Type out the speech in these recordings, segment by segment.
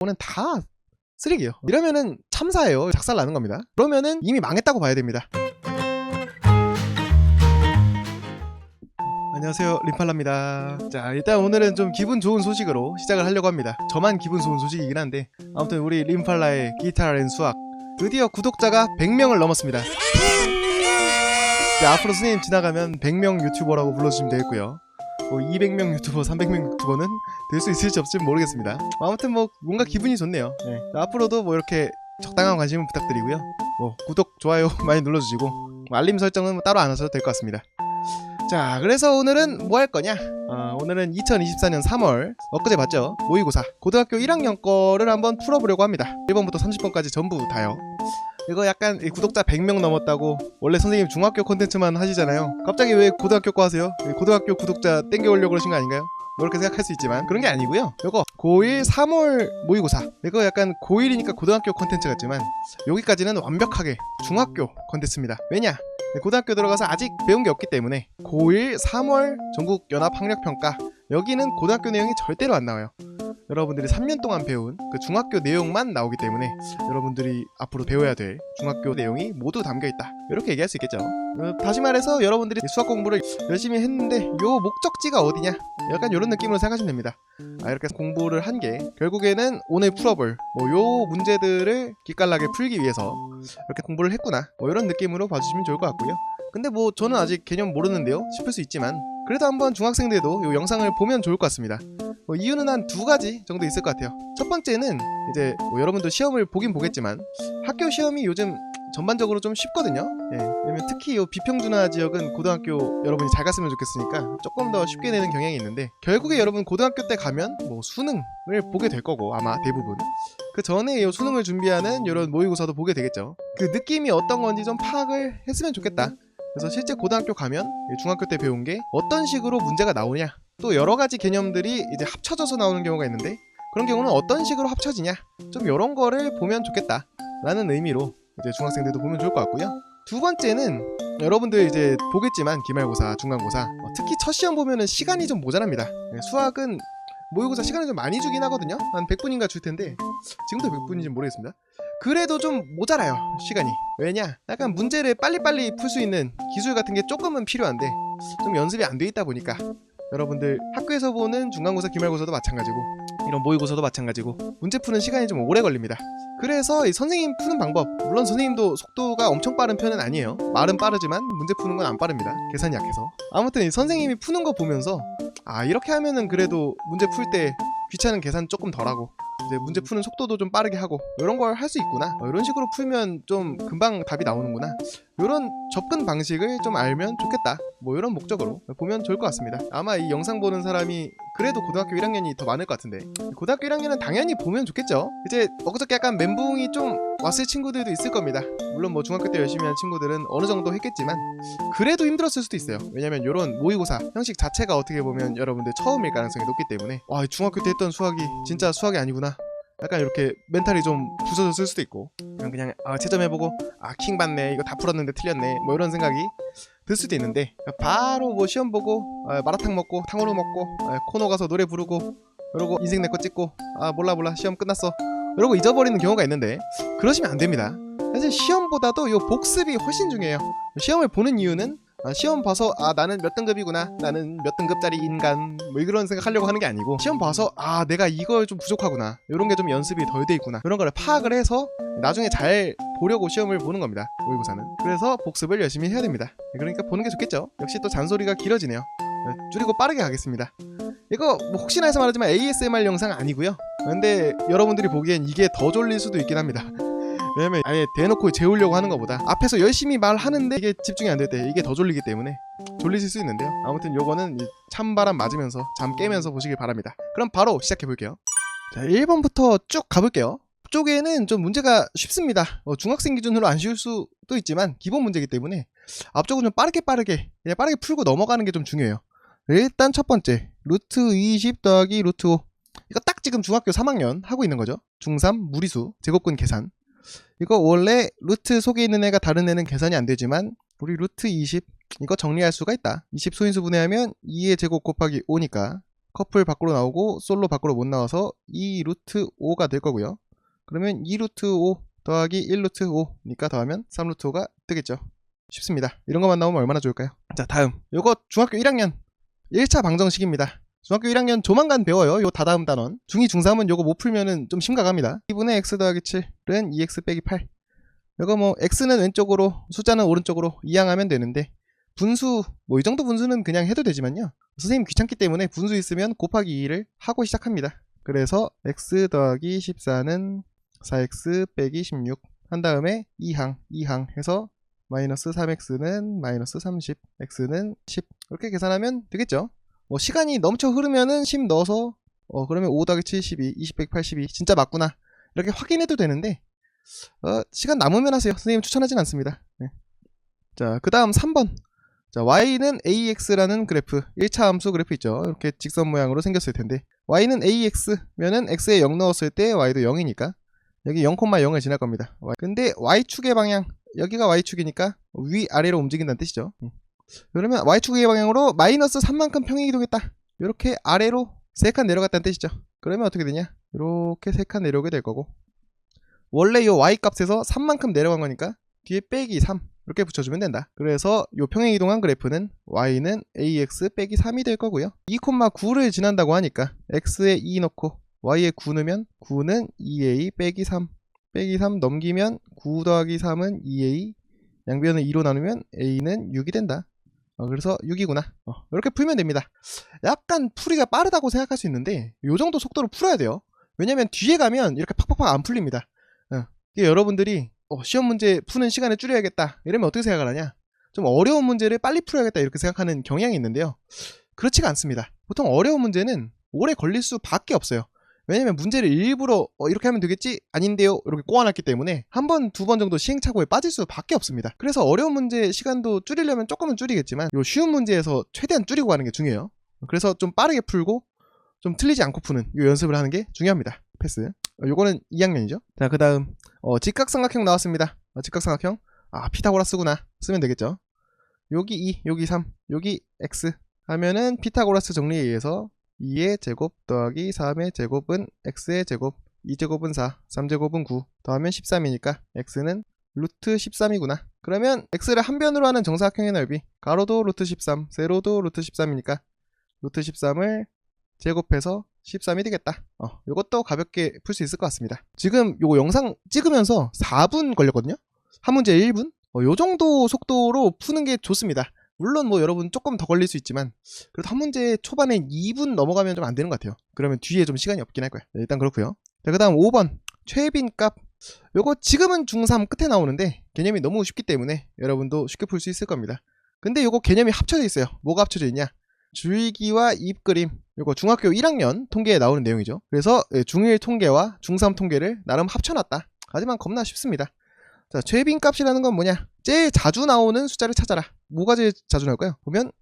이거는 다 쓰레기예요. 이러면은 참사예요. 작살 나는 겁니다. 그러면은 이미 망했다고 봐야 됩니다. 안녕하세요, 림팔라입니다. 자, 일단 오늘은 좀 기분 좋은 소식으로 시작을 하려고 합니다. 저만 기분 좋은 소식이긴 한데, 아무튼 우리 림팔라의 기타 앤 수학 드디어 구독자가 100명을 넘었습니다. 네, 앞으로 선생님 지나가면 100명 유튜버라고 불러주시면 되겠고요. 200명 유튜버, 300명 유튜버는 될 수 있을지 없을지 모르겠습니다. 아무튼 뭔가 기분이 좋네요. 네. 앞으로도 이렇게 적당한 관심을 부탁드리고요. 구독, 좋아요 많이 눌러주시고 알림 설정은 따로 안 하셔도 될 것 같습니다. 자, 그래서 오늘은 뭐 할 거냐? 오늘은 2024년 3월 엊그제 봤죠? 모의고사 고등학교 1학년 거를 한번 풀어보려고 합니다. 1번부터 30번까지 전부 다요. 이거 약간 구독자 100명 넘었다고 원래 선생님 중학교 콘텐츠만 하시잖아요. 갑자기 왜 고등학교 거 하세요? 고등학교 구독자 땡겨오려고 그러신 거 아닌가요? 그렇게 생각할 수 있지만 그런 게 아니고요. 이거 고1 3월 모의고사, 이거 약간 고1이니까 고등학교 콘텐츠 같지만 여기까지는 완벽하게 중학교 콘텐츠입니다. 왜냐? 고등학교 들어가서 아직 배운 게 없기 때문에 고1 3월 전국연합학력평가, 여기는 고등학교 내용이 절대로 안 나와요. 여러분들이 3년 동안 배운 그 중학교 내용만 나오기 때문에 여러분들이 앞으로 배워야 될 중학교 내용이 모두 담겨있다, 이렇게 얘기할 수 있겠죠. 다시 말해서 여러분들이 수학 공부를 열심히 했는데 요 목적지가 어디냐, 약간 이런 느낌으로 생각하시면 됩니다. 이렇게 공부를 한 게 결국에는 오늘 풀어볼 요 문제들을 기깔나게 풀기 위해서 이렇게 공부를 했구나, 이런 느낌으로 봐주시면 좋을 것 같고요. 근데 저는 아직 개념 모르는데요 싶을 수 있지만, 그래도 한번 중학생들도 이 영상을 보면 좋을 것 같습니다. 이유는 한 2가지 정도 있을 것 같아요. 첫 번째는 이제 여러분도 시험을 보긴 보겠지만 학교 시험이 요즘 전반적으로 좀 쉽거든요. 왜냐면 특히 이 비평준화 지역은 고등학교 여러분이 잘 갔으면 좋겠으니까 조금 더 쉽게 내는 경향이 있는데, 결국에 여러분 고등학교 때 가면 수능을 보게 될 거고, 아마 대부분 그 전에 이 수능을 준비하는 이런 모의고사도 보게 되겠죠. 그 느낌이 어떤 건지 좀 파악을 했으면 좋겠다. 그래서 실제 고등학교 가면 중학교 때 배운 게 어떤 식으로 문제가 나오냐, 또 여러가지 개념들이 이제 합쳐져서 나오는 경우가 있는데 그런 경우는 어떤 식으로 합쳐지냐, 좀 이런 거를 보면 좋겠다 라는 의미로 이제 중학생들도 보면 좋을 것 같고요. 두 번째는 여러분들 이제 보겠지만 기말고사, 중간고사, 특히 첫 시험 보면은 시간이 좀 모자랍니다. 수학은 모의고사 시간을 좀 많이 주긴 하거든요. 한 100분인가 줄 텐데 지금도 100분인지 모르겠습니다. 그래도 좀 모자라요, 시간이. 왜냐? 약간 문제를 빨리빨리 풀 수 있는 기술 같은 게 조금은 필요한데 좀 연습이 안 돼 있다 보니까 여러분들 학교에서 보는 중간고사, 기말고사도 마찬가지고 이런 모의고사도 마찬가지고 문제 푸는 시간이 좀 오래 걸립니다. 그래서 이 선생님 푸는 방법, 물론 선생님도 속도가 엄청 빠른 편은 아니에요. 말은 빠르지만 문제 푸는 건 안 빠릅니다, 계산이 약해서. 아무튼 이 선생님이 푸는 거 보면서 이렇게 하면은 그래도 문제 풀 때 귀찮은 계산 조금 덜하고 이제 문제 푸는 속도도 좀 빠르게 하고 이런 걸 할 수 있구나, 이런 식으로 풀면 좀 금방 답이 나오는구나, 이런 접근 방식을 좀 알면 좋겠다, 이런 목적으로 보면 좋을 것 같습니다. 아마 이 영상 보는 사람이 그래도 고등학교 1학년이 더 많을 것 같은데 고등학교 1학년은 당연히 보면 좋겠죠. 이제 엊그저께 약간 멘붕이 좀 왔을 친구들도 있을 겁니다. 물론 중학교 때 열심히 한 친구들은 어느 정도 했겠지만 그래도 힘들었을 수도 있어요. 왜냐면 이런 모의고사 형식 자체가 어떻게 보면 여러분들 처음일 가능성이 높기 때문에 중학교 때 했던 수학이 진짜 수학이 아니구나, 약간 이렇게 멘탈이 좀 부서졌을 수도 있고, 그냥 채점해보고 킹 받네, 이거 다 풀었는데 틀렸네, 이런 생각이 들 수도 있는데, 바로 시험 보고 마라탕 먹고 탕후루 먹고 코너 가서 노래 부르고 그러고 인생 내거 찍고 몰라 시험 끝났어 이러고 잊어버리는 경우가 있는데, 그러시면 안 됩니다. 사실 시험보다도 이 복습이 훨씬 중요해요. 시험을 보는 이유는 시험 봐서 나는 몇 등급이구나, 나는 몇 등급짜리 인간, 이런 생각하려고 하는 게 아니고, 시험 봐서 내가 이걸 좀 부족하구나, 이런 게 좀 연습이 덜 돼 있구나, 이런 거를 파악을 해서 나중에 잘 보려고 시험을 보는 겁니다, 모의고사는. 그래서 복습을 열심히 해야 됩니다. 그러니까 보는 게 좋겠죠. 역시 또 잔소리가 길어지네요. 줄이고 빠르게 가겠습니다. 이거 혹시나 해서 말하지만 ASMR 영상 아니고요. 근데 여러분들이 보기엔 이게 더 졸릴 수도 있긴 합니다. 왜냐면 아예 대놓고 재우려고 하는 것보다 앞에서 열심히 말하는데 이게 집중이 안 될 때 이게 더 졸리기 때문에 졸리실 수 있는데요. 아무튼 요거는 찬바람 맞으면서 잠 깨면서 보시길 바랍니다. 그럼 바로 시작해 볼게요. 자, 1번부터 쭉 가볼게요. 앞쪽에는 좀 문제가 쉽습니다. 중학생 기준으로 안 쉬울 수도 있지만 기본 문제이기 때문에 앞쪽은 좀 빠르게 그냥 빠르게 풀고 넘어가는 게 좀 중요해요. 일단 첫 번째, 루트 20 더하기 루트 5, 이거 딱 지금 중학교 3학년 하고 있는 거죠. 중3 무리수 제곱근 계산. 이거 원래 루트 속에 있는 애가 다른 애는 계산이 안 되지만 우리 루트 20 이거 정리할 수가 있다. 20 소인수 분해하면 2의 제곱 곱하기 5니까 커플 밖으로 나오고 솔로 밖으로 못 나와서 2 루트 5가 될 거고요. 그러면 2 루트 5 더하기 1 루트 5니까 더하면 3 루트 5가 뜨겠죠. 쉽습니다. 이런 것만 나오면 얼마나 좋을까요? 자, 다음 요거 중학교 1학년 1차 방정식입니다. 중학교 1학년 조만간 배워요. 요 다다음 단원. 중2, 중3은 요거 못 풀면은 좀 심각합니다. 2분의 x 더하기 7은 2x 빼기 8. 요거 뭐 x는 왼쪽으로 숫자는 오른쪽으로 이항하면 되는데 분수 뭐 이 정도 분수는 그냥 해도 되지만요. 선생님 귀찮기 때문에 분수 있으면 곱하기 2를 하고 시작합니다. 그래서 x 더하기 14는 4x 빼기 16 한 다음에 2항 해서 마이너스 3x는 마이너스 30, x는 10 이렇게 계산하면 되겠죠. 뭐 시간이 넘쳐 흐르면은 10 넣어서 그러면 5 더하기 7, 12, 20 빼기 82 진짜 맞구나 이렇게 확인해도 되는데 시간 남으면 하세요. 선생님 추천하진 않습니다. 네. 자, 그 다음 3번. 자, y는 ax라는 그래프 1차 함수 그래프 있죠. 이렇게 직선 모양으로 생겼을 텐데 y는 ax면은 x에 0 넣었을 때 y도 0이니까 여기 0,0을 지날 겁니다. 근데 y축의 방향 여기가 y축이니까 위아래로 움직인다는 뜻이죠. 그러면 y축의 방향으로 마이너스 3만큼 평행 이동했다. 이렇게 아래로 3칸 내려갔다는 뜻이죠. 그러면 어떻게 되냐? 이렇게 3칸 내려오게 될 거고 원래 요 y 값에서 3만큼 내려간 거니까 뒤에 빼기 3 이렇게 붙여주면 된다. 그래서 요 평행 이동한 그래프는 y는 ax 빼기 3이 될 거고요. 2,9를 지난다고 하니까 x에 2 넣고 y에 9 넣으면 9는 2a 빼기 3 빼기 3 넘기면 9 더하기 3은 2a 양변을 2로 나누면 a는 6이 된다. 그래서 6이구나. 이렇게 풀면 됩니다. 약간 풀이가 빠르다고 생각할 수 있는데 요 정도 속도로 풀어야 돼요. 왜냐면 뒤에 가면 이렇게 팍팍팍 안 풀립니다. 여러분들이 시험 문제 푸는 시간을 줄여야겠다 이러면 어떻게 생각을 하냐, 좀 어려운 문제를 빨리 풀어야겠다 이렇게 생각하는 경향이 있는데요, 그렇지가 않습니다. 보통 어려운 문제는 오래 걸릴 수밖에 없어요. 왜냐면 문제를 일부러 이렇게 하면 되겠지? 아닌데요? 이렇게 꼬아놨기 때문에 한 번, 두 번 정도 시행착오에 빠질 수밖에 없습니다. 그래서 어려운 문제 시간도 줄이려면 조금은 줄이겠지만 요 쉬운 문제에서 최대한 줄이고 가는 게 중요해요. 그래서 좀 빠르게 풀고 좀 틀리지 않고 푸는 요 연습을 하는 게 중요합니다. 패스. 요거는 2학년이죠. 자, 그 다음 직각삼각형 나왔습니다. 직각삼각형 피타고라스구나 쓰면 되겠죠. 여기 2, 여기 3, 여기 x 하면은 피타고라스 정리에 의해서 2의 제곱 더하기 3의 제곱은 x의 제곱, 2제곱은 4, 3제곱은 9 더하면 13이니까 x는 루트 13이구나. 그러면 x를 한 변으로 하는 정사각형의 넓이 가로도 루트 13, 세로도 루트 13이니까 루트 13을 제곱해서 13이 되겠다. 요것도 가볍게 풀 수 있을 것 같습니다. 지금 요거 영상 찍으면서 4분 걸렸거든요. 한 문제 1분? 요 정도 속도로 푸는 게 좋습니다. 물론 뭐 여러분 조금 더 걸릴 수 있지만 그래도 한 문제 초반에 2분 넘어가면 좀 안 되는 것 같아요. 그러면 뒤에 좀 시간이 없긴 할 거야. 네, 일단 그렇고요. 자, 그 다음 5번 최빈값. 요거 지금은 중3 끝에 나오는데 개념이 너무 쉽기 때문에 여러분도 쉽게 풀 수 있을 겁니다. 근데 요거 개념이 합쳐져 있어요. 뭐가 합쳐져 있냐, 줄기와 입그림. 요거 중학교 1학년 통계에 나오는 내용이죠. 그래서 중1 통계와 중3 통계를 나름 합쳐놨다. 하지만 겁나 쉽습니다. 자, 최빈값이라는 건 뭐냐, 제일 자주 나오는 숫자를 찾아라. 뭐가 제일 자주 나올까요? 보면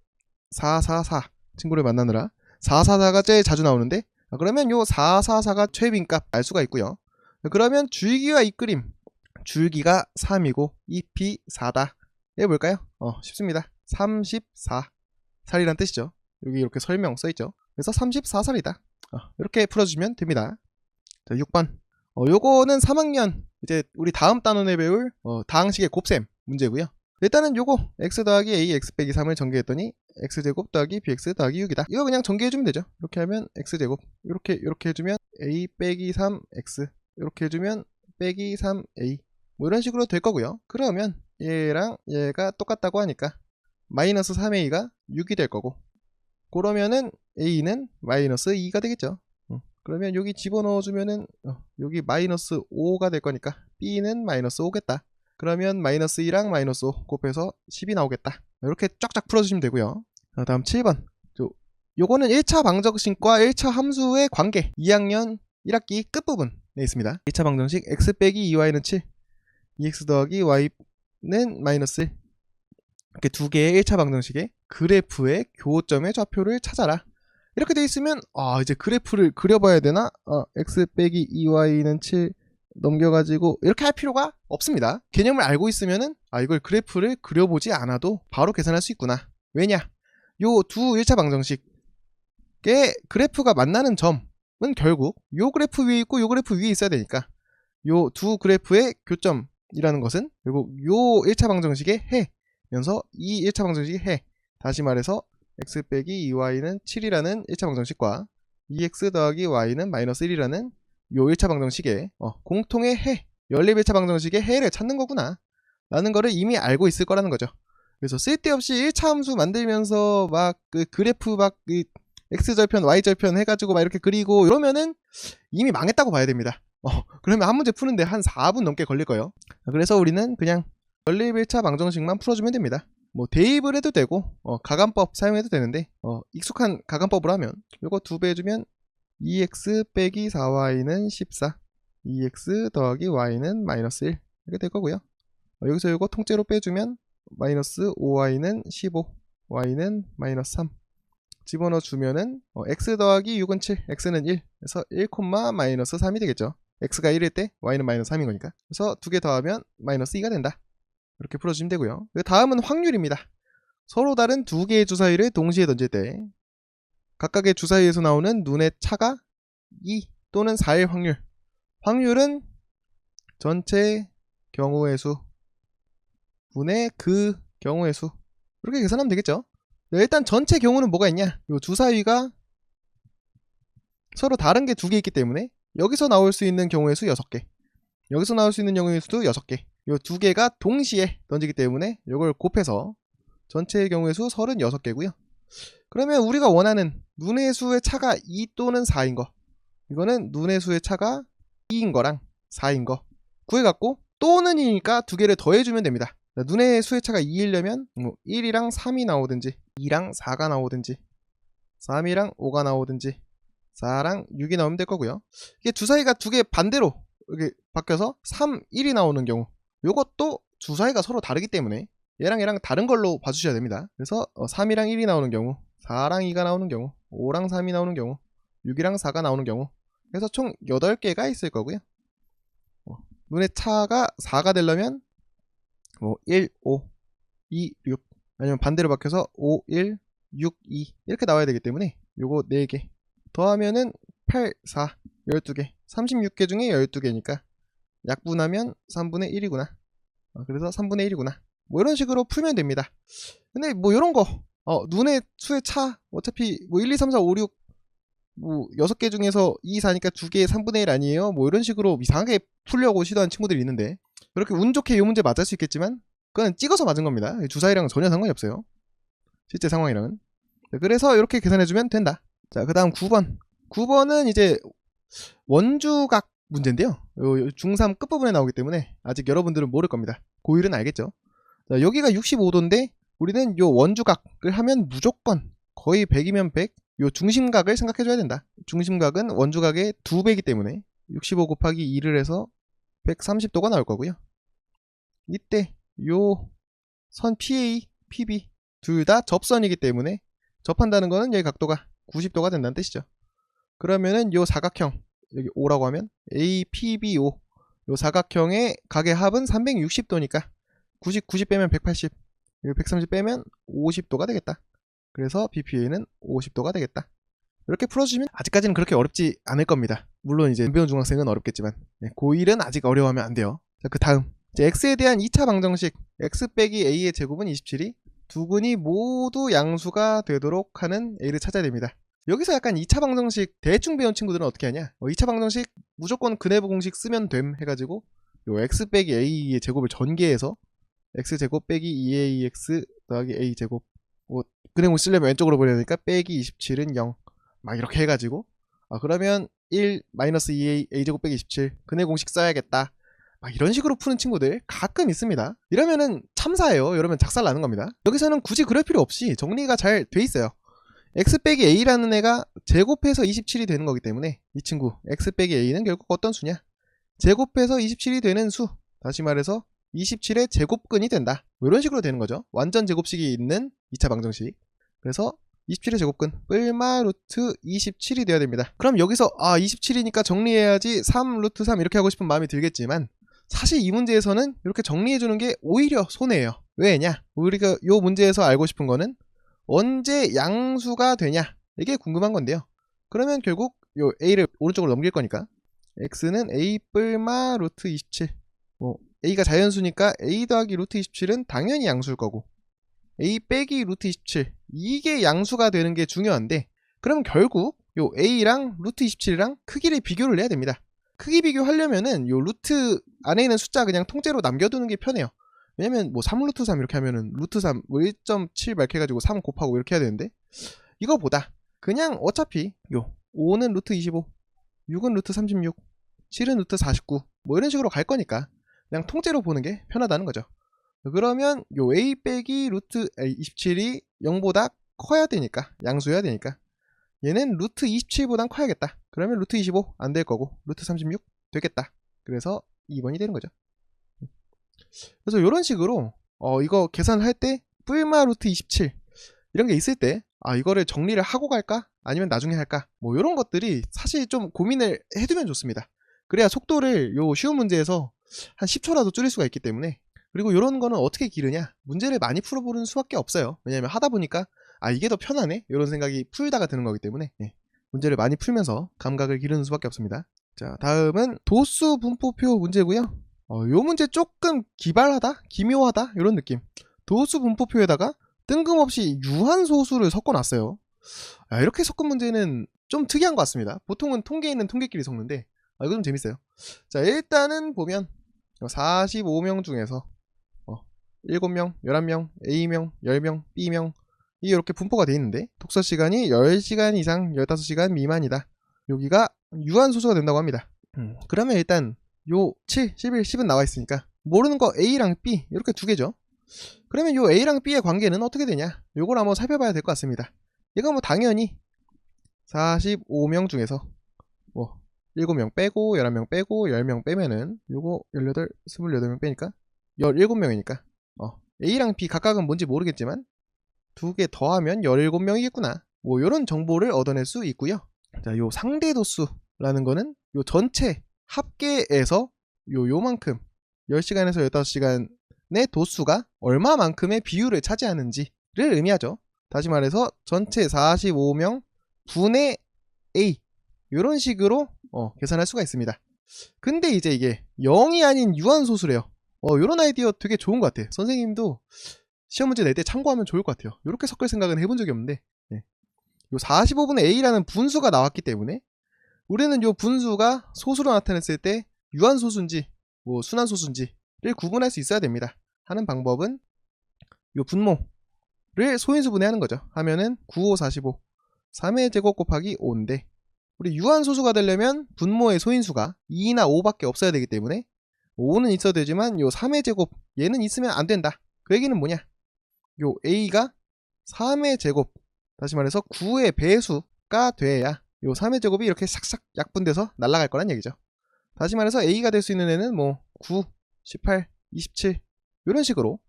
444 친구를 만나느라 444가 제일 자주 나오는데 그러면 요 444가 최빈값 알 수가 있고요. 그러면 줄기와 입그림, 줄기가 3이고 잎이 4다. 얘 뭘까요? 쉽습니다. 34 살이란 뜻이죠. 여기 이렇게 설명 써있죠. 그래서 34살이다. 이렇게 풀어주시면 됩니다. 자, 6번. 요거는 3학년 이제 우리 다음 단원에 배울 다항식의 곱셈 문제고요. 일단은 요거 x 더하기 a x 빼기 3을 전개했더니 x제곱 더하기 bx 더하기 6이다. 이거 그냥 전개해주면 되죠. 이렇게 하면 x제곱, 이렇게 해주면 a 빼기 3x, 이렇게 해주면 빼기 3a, 뭐 이런 식으로 될 거고요. 그러면 얘랑 얘가 똑같다고 하니까 마이너스 3a가 6이 될 거고, 그러면은 a는 마이너스 2가 되겠죠. 그러면 여기 집어넣어주면은 여기 마이너스 5가 될 거니까 b는 마이너스 5겠다. 그러면 마이너스 2랑 마이너스 5 곱해서 10이 나오겠다. 이렇게 쫙쫙 풀어주시면 되고요. 다음 7번. 요거는 1차 방정식과 1차 함수의 관계, 2학년 1학기 끝부분에 있습니다. 1차 방정식 x 빼기 2y는 7, 2x 더하기 y는 마이너스 1. 이렇게 두 개의 1차 방정식의 그래프의 교점의 좌표를 찾아라. 이렇게 돼 있으면 이제 그래프를 그려봐야 되나? x 빼기 2y는 7 넘겨가지고 이렇게 할 필요가 없습니다. 개념을 알고 있으면은 이걸 그래프를 그려보지 않아도 바로 계산할 수 있구나. 왜냐? 요 두 1차 방정식 그래프가 만나는 점은 결국 요 그래프 위에 있고 요 그래프 위에 있어야 되니까 요 두 그래프의 교점이라는 것은 결국 요 1차 방정식의 해면서 이 1차 방정식의 해, 다시 말해서 x 빼기 2y는 7이라는 1차 방정식과 2x 더하기 y는 마이너스 1이라는 요 1차 방정식의 공통의 해, 연립 1차 방정식의 해를 찾는 거구나 라는 거를 이미 알고 있을 거라는 거죠. 그래서 쓸데없이 1차 함수 만들면서 막 그 그래프 막 그 x절편 y절편 해가지고 막 이렇게 그리고 이러면은 이미 망했다고 봐야 됩니다. 그러면 한 문제 푸는데 한 4분 넘게 걸릴 거예요. 그래서 우리는 그냥 연립 1차 방정식만 풀어주면 됩니다. 뭐 대입을 해도 되고 가간법 사용해도 되는데 익숙한 가간법으로 하면 요거 2배 해주면 2x 빼기 4y는 14, 2x 더하기 y는 마이너스 1 이렇게 될 거고요. 여기서 요거 통째로 빼주면 마이너스 5y는 15, y는 마이너스 3 집어넣어 주면은 x 더하기 6은 7, x는 1, 그래서 1, 마이너스 3이 되겠죠. x가 1일 때 y는 마이너스 3인 거니까. 그래서 두 개 더하면 마이너스 2가 된다. 이렇게 풀어주시면 되고요. 다음은 확률입니다. 서로 다른 두 개의 주사위를 동시에 던질 때 각각의 주사위에서 나오는 눈의 차가 2 또는 4일 확률. 확률은 전체 경우의 수 분의 그 경우의 수. 이렇게 계산하면 되겠죠. 일단 전체 경우는 뭐가 있냐? 요 주사위가 서로 다른 게 두 개 있기 때문에 여기서 나올 수 있는 경우의 수 6개, 여기서 나올 수 있는 경우의 수도 6개. 요 두 개가 동시에 던지기 때문에 이걸 곱해서 전체의 경우의 수 36개고요. 그러면 우리가 원하는 눈의 수의 차가 2 또는 4인 거, 이거는 눈의 수의 차가 2인 거랑 4인 거 구해갖고 또는이니까 두 개를 더해주면 됩니다. 눈의 수의 차가 2이려면 1이랑 3이 나오든지 2랑 4가 나오든지 3이랑 5가 나오든지 4랑 6이 나오면 될 거고요. 이게 주사위가 두 개 반대로 이렇게 바뀌어서 3, 1이 나오는 경우, 요것도 주사위가 서로 다르기 때문에 얘랑 얘랑 다른 걸로 봐주셔야 됩니다. 그래서 3이랑 1이 나오는 경우, 4랑 2가 나오는 경우, 5랑 3이 나오는 경우, 6이랑 4가 나오는 경우, 그래서 총 8개가 있을 거고요. 눈의 차가 4가 되려면 1, 5, 2, 6 아니면 반대로 바뀌어서 5, 1, 6, 2 이렇게 나와야 되기 때문에 요거 4개 더하면은 8, 4, 12개 36개 중에 12개니까 약분하면 3분의 1이구나. 그래서 3분의 1이구나. 뭐 이런 식으로 풀면 됩니다. 근데 뭐 이런 거 눈의 수의 차 어차피 뭐 1, 2, 3, 4, 5, 6 뭐 6개 중에서 2, 4니까 2개 3분의 1 아니에요? 뭐 이런 식으로 이상하게 풀려고 시도하는 친구들이 있는데 그렇게 운 좋게 이 문제 맞을 수 있겠지만 그건 찍어서 맞은 겁니다. 주사위랑은 전혀 상관이 없어요. 실제 상황이랑은. 그래서 이렇게 계산해주면 된다. 자, 그 다음 9번. 9번은 이제 원주각 문제인데요. 중3 끝부분에 나오기 때문에 아직 여러분들은 모를 겁니다. 고1은 알겠죠. 자, 여기가 65도인데 우리는 요 원주각을 하면 무조건 거의 100이면 100, 요 중심각을 생각해줘야 된다. 중심각은 원주각의 2배이기 때문에 65 곱하기 2를 해서 130도가 나올 거고요. 이때 요 선 PA, PB 둘 다 접선이기 때문에 접한다는 거는 여기 각도가 90도가 된다는 뜻이죠. 그러면은 요 사각형 여기 O라고 하면 APBO 요 사각형의 각의 합은 360도니까 90 빼면 180, 130 빼면 50도가 되겠다. 그래서 BPA는 50도가 되겠다. 이렇게 풀어주시면 아직까지는 그렇게 어렵지 않을 겁니다. 물론 이제 안 배운 중학생은 어렵겠지만 고1은 아직 어려워하면 안 돼요. 자, 그 다음 이제 x에 대한 2차 방정식 x 빼기 a의 제곱은 27이 두 근이 모두 양수가 되도록 하는 a를 찾아야 됩니다. 여기서 약간 2차 방정식 대충 배운 친구들은 어떻게 하냐, 2차 방정식 무조건 근해부 공식 쓰면 됨 해가지고 요 x 빼기 a의 제곱을 전개해서 x제곱 빼기 2ax 더하기 a제곱 근해부 공식 쓰려면 왼쪽으로 보내니까 빼기 27은 0 막 이렇게 해가지고 그러면 1 마이너스 2a a제곱 빼기 27 근해 공식 써야겠다 막 이런 식으로 푸는 친구들 가끔 있습니다. 이러면은 참사예요. 이러면 작살 나는 겁니다. 여기서는 굳이 그럴 필요 없이 정리가 잘 돼 있어요. x 빼기 a라는 애가 제곱해서 27이 되는 거기 때문에 이 친구 x 빼기 a는 결국 어떤 수냐, 제곱해서 27이 되는 수, 다시 말해서 27의 제곱근이 된다. 뭐 이런 식으로 되는 거죠. 완전 제곱식이 있는 2차 방정식. 그래서 27의 제곱근 뿔마 루트 27이 돼야 됩니다. 그럼 여기서 27이니까 정리해야지 3 루트 3 이렇게 하고 싶은 마음이 들겠지만 사실 이 문제에서는 이렇게 정리해주는 게 오히려 손해예요. 왜냐? 우리가 이 문제에서 알고 싶은 거는 언제 양수가 되냐, 이게 궁금한 건데요. 그러면 결국 요 a를 오른쪽으로 넘길 거니까 x는 a 뿔마 루트 27. 뭐 a가 자연수니까 a 더하기 루트 27은 당연히 양수일 거고 a 빼기 루트 27 이게 양수가 되는 게 중요한데, 그럼 결국 요 a랑 루트 27이랑 크기를 비교를 해야 됩니다. 크기 비교하려면은 요 루트 안에 있는 숫자 그냥 통째로 남겨두는 게 편해요. 왜냐면 뭐 3루트 3 이렇게 하면은 루트 3 뭐 1.7 막 해가지고 3 곱하고 이렇게 해야 되는데, 이거보다 그냥 어차피 요 5는 루트 25, 6은 루트 36, 7은 루트 49 뭐 이런 식으로 갈 거니까 그냥 통째로 보는 게 편하다는 거죠. 그러면 요 a 빼기 루트 27이 0보다 커야 되니까, 양수여야 되니까 얘는 루트 27보단 커야겠다. 그러면 루트 25 안 될 거고 루트 36 되겠다. 그래서 2번이 되는 거죠. 그래서 이런 식으로 이거 계산할 때 뿔마 루트 27 이런 게 있을 때 이거를 정리를 하고 갈까? 아니면 나중에 할까? 뭐 이런 것들이 사실 좀 고민을 해두면 좋습니다. 그래야 속도를 요 쉬운 문제에서 한 10초라도 줄일 수가 있기 때문에. 그리고 이런 거는 어떻게 기르냐? 문제를 많이 풀어보는 수밖에 없어요. 왜냐면 하다 보니까 이게 더 편하네? 이런 생각이 풀다가 드는 거기 때문에 문제를 많이 풀면서 감각을 기르는 수밖에 없습니다. 자, 다음은 도수 분포표 문제고요. 요 문제 조금 기발하다? 기묘하다? 이런 느낌. 도수 분포표에다가 뜬금없이 유한소수를 섞어놨어요. 이렇게 섞은 문제는 좀 특이한 것 같습니다. 보통은 통계에 있는 통계끼리 섞는데 이거 좀 재밌어요. 자, 일단은 보면 45명 중에서 7명, 11명, A명, 10명, B명 이렇게 분포가 되어 있는데 독서시간이 10시간 이상 15시간 미만이다. 여기가 유한소수가 된다고 합니다. 그러면 일단 요 7, 11, 10은 나와 있으니까 모르는 거 A랑 B 이렇게 두 개죠. 그러면 요 A랑 B의 관계는 어떻게 되냐? 요걸 한번 살펴봐야 될 것 같습니다. 이거 뭐 당연히 45명 중에서 7명 빼고 11명 빼고 10명 빼면은 요거 18, 28명 빼니까 17명이니까 A랑 B 각각은 뭔지 모르겠지만 두 개 더하면 17명이겠구나. 뭐 요런 정보를 얻어낼 수 있고요. 자, 요 상대도수라는 거는 요 전체 합계에서 요만큼 10시간에서 15시간의 도수가 얼마만큼의 비율을 차지하는지를 의미하죠. 다시 말해서 전체 45명 분의 A 이런 식으로 계산할 수가 있습니다. 근데 이제 이게 0이 아닌 유한소수래요. 이런 아이디어 되게 좋은 것 같아요. 선생님도 시험 문제 낼 때 참고하면 좋을 것 같아요. 이렇게 섞을 생각은 해본 적이 없는데 요 45분의 A라는 분수가 나왔기 때문에 우리는 요 분수가 소수로 나타냈을 때 유한소수인지 뭐 순한소수인지를 구분할 수 있어야 됩니다. 하는 방법은 요 분모를 소인수분해하는 거죠. 하면은 9, 5, 45 3의 제곱 곱하기 5인데 우리 유한소수가 되려면 분모의 소인수가 2나 5밖에 없어야 되기 때문에 5는 있어도 되지만 요 3의 제곱 얘는 있으면 안 된다. 그 얘기는 뭐냐? 요 A가 3의 제곱, 다시 말해서 9의 배수가 돼야 요 3의 제곱이 이렇게 싹싹 약분돼서 날아갈 거란 얘기죠. 다시 말해서 A가 될 수 있는 애는 뭐 9, 18, 27 이런 식으로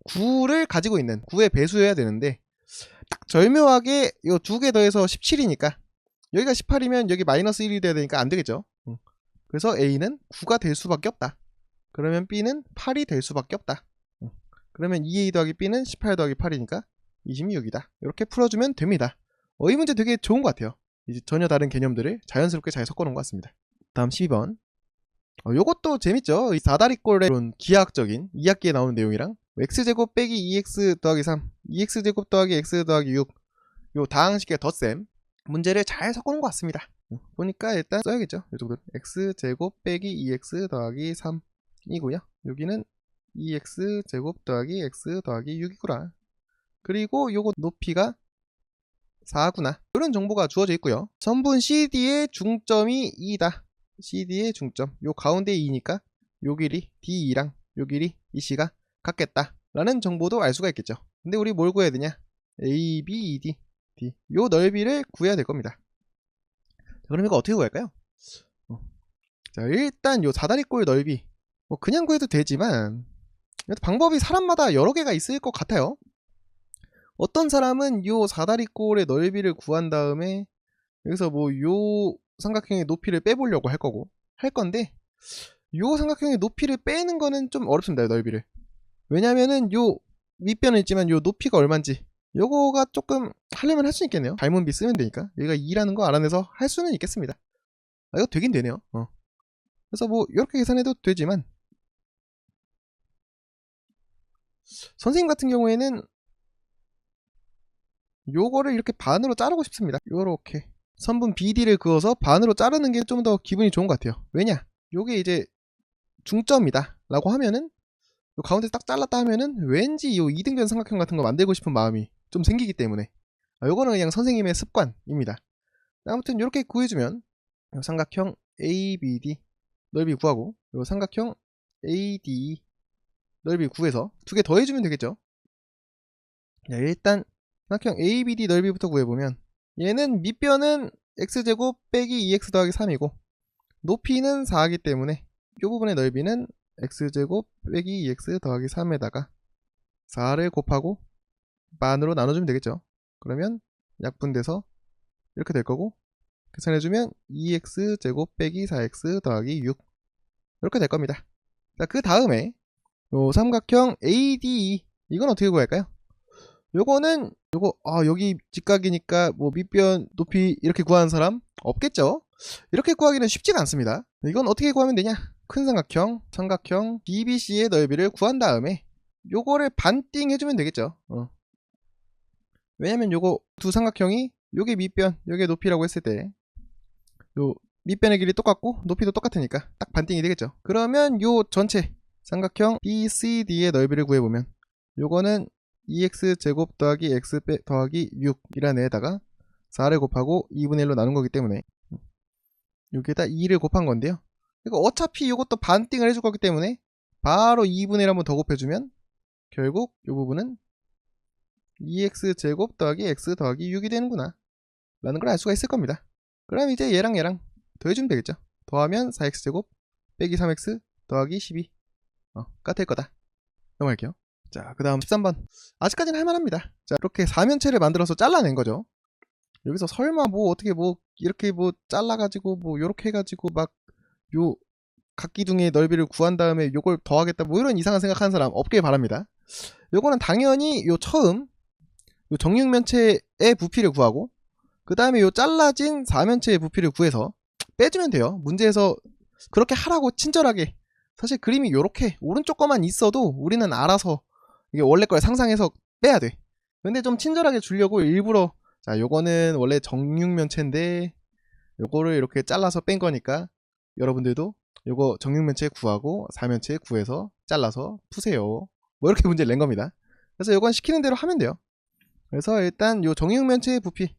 9를 가지고 있는 9의 배수여야 되는데 딱 절묘하게 요 두 개 더해서 17이니까 여기가 18이면 여기 마이너스 1이 돼야 되니까 안 되겠죠. 그래서 A는 9가 될 수밖에 없다. 그러면 B는 8이 될 수밖에 없다. 그러면 2A 더하기 B는 18 더하기 8이니까 26이다. 이렇게 풀어주면 됩니다. 이 문제 되게 좋은 것 같아요. 이제 전혀 다른 개념들을 자연스럽게 잘 섞어놓은 것 같습니다. 다음 12번. 요것도 재밌죠. 이 사다리꼴의 그런 기하학적인 2학기에 나오는 내용이랑 x제곱 빼기 2x 더하기 3, 2x제곱 더하기 x 더하기 6 요 다항식의 덧셈 문제를 잘 섞어놓은 것 같습니다. 보니까 일단 써야겠죠. 이 정도는 x제곱 빼기 2x 더하기 3이고요. 여기는 2x제곱 더하기 x 더하기 6이구나. 그리고 요거 높이가 4구나. 이런 정보가 주어져 있고요. 선분 CD의 중점이 2다. CD의 중점. 요 가운데 2니까 요 길이 D2랑 요 길이 EC가 같겠다. 라는 정보도 알 수가 있겠죠. 근데 우리 뭘 구해야 되냐? A, B, E, D, D. 요 넓이를 구해야 될 겁니다. 그럼 이거 어떻게 구할까요? 자, 일단 요 사다리꼴 넓이 뭐 그냥 구해도 되지만 방법이 사람마다 여러 개가 있을 것 같아요. 어떤 사람은 요 사다리꼴의 넓이를 구한 다음에 여기서 뭐 요 삼각형의 높이를 빼보려고 할 거고 할 건데 요 삼각형의 높이를 빼는 거는 좀 어렵습니다. 요 넓이를. 왜냐면은 요 밑변은 있지만 요 높이가 얼마인지 요거가 조금 하려면 할 수 있겠네요. 닮은비 쓰면 되니까. 여기가 2라는 거 알아내서 할 수는 있겠습니다. 이거 되긴 되네요. 그래서 뭐 이렇게 계산해도 되지만 선생님 같은 경우에는 요거를 이렇게 반으로 자르고 싶습니다. 요렇게 선분 BD를 그어서 반으로 자르는 게 좀 더 기분이 좋은 것 같아요. 왜냐? 요게 이제 중점이다 라고 하면은 요 가운데 딱 잘랐다 하면은 왠지 요 이등변 삼각형 같은 거 만들고 싶은 마음이 좀 생기기 때문에 요거는 그냥 선생님의 습관입니다. 아무튼 요렇게 구해주면 요 삼각형 ABD 넓이 구하고 요 삼각형 AD 넓이 구해서 두 개 더해주면 되겠죠. 자, 일단 삼각형 ABD 넓이부터 구해보면 얘는 밑변은 x제곱 빼기 2x 더하기 3이고 높이는 4이기 때문에 이 부분의 넓이는 x제곱 빼기 2x 더하기 3에다가 4를 곱하고 반으로 나눠주면 되겠죠. 그러면 약분돼서 이렇게 될 거고 계산해주면 2x제곱 빼기 4x 더하기 6 이렇게 될 겁니다. 자, 그 다음에 요 삼각형 ADE 이건 어떻게 구할까요? 요거는 여기 직각이니까 뭐 밑변 높이 이렇게 구하는 사람 없겠죠? 이렇게 구하기는 쉽지가 않습니다. 이건 어떻게 구하면 되냐? 큰 삼각형 BBC의 넓이를 구한 다음에 요거를 반띵 해주면 되겠죠. 왜냐면 요거 두 삼각형이 요게 밑변 요게 높이라고 했을 때 요 밑변의 길이 똑같고 높이도 똑같으니까 딱 반띵이 되겠죠. 그러면 요 전체 삼각형 BCD의 넓이를 구해보면 요거는 2x제곱 더하기 x 더하기 6이라는 애에다가 4를 곱하고 2분의 1로 나눈 거기 때문에 여기에다 2를 곱한 건데요. 이거 어차피 이것도 반띵을 해줄 거기 때문에 바로 2분의 1 한번 더 곱해주면 결국 이 부분은 2x제곱 더하기 x 더하기 6이 되는구나 라는 걸 알 수가 있을 겁니다. 그럼 이제 얘랑 더해주면 되겠죠. 더하면 4x제곱 빼기 3x 더하기 12가 될 거다. 넘어갈게요. 자, 그 다음 13번. 아직까지는 할만합니다. 자, 이렇게 사면체를 만들어서 잘라낸 거죠. 여기서 설마 뭐 어떻게 뭐 이렇게 뭐 잘라가지고 뭐 요렇게 해가지고 막 요 각기둥의 넓이를 구한 다음에 요걸 더하겠다 뭐 이런 이상한 생각하는 사람 없길 바랍니다. 요거는 당연히 요 처음 요 정육면체의 부피를 구하고 그 다음에 요 잘라진 사면체의 부피를 구해서 빼주면 돼요. 문제에서 그렇게 하라고 친절하게 사실 그림이 요렇게 오른쪽 거만 있어도 우리는 알아서 이게 원래 걸 상상해서 빼야 돼. 근데 좀 친절하게 주려고 일부러 자 요거는 원래 정육면체인데 요거를 이렇게 잘라서 뺀 거니까 여러분들도 요거 정육면체 구하고 사면체 구해서 잘라서 푸세요. 뭐 이렇게 문제를 낸 겁니다. 그래서 요건 시키는 대로 하면 돼요. 그래서 일단 요 정육면체의 부피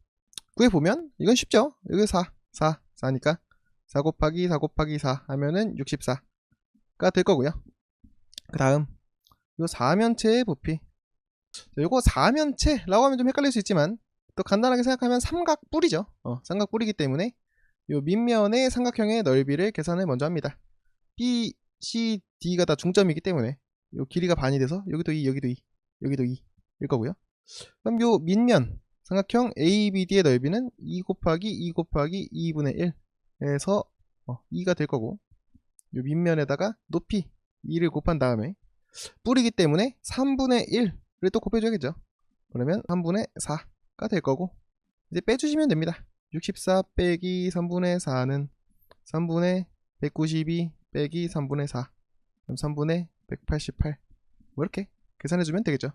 구해보면 이건 쉽죠. 여기 4니까 4 곱하기 4 곱하기 4 하면은 64가 될 거고요. 그 다음 요 사면체의 부피 요거 사면체라고 하면 좀 헷갈릴 수 있지만 또 간단하게 생각하면 삼각뿔이죠. 삼각뿔이기 때문에 요 밑면의 삼각형의 넓이를 계산을 먼저 합니다. B, C, D가 다 중점이기 때문에 요 길이가 반이 돼서 여기도 2, 여기도 2, 여기도 2일 거고요. 그럼 요 밑면 삼각형 ABD의 넓이는 2 곱하기 2 곱하기 2분의 1에서 2가 될 거고 요 밑면에다가 높이 2를 곱한 다음에 뿔이기 때문에 3분의 1을 또 곱해줘야겠죠. 그러면 3분의 4가 될 거고 이제 빼주시면 됩니다. 64 빼기 3분의 4는 3분의 192 빼기 3분의 4 그럼 3분의 188 뭐 이렇게 계산해주면 되겠죠.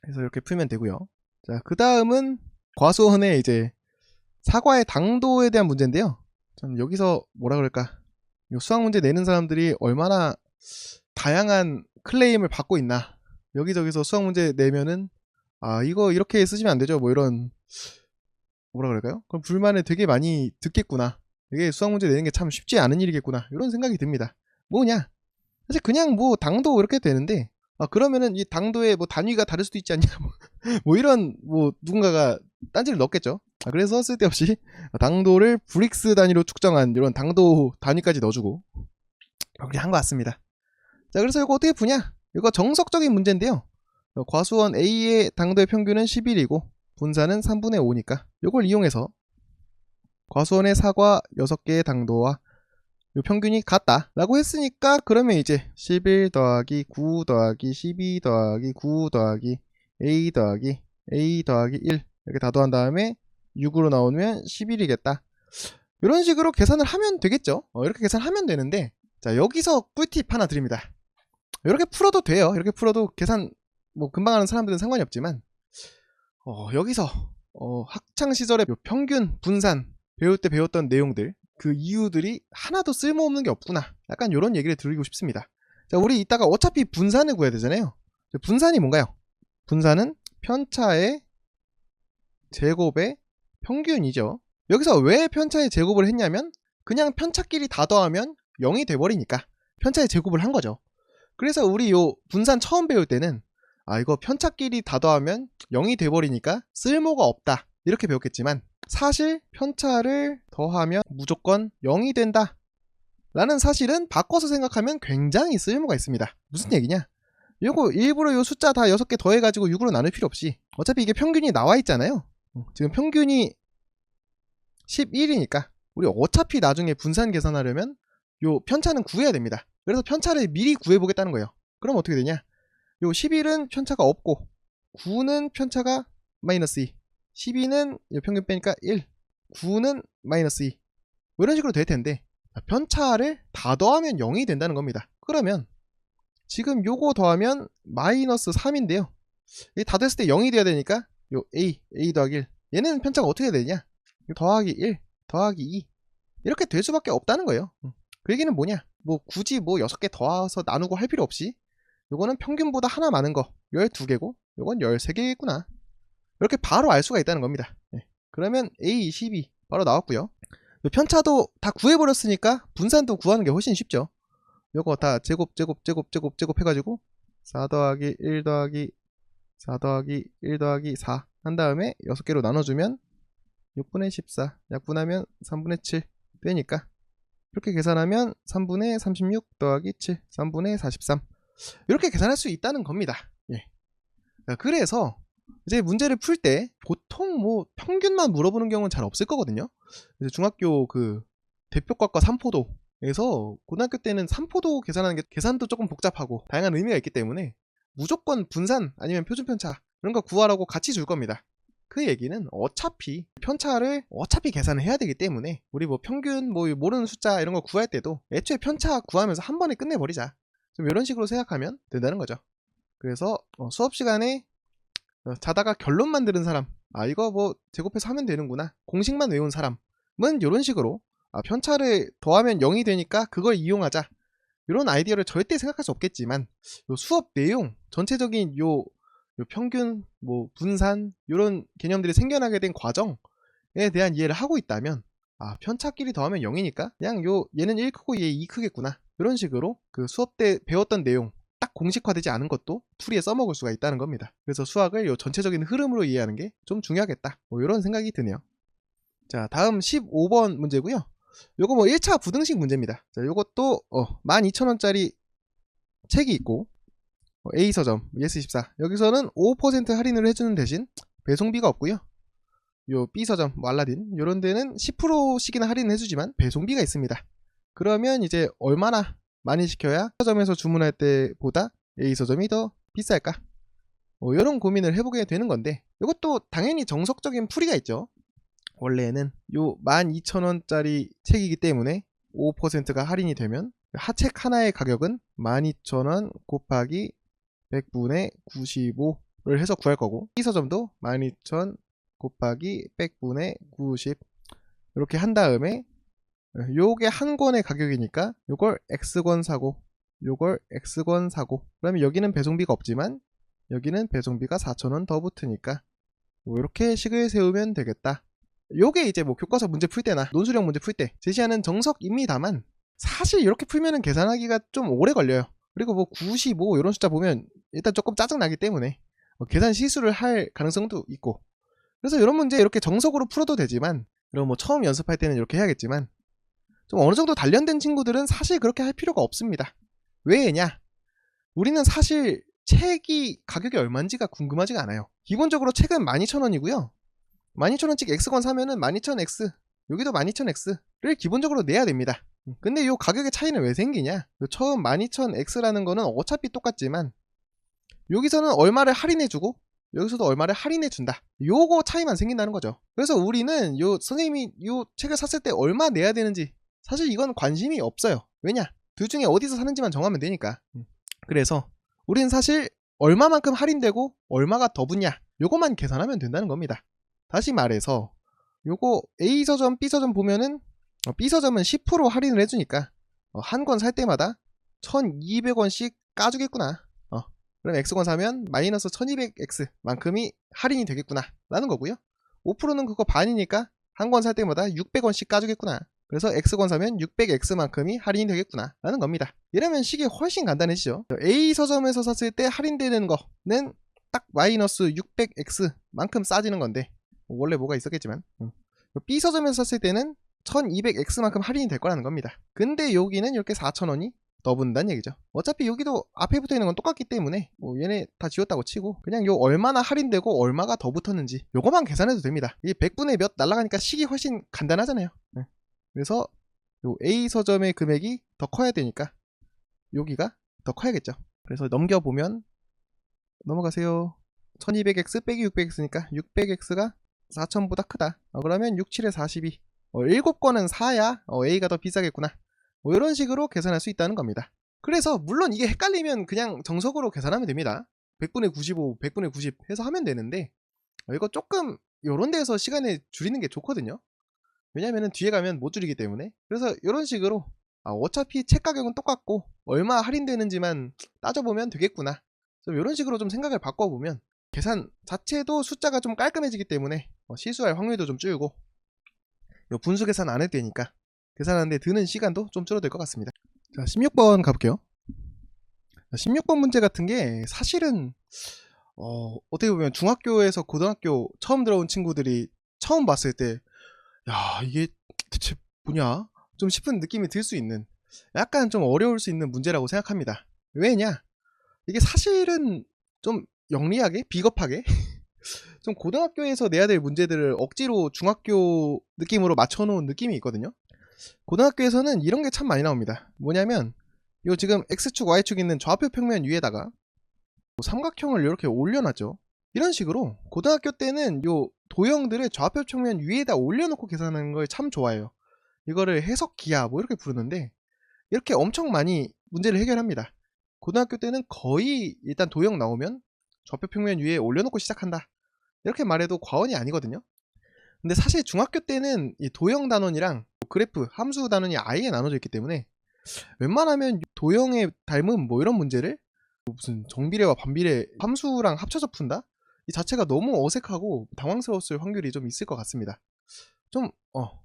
그래서 이렇게 풀면 되고요. 자, 그 다음은 과수원의 이제 사과의 당도에 대한 문제인데요. 전 여기서 뭐라 그럴까 요 수학 문제 내는 사람들이 얼마나 다양한 클레임을 받고 있나 여기저기서 수학 문제 내면은 이거 이렇게 쓰시면 안 되죠 뭐 이런 뭐라 그럴까요? 그럼 불만을 되게 많이 듣겠구나. 이게 수학 문제 내는 게 참 쉽지 않은 일이겠구나. 이런 생각이 듭니다. 뭐냐? 사실 그냥 뭐 당도 이렇게 되는데 그러면은 이 당도의 뭐 단위가 다를 수도 있지 않냐? 뭐 이런 뭐 누군가가 딴지를 넣었겠죠. 그래서 쓸데없이 당도를 브릭스 단위로 측정한 이런 당도 단위까지 넣어주고 그렇게 한 것 같습니다. 자, 그래서 이거 어떻게 푸냐? 이거 정석적인 문제인데요. 과수원 A의 당도의 평균은 11이고 분산은 3분의 5니까 이걸 이용해서 과수원의 사과 6개의 당도와 요 평균이 같다 라고 했으니까 그러면 이제 11 더하기 9 더하기 12 더하기 9 더하기 A 더하기 A 더하기 1 이렇게 다 더한 다음에 6으로 나오면 11이겠다. 이런 식으로 계산을 하면 되겠죠. 이렇게 계산하면 되는데, 자, 여기서 꿀팁 하나 드립니다. 이렇게 풀어도 돼요. 이렇게 풀어도 계산 뭐 금방 하는 사람들은 상관이 없지만, 여기서 학창 시절에 평균, 분산 배울 때 배웠던 내용들, 그 이유들이 하나도 쓸모없는 게 없구나, 약간 이런 얘기를 드리고 싶습니다. 자, 우리 이따가 어차피 분산을 구해야 되잖아요. 분산이 뭔가요? 분산은 편차의 제곱의 평균이죠. 여기서 왜 편차의 제곱을 했냐면, 그냥 편차끼리 다 더하면 0이 돼버리니까 편차의 제곱을 한 거죠. 그래서 우리 요 분산 처음 배울 때는 이거 편차끼리 다 더하면 0이 돼버리니까 쓸모가 없다 이렇게 배웠겠지만, 사실 편차를 더하면 무조건 0이 된다 라는 사실은 바꿔서 생각하면 굉장히 쓸모가 있습니다. 무슨 얘기냐? 요거 일부러 요 숫자 다 6개 더해가지고 6으로 나눌 필요 없이, 어차피 이게 평균이 나와 있잖아요. 지금 평균이 11이니까 우리 어차피 나중에 분산 계산하려면 요 편차는 구해야 됩니다. 그래서 편차를 미리 구해보겠다는 거예요. 그럼 어떻게 되냐? 요 11은 편차가 없고 9는 편차가 마이너스 2, 12는 평균 빼니까 1, 9는 마이너스 2, 이런 식으로 될 텐데, 편차를 다 더하면 0이 된다는 겁니다. 그러면 지금 요거 더하면 마이너스 3인데요 다 됐을 때 0이 돼야 되니까 요 A 더하기 1, 얘는 편차가 어떻게 되냐? 더하기 1 더하기 2 이렇게 될 수밖에 없다는 거예요. 그 얘기는 뭐냐? 뭐 굳이 뭐 6개 더해서 나누고 할 필요 없이 요거는 평균보다 하나 많은 거 12개고 요건 13개겠구나, 이렇게 바로 알 수가 있다는 겁니다. 그러면 A 12 바로 나왔고요. 편차도 다 구해버렸으니까 분산도 구하는 게 훨씬 쉽죠. 요거 다 제곱 해가지고 4 더하기 1 더하기 4 더하기 1 더하기 4 한 다음에 6개로 나눠주면 6분의 14 약분하면 3분의 7 되니까, 이렇게 계산하면 3분의 36 더하기 7 3분의 43 이렇게 계산할 수 있다는 겁니다. 그래서 이제 문제를 풀 때 보통 뭐 평균만 물어보는 경우는 잘 없을 거거든요. 그래서 중학교 그 대표과과 3포도에서 고등학교 때는 3포도 계산하는 게 계산도 조금 복잡하고 다양한 의미가 있기 때문에 무조건 분산 아니면 표준편차 이런 거 구하라고 같이 줄 겁니다. 그 얘기는 어차피 편차를 계산을 해야 되기 때문에 우리 뭐 평균 뭐 모르는 숫자 이런 거 구할 때도 애초에 편차 구하면서 한 번에 끝내버리자, 좀 이런 식으로 생각하면 된다는 거죠. 그래서 수업 시간에 자다가 결론만 들은 사람, 이거 뭐 제곱해서 하면 되는구나, 공식만 외운 사람은 이런 식으로 편차를 더하면 0이 되니까 그걸 이용하자, 이런 아이디어를 절대 생각할 수 없겠지만, 요 수업 내용 전체적인 요 평균 뭐 분산 이런 개념들이 생겨나게 된 과정에 대한 이해를 하고 있다면, 편차끼리 더하면 0이니까 그냥 얘는 1 크고 얘 2 크겠구나, 이런 식으로 그 수업 때 배웠던 내용 딱 공식화되지 않은 것도 풀이에 써먹을 수가 있다는 겁니다. 그래서 수학을 요 전체적인 흐름으로 이해하는 게 좀 중요하겠다, 뭐 이런 생각이 드네요. 자, 다음 15번 문제고요. 요거 뭐 1차 부등식 문제입니다. 자, 요것도 12,000원짜리 책이 있고 A서점 예스24 여기서는 5% 할인을 해주는 대신 배송비가 없고요. 요 B서점 뭐 알라딘 요런 데는 10%씩이나 할인을 해주지만 배송비가 있습니다. 그러면 이제 얼마나 많이 시켜야 서점에서 주문할 때보다 A서점이 더 비쌀까? 이런 고민을 해보게 되는 건데, 이것도 당연히 정석적인 풀이가 있죠. 원래는 요 12,000원짜리 책이기 때문에 5%가 할인이 되면 하책 하나의 가격은 12,000원 곱하기 100분의 95를 해서 구할 거고, B서점도 12,000 곱하기 100분의 90 이렇게 한 다음에 요게 한 권의 가격이니까 요걸 X권 사고 요걸 X권 사고, 그러면 여기는 배송비가 없지만 여기는 배송비가 4,000원 더 붙으니까 뭐 이렇게 식을 세우면 되겠다. 요게 이제 뭐 교과서 문제 풀 때나 논술형 문제 풀 때 제시하는 정석입니다만, 사실 이렇게 풀면은 계산하기가 좀 오래 걸려요. 그리고 뭐 95 이런 숫자 보면 일단 조금 짜증나기 때문에 계산 실수를 할 가능성도 있고, 그래서 이런 문제 이렇게 정석으로 풀어도 되지만, 그리고 뭐 처음 연습할 때는 이렇게 해야겠지만, 좀 어느 정도 단련된 친구들은 사실 그렇게 할 필요가 없습니다. 왜냐? 우리는 사실 책이 가격이 얼마인지가 궁금하지가 않아요. 기본적으로 책은 12,000원이고요 12,000원씩 X권 사면은 12,000X, 여기도 12,000X를 기본적으로 내야 됩니다. 근데 이 가격의 차이는 왜 생기냐? 처음 12,000X라는 거는 어차피 똑같지만 여기서는 얼마를 할인해주고 여기서도 얼마를 할인해 준다. 요거 차이만 생긴다는 거죠. 그래서 우리는 요 선생님이 요 책을 샀을 때 얼마 내야 되는지 사실 이건 관심이 없어요. 왜냐? 둘 중에 어디서 사는지만 정하면 되니까. 그래서 우리는 사실 얼마만큼 할인되고 얼마가 더 붙냐 요거만 계산하면 된다는 겁니다. 다시 말해서 요거 A서점, B서점 보면은 B서점은 10% 할인을 해주니까 한 권 살 때마다 1200원씩 까주겠구나. 그럼 X권 사면 마이너스 1200X 만큼이 할인이 되겠구나 라는 거고요. 5%는 그거 반이니까 한 권 살 때마다 600원씩 까주겠구나. 그래서 X권 사면 600X만큼이 할인이 되겠구나 라는 겁니다. 이러면 식이 훨씬 간단해지죠. A서점에서 샀을 때 할인되는 거는 딱 마이너스 600X만큼 싸지는 건데 원래 뭐가 있었겠지만 B서점에서 샀을 때는 1200X만큼 할인이 될 거라는 겁니다. 근데 여기는 이렇게 4,000원이 더 붙는다는 얘기죠. 어차피 여기도 앞에 붙어있는 건 똑같기 때문에 얘네 다 지웠다고 치고 그냥 요 얼마나 할인되고 얼마가 더 붙었는지 요거만 계산해도 됩니다. 이게 100분의 몇 날라가니까 식이 훨씬 간단하잖아요. 그래서 요 A서점의 금액이 더 커야 되니까 여기가 더 커야겠죠. 그래서 넘겨보면 넘어가세요. 1200X 빼기 600X니까 600X가 4000보다 크다. 그러면 6, 7에 42. 7권은 사야 A가 더 비싸겠구나. 이런 식으로 계산할 수 있다는 겁니다. 그래서 물론 이게 헷갈리면 그냥 정석으로 계산하면 됩니다. 100분의 95, 100분의 90 해서 하면 되는데 이거 조금 요런 데에서 시간을 줄이는 게 좋거든요. 왜냐면은 뒤에 가면 못 줄이기 때문에. 그래서 이런 식으로 어차피 책 가격은 똑같고 얼마 할인되는지만 따져보면 되겠구나. 이런 식으로 좀 생각을 바꿔보면 계산 자체도 숫자가 좀 깔끔해지기 때문에 실수할 확률도 좀 줄고 분수 계산 안 해도 되니까 계산하는데 드는 시간도 좀 줄어들 것 같습니다. 자, 16번 가볼게요. 16번 문제 같은 게 사실은 어떻게 보면 중학교에서 고등학교 처음 들어온 친구들이 처음 봤을 때 야, 이게 대체 뭐냐? 좀 싶은 느낌이 들 수 있는 약간 좀 어려울 수 있는 문제라고 생각합니다. 왜냐? 이게 사실은 좀 영리하게, 비겁하게 좀 고등학교에서 내야 될 문제들을 억지로 중학교 느낌으로 맞춰놓은 느낌이 있거든요. 고등학교에서는 이런 게 참 많이 나옵니다. 뭐냐면 요 지금 X축, Y축 있는 좌표 평면 위에다가 삼각형을 이렇게 올려놨죠. 이런 식으로 고등학교 때는 요 도형들을 좌표 평면 위에다 올려놓고 계산하는 걸 참 좋아해요. 이거를 해석기하 뭐 이렇게 부르는데 이렇게 엄청 많이 문제를 해결합니다. 고등학교 때는 거의 일단 도형 나오면 좌표 평면 위에 올려놓고 시작한다 이렇게 말해도 과언이 아니거든요. 근데 사실 중학교 때는 이 도형 단원이랑 그래프, 함수 단원이 아예 나눠져 있기 때문에 웬만하면 도형에 닮은 뭐 이런 문제를 무슨 정비례와 반비례 함수랑 합쳐서 푼다? 이 자체가 너무 어색하고 당황스러웠을 확률이 좀 있을 것 같습니다. 좀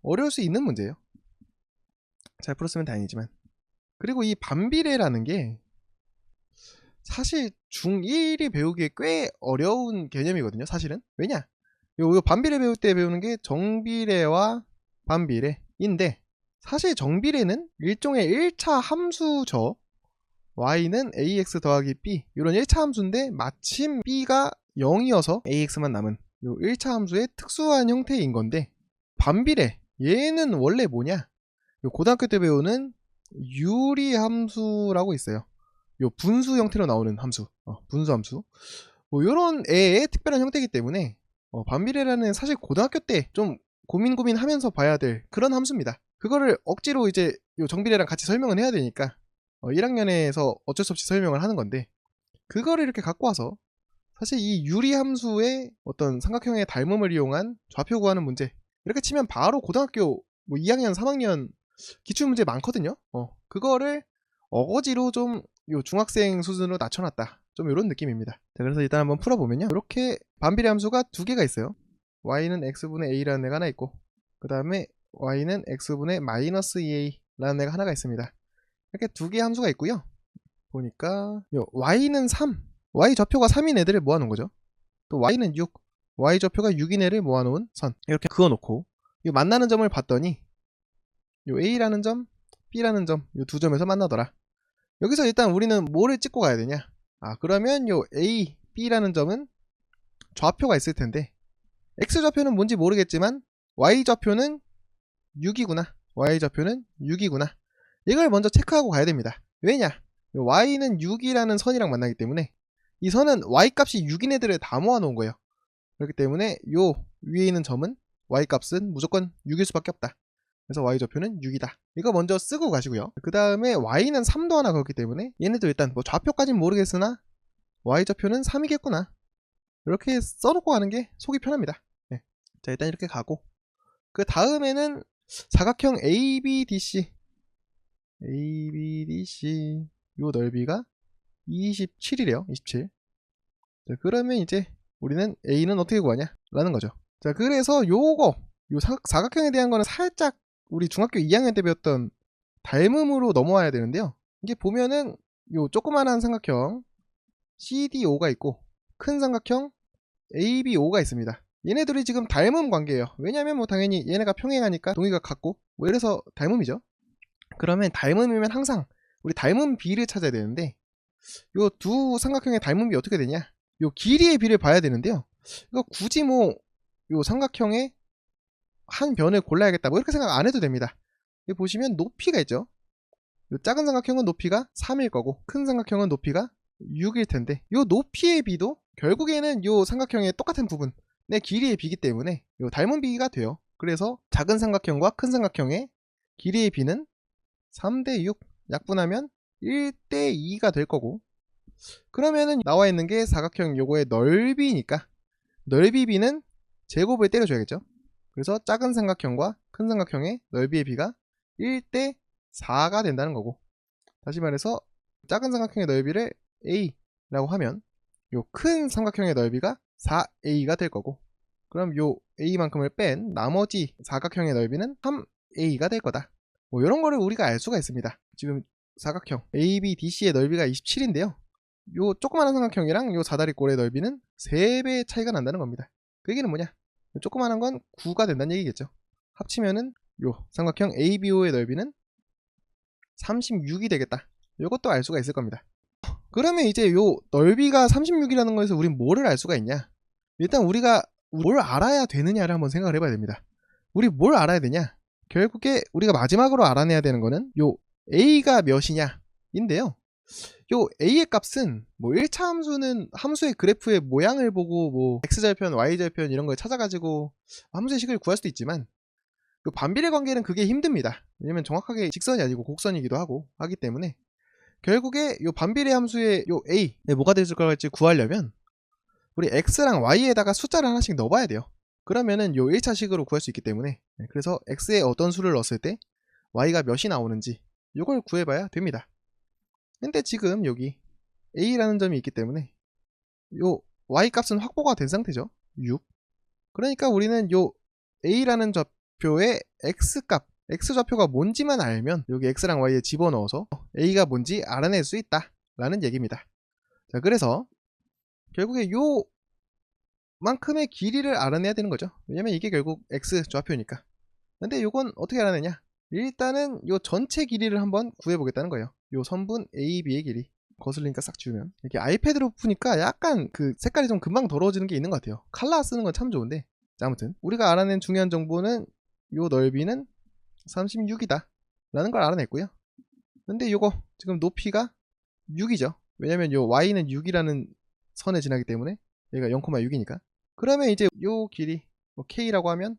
어려울 수 있는 문제예요. 잘 풀었으면 다행이지만. 그리고 이 반비례라는 게 사실 중1이 배우기에 꽤 어려운 개념이거든요. 사실은. 왜냐? 요 반비례 배울 때 배우는 게 정비례와 반비례인데 사실 정비례는 일종의 1차 함수죠. y는 ax 더하기 b 이런 1차 함수인데 마침 b가 0이어서 ax만 남은 요 1차 함수의 특수한 형태인 건데 반비례 얘는 원래 뭐냐? 요 고등학교 때 배우는 유리함수라고 있어요. 요 분수 형태로 나오는 함수, 분수함수. 뭐 요런 애의 특별한 형태이기 때문에 반비례라는 사실 고등학교 때 좀 고민하면서 봐야 될 그런 함수입니다. 그거를 억지로 이제 요 정비례랑 같이 설명을 해야 되니까 1학년에서 어쩔 수 없이 설명을 하는 건데 그거를 이렇게 갖고 와서 사실 이 유리함수의 어떤 삼각형의 닮음을 이용한 좌표 구하는 문제 이렇게 치면 바로 고등학교 뭐 2학년, 3학년 기출문제 많거든요. 그거를 어거지로 좀 요 중학생 수준으로 낮춰놨다. 좀 이런 느낌입니다. 자, 그래서 일단 한번 풀어보면요. 이렇게 반비례 함수가 두 개가 있어요. y는 x분의 a라는 애가 하나 있고 그 다음에 y는 x분의 마이너스 2a라는 애가 하나가 있습니다. 이렇게 두 개의 함수가 있고요. 보니까 요 y는 3, y 좌표가 3인 애들을 모아놓은 거죠. 또 y는 6, y 좌표가 6인 애를 모아놓은 선 이렇게 그어놓고 이 만나는 점을 봤더니 요 a라는 점, b라는 점 요 두 점에서 만나더라. 여기서 일단 우리는 뭐를 찍고 가야 되냐? 그러면 요 a, b라는 점은 좌표가 있을 텐데 x 좌표는 뭔지 모르겠지만 y 좌표는 6이구나. y 좌표는 6이구나. 이걸 먼저 체크하고 가야 됩니다. 왜냐? y는 6이라는 선이랑 만나기 때문에 이 선은 y값이 6인 애들을 다 모아놓은 거예요. 그렇기 때문에 요 위에 있는 점은 y값은 무조건 6일 수밖에 없다. 그래서 y좌표는 6이다. 이거 먼저 쓰고 가시고요. 그 다음에 y는 3도 하나 그렇기 때문에 얘네도 일단 뭐 좌표까진 모르겠으나 y좌표는 3이겠구나. 이렇게 써놓고 가는 게 속이 편합니다. 네. 자, 일단 이렇게 가고 그 다음에는 사각형 ABDC 요 넓이가 27이래요. 27. 자, 그러면 이제 우리는 A는 어떻게 구하냐? 라는 거죠. 자, 그래서 요 사각형에 대한 거는 살짝 우리 중학교 2학년 때 배웠던 닮음으로 넘어와야 되는데요. 이게 보면은 요 조그만한 삼각형 CDO가 있고 큰 삼각형 ABO가 있습니다. 얘네들이 지금 닮음 관계예요. 왜냐면 뭐 당연히 얘네가 평행하니까 동의가 같고 뭐 이래서 닮음이죠. 그러면 닮음이면 항상 우리 닮음 비를 찾아야 되는데 요 두 삼각형의 닮음이 어떻게 되냐? 요 길이의 비를 봐야 되는데요. 이거 굳이 뭐 요 삼각형의 한 변을 골라야겠다 뭐 이렇게 생각 안 해도 됩니다. 여기 보시면 높이가 있죠. 요 작은 삼각형은 높이가 3일 거고 큰 삼각형은 높이가 6일 텐데 요 높이의 비도 결국에는 요 삼각형의 똑같은 부분의 길이의 비기 때문에 요 닮은 비가 돼요. 그래서 작은 삼각형과 큰 삼각형의 길이의 비는 3대 6 약분하면 1대 2가 될 거고 그러면은 나와 있는 게 사각형 요거의 넓이니까 넓이 비는 제곱을 때려줘야겠죠. 그래서 작은 삼각형과 큰 삼각형의 넓이의 비가 1대 4가 된다는 거고 다시 말해서 작은 삼각형의 넓이를 A라고 하면 요 큰 삼각형의 넓이가 4A가 될 거고 그럼 요 A만큼을 뺀 나머지 사각형의 넓이는 3A가 될 거다. 뭐 이런 거를 우리가 알 수가 있습니다. 지금 사각형 ABDC의 넓이가 27인데요. 요 조그마한 삼각형이랑 요 사다리꼴의 넓이는 3배 차이가 난다는 겁니다. 그 얘기는 뭐냐? 요 조그마한 건 9가 된다는 얘기겠죠. 합치면은 요 삼각형 ABO의 넓이는 36이 되겠다. 요것도 알 수가 있을 겁니다. 그러면 이제 요 넓이가 36이라는 거에서 우린 뭐를 알 수가 있냐? 일단 우리가 뭘 알아야 되느냐를 한번 생각을 해봐야 됩니다. 우리 뭘 알아야 되냐? 결국에 우리가 마지막으로 알아내야 되는 거는 요 A가 몇이냐 인데요. 요 A의 값은 뭐 1차 함수는 함수의 그래프의 모양을 보고 뭐 X절편, Y절편 이런 걸 찾아가지고 함수의 식을 구할 수도 있지만 그 반비례 관계는 그게 힘듭니다. 왜냐면 정확하게 직선이 아니고 곡선이기도 하고 하기 때문에 결국에 요 반비례 함수의 요 A에 뭐가 될까 할지 구하려면 우리 X랑 Y에다가 숫자를 하나씩 넣어봐야 돼요. 그러면은 요 1차식으로 구할 수 있기 때문에 그래서 X에 어떤 수를 넣었을 때 Y가 몇이 나오는지 요걸 구해봐야 됩니다. 근데 지금 여기 A라는 점이 있기 때문에 요 Y 값은 확보가 된 상태죠. 6. 그러니까 우리는 요 A라는 좌표의 X값, X좌표가 뭔지만 알면 여기 X랑 Y에 집어넣어서 A가 뭔지 알아낼 수 있다 라는 얘기입니다. 자, 그래서 결국에 요 만큼의 길이를 알아내야 되는 거죠. 왜냐면 이게 결국 X좌표니까. 근데 요건 어떻게 알아내냐? 일단은 요 전체 길이를 한번 구해보겠다는 거예요. 요 선분 AB의 길이 거슬리니까 싹 지우면 이렇게 아이패드로 푸니까 약간 그 색깔이 좀 금방 더러워지는 게 있는 것 같아요. 칼라 쓰는 건 참 좋은데 자, 아무튼 우리가 알아낸 중요한 정보는 요 넓이는 36이다 라는 걸 알아냈고요. 근데 요거 지금 높이가 6이죠. 왜냐면 요 y는 6이라는 선에 지나기 때문에 얘가 0,6이니까 그러면 이제 요 길이 뭐 k라고 하면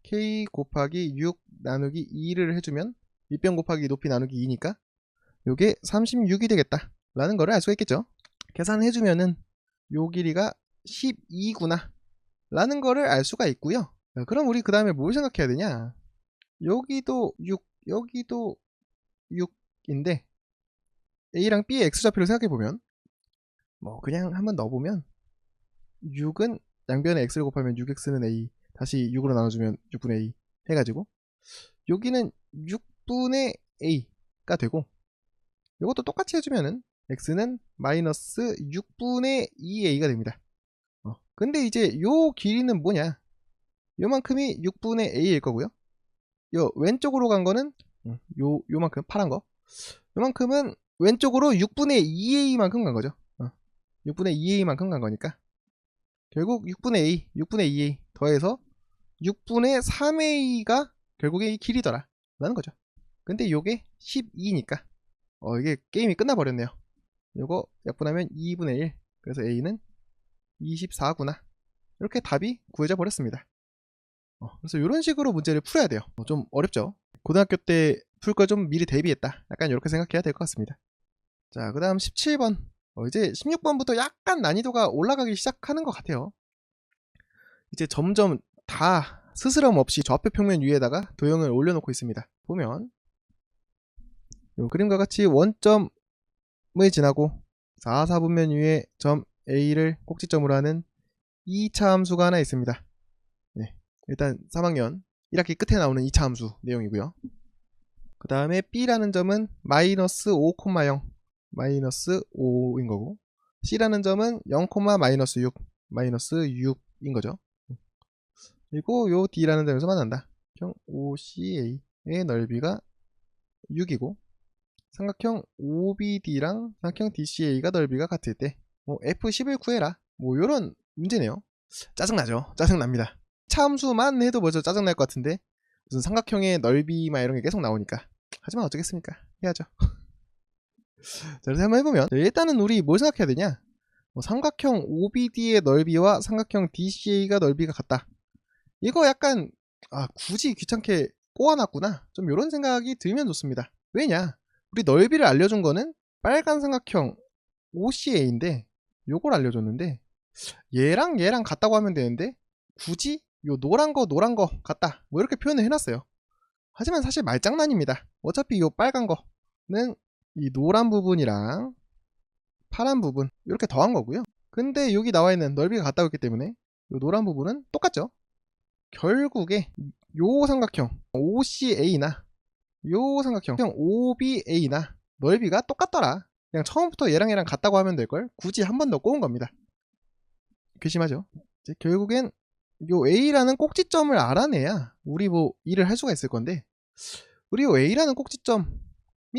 k 곱하기 6 나누기 2를 해주면 밑변 곱하기 높이 나누기 2니까 요게 36이 되겠다 라는 거를 알 수가 있겠죠. 계산해주면은 요 길이가 12구나 라는 거를 알 수가 있고요. 그럼 우리 그 다음에 뭘 생각해야 되냐? 여기도 6 여기도 6인데 A랑 B의 X좌표를 생각해보면 뭐 그냥 한번 넣어보면 6은 양변에 X를 곱하면 6X는 A 다시 6으로 나눠주면 6분의 A 해가지고 여기는 6분의 A가 되고 이것도 똑같이 해주면은 X는 마이너스 6분의 2A가 됩니다. 근데 이제 요 길이는 뭐냐? 요만큼이 6분의 A일 거고요. 요 왼쪽으로 간 거는 요만큼 파란 거 요만큼은 왼쪽으로 6분의 2A만큼 간 거죠. 6분의 2A만큼 간 거니까 결국 6분의 A, 6분의 2A 더해서 6분의 3A가 결국에 이 길이더라 라는 거죠. 근데 요게 12니까 이게 게임이 끝나버렸네요. 요거 약분하면 2분의 1. 그래서 a는 24구나. 이렇게 답이 구해져 버렸습니다. 그래서 이런 식으로 문제를 풀어야 돼요. 좀 어렵죠? 고등학교 때 풀 걸 좀 미리 대비했다. 약간 이렇게 생각해야 될 것 같습니다. 자, 그 다음 17번. 이제 16번부터 약간 난이도가 올라가기 시작하는 것 같아요. 이제 점점 다 스스럼 없이 좌표 평면 위에다가 도형을 올려놓고 있습니다. 보면 이 그림과 같이 원점을 지나고 4, 4분면 위에 점 A를 꼭지점으로 하는 2차 함수가 하나 있습니다. 네, 일단 3학년 1학기 끝에 나오는 2차 함수 내용이고요. 그 다음에 B라는 점은 마이너스 5,0 마이너스 5인 거고, C라는 점은 0, 마이너스 6 마이너스 6인 거죠. 그리고 요 D라는 점에서 만난다. 삼각형 OCA의 넓이가 6이고 삼각형 OBD랑 삼각형 DCA가 넓이가 같을 때 F10을 구해라. 요런 문제네요. 짜증나죠? 짜증납니다. 차함수만 해도 벌써 짜증날 것 같은데 무슨 삼각형의 넓이만 이런 게 계속 나오니까. 하지만 어쩌겠습니까? 해야죠. 자, 그래서 한번 해보면 일단은 우리 뭘 생각해야 되냐? 삼각형 OBD의 넓이와 삼각형 DCA가 넓이가 같다. 이거 약간 굳이 귀찮게 꼬아놨구나. 좀 이런 생각이 들면 좋습니다. 왜냐? 우리 넓이를 알려준 거는 빨간 삼각형 OCA인데 요걸 알려줬는데 얘랑 같다고 하면 되는데 굳이 요 노란 거 같다 뭐 이렇게 표현을 해놨어요. 하지만 사실 말장난입니다. 어차피 요 빨간 거는 이 노란 부분이랑 파란 부분 이렇게 더한 거고요. 근데 여기 나와 있는 넓이가 같다고 했기 때문에 요 노란 부분은 똑같죠. 결국에 요 삼각형 OCA나 요 삼각형 OBA나 넓이가 똑같더라. 그냥 처음부터 얘랑 같다고 하면 될걸 굳이 한 번 더 꼬은 겁니다. 괘씸하죠. 이제 결국엔 요 A라는 꼭지점을 알아내야 우리 일을 할 수가 있을 건데, 우리 요 A라는 꼭지점이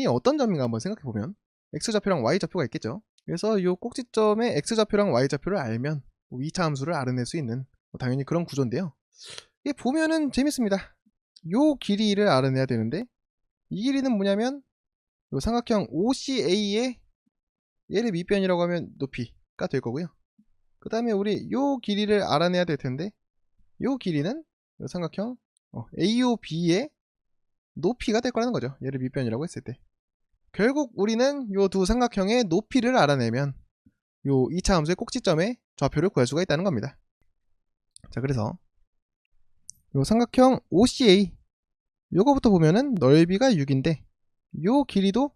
어떤 점인가 한번 생각해보면 X좌표랑 Y좌표가 있겠죠. 그래서 요 꼭지점의 X좌표랑 Y좌표를 알면 2차 함수를 알아낼 수 있는 당연히 그런 구조인데요. 이게 보면은 재밌습니다. 요 길이를 알아내야 되는데 이 길이는 뭐냐면 요 삼각형 OCA의 얘를 밑변이라고 하면 높이가 될 거고요. 그 다음에 우리 요 길이를 알아내야 될 텐데 요 길이는 요 삼각형 AOB의 높이가 될 거라는 거죠. 얘를 밑변이라고 했을 때. 결국 우리는 요 두 삼각형의 높이를 알아내면 요 2차 함수의 꼭지점의 좌표를 구할 수가 있다는 겁니다. 자, 그래서 요 삼각형 OCA 요거부터 보면은 넓이가 6인데 요 길이도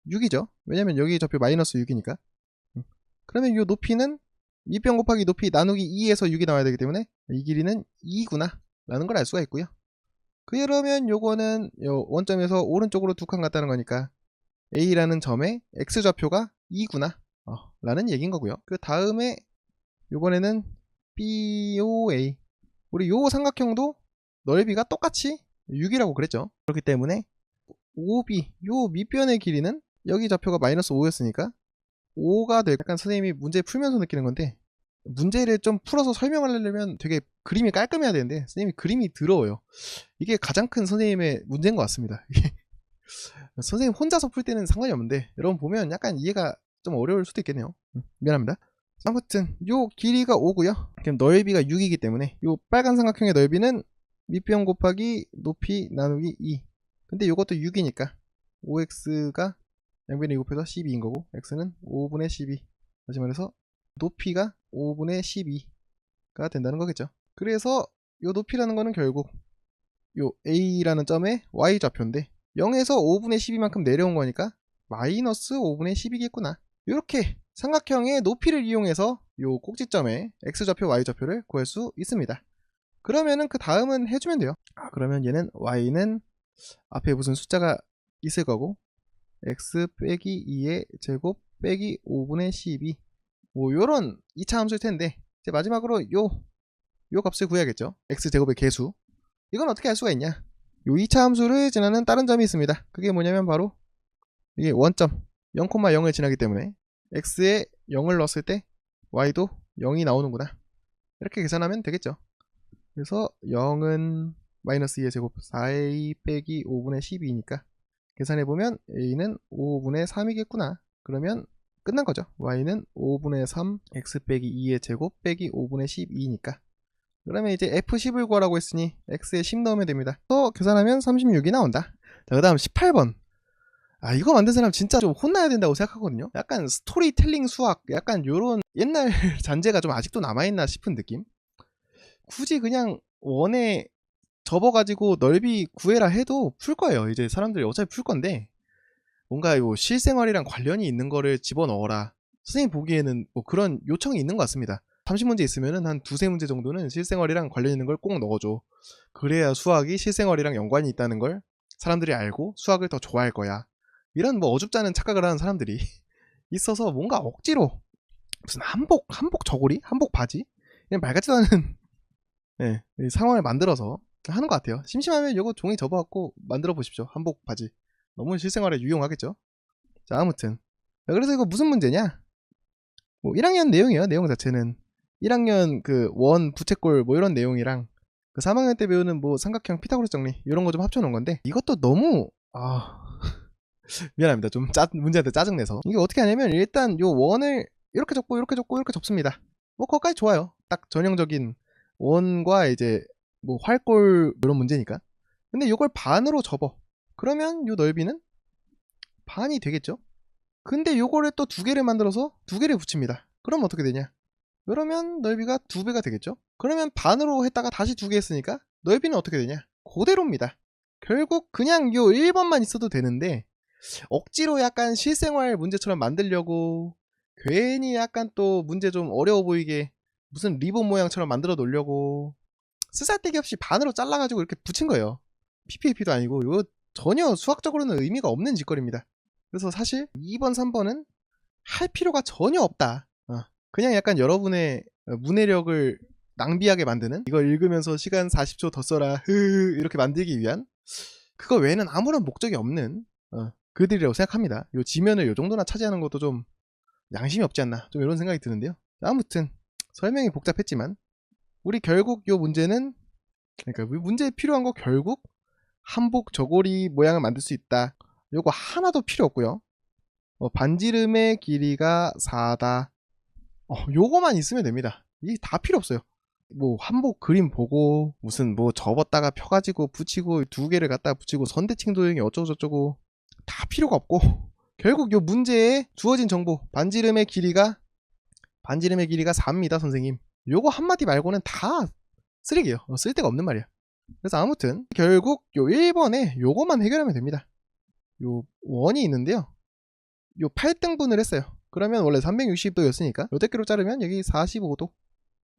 6이죠. 왜냐면 여기 좌표 마이너스 6이니까. 그러면 요 높이는 밑변 곱하기 높이 나누기 2에서 6이 나와야 되기 때문에 이 길이는 2구나 라는 걸 알 수가 있고요. 그러면 요거는 요 원점에서 오른쪽으로 두 칸 갔다는 거니까 A라는 점의 X좌표가 2구나 라는 얘기인 거고요. 그 다음에 요번에는 BOA 우리 요 삼각형도 넓이가 똑같이 6이라고 그랬죠. 그렇기 때문에 OB 요 밑변의 길이는 여기 좌표가 마이너스 5였으니까 5가 될, 약간 선생님이 문제 풀면서 느끼는 건데 문제를 좀 풀어서 설명을 하려면 되게 그림이 깔끔해야 되는데 선생님이 그림이 더러워요. 이게 가장 큰 선생님의 문제인 것 같습니다. 선생님 혼자서 풀 때는 상관이 없는데 여러분 보면 약간 이해가 좀 어려울 수도 있겠네요. 미안합니다. 아무튼 요 길이가 5고요. 그럼 넓이가 6이기 때문에 요 빨간 삼각형의 넓이는 밑변 곱하기 높이 나누기 2. 근데 요것도 6이니까 5x가 양변에 곱해서 12인 거고 x는 5분의 12. 다시 말해서 높이가 5분의 12가 된다는 거겠죠. 그래서 요 높이라는 거는 결국 요 a라는 점의 y좌표인데 0에서 5분의 12만큼 내려온 거니까 마이너스 5분의 10이겠구나. 이렇게 삼각형의 높이를 이용해서 요 꼭지점의 x좌표 y좌표를 구할 수 있습니다. 그러면은 그 다음은 해주면 돼요. 그러면 얘는 y는 앞에 무슨 숫자가 있을 거고 x 빼기 2의 제곱 빼기 5분의 12 요런 2차 함수일 텐데 이제 마지막으로 요 값을 구해야겠죠. x제곱의 개수. 이건 어떻게 할 수가 있냐. 요 2차 함수를 지나는 다른 점이 있습니다. 그게 뭐냐면 바로 이게 원점 0,0을 지나기 때문에 x에 0을 넣었을 때 y도 0이 나오는구나. 이렇게 계산하면 되겠죠. 그래서 0은 마이너스 2의 제곱 4a 빼기 5분의 12니까 계산해보면 a는 5분의 3이겠구나. 그러면 끝난 거죠. y는 5분의 3 x 빼기 2의 제곱 빼기 5분의 12니까. 그러면 이제 f10을 구하라고 했으니 x에 10 넣으면 됩니다. 또 계산하면 36이 나온다. 자, 그 다음 18번. 아, 이거 만든 사람 진짜 좀 혼나야 된다고 생각하거든요. 약간 스토리텔링 수학, 약간 요런 옛날 잔재가 좀 아직도 남아있나 싶은 느낌. 굳이 그냥 원에 접어가지고 넓이 구해라 해도 풀 거예요. 이제 사람들이 어차피 풀 건데, 뭔가 요 실생활이랑 관련이 있는 거를 집어넣어라. 선생님 보기에는 뭐 그런 요청이 있는 것 같습니다. 30문제 있으면은 한 두세 문제 정도는 실생활이랑 관련 있는 걸 꼭 넣어줘. 그래야 수학이 실생활이랑 연관이 있다는 걸 사람들이 알고 수학을 더 좋아할 거야. 이런 뭐 어줍지 않은 착각을 하는 사람들이 있어서 뭔가 억지로 무슨 한복 저고리? 한복 바지? 그냥 말 같지도 않은 네, 상황을 만들어서 하는 것 같아요. 심심하면 이거 종이 접어갖고 만들어 보십시오. 한복 바지. 너무 실생활에 유용하겠죠? 자, 아무튼. 자, 그래서 이거 무슨 문제냐? 뭐 1학년 내용이에요. 내용 자체는 1학년 그 원 부채꼴 뭐 이런 내용이랑 그 3학년 때 배우는 뭐 삼각형 피타고라스 정리 이런 거 좀 합쳐놓은 건데, 이것도 너무 미안합니다. 좀 문제한테 짜증내서. 이게 어떻게 하냐면 일단 요 원을 이렇게 접고 이렇게 접고 이렇게 접습니다. 뭐 거기까지 좋아요. 딱 전형적인 원과 이제 뭐 활골 이런 문제니까. 근데 요걸 반으로 접어. 그러면 요 넓이는 반이 되겠죠? 근데 요거를 또 두 개를 만들어서 두 개를 붙입니다. 그럼 어떻게 되냐? 그러면 넓이가 두 배가 되겠죠? 그러면 반으로 했다가 다시 두 개 했으니까 넓이는 어떻게 되냐? 그대로입니다. 결국 그냥 요 1번만 있어도 되는데 억지로 약간 실생활 문제처럼 만들려고 괜히 약간 또 문제 좀 어려워 보이게 무슨 리본 모양처럼 만들어 놓으려고 쓰잘데기 없이 반으로 잘라가지고 이렇게 붙인 거예요. PPAP도 아니고 이거 전혀 수학적으로는 의미가 없는 짓거리입니다. 그래서 사실 2번, 3번은 할 필요가 전혀 없다. 그냥 약간 여러분의 문해력을 낭비하게 만드는, 이걸 읽으면서 시간 40초 더 써라 이렇게 만들기 위한, 그거 외에는 아무런 목적이 없는 글들이라고 생각합니다. 요 지면을 요 정도나 차지하는 것도 좀 양심이 없지 않나, 좀 이런 생각이 드는데요. 아무튼 설명이 복잡했지만 우리 결국 요 문제는, 그러니까 문제에 필요한 거 결국 한복 저고리 모양을 만들 수 있다. 요거 하나도 필요 없고요. 반지름의 길이가 4다. 요거만 있으면 됩니다. 이게 다 필요 없어요. 뭐 한복 그림 보고 무슨 뭐 접었다가 펴가지고 붙이고 두 개를 갖다가 붙이고 선대칭 도형이 어쩌고저쩌고 다 필요가 없고, 결국 요 문제에 주어진 정보 반지름의 길이가 4입니다 선생님. 요거 한마디 말고는 다 쓰레기예요. 쓸데가 없는 말이야. 그래서 아무튼 결국 요 1번에 요거만 해결하면 됩니다. 요 원이 있는데요, 요 8등분을 했어요. 그러면 원래 360도였으니까 요 대끼로 자르면 여기 45도,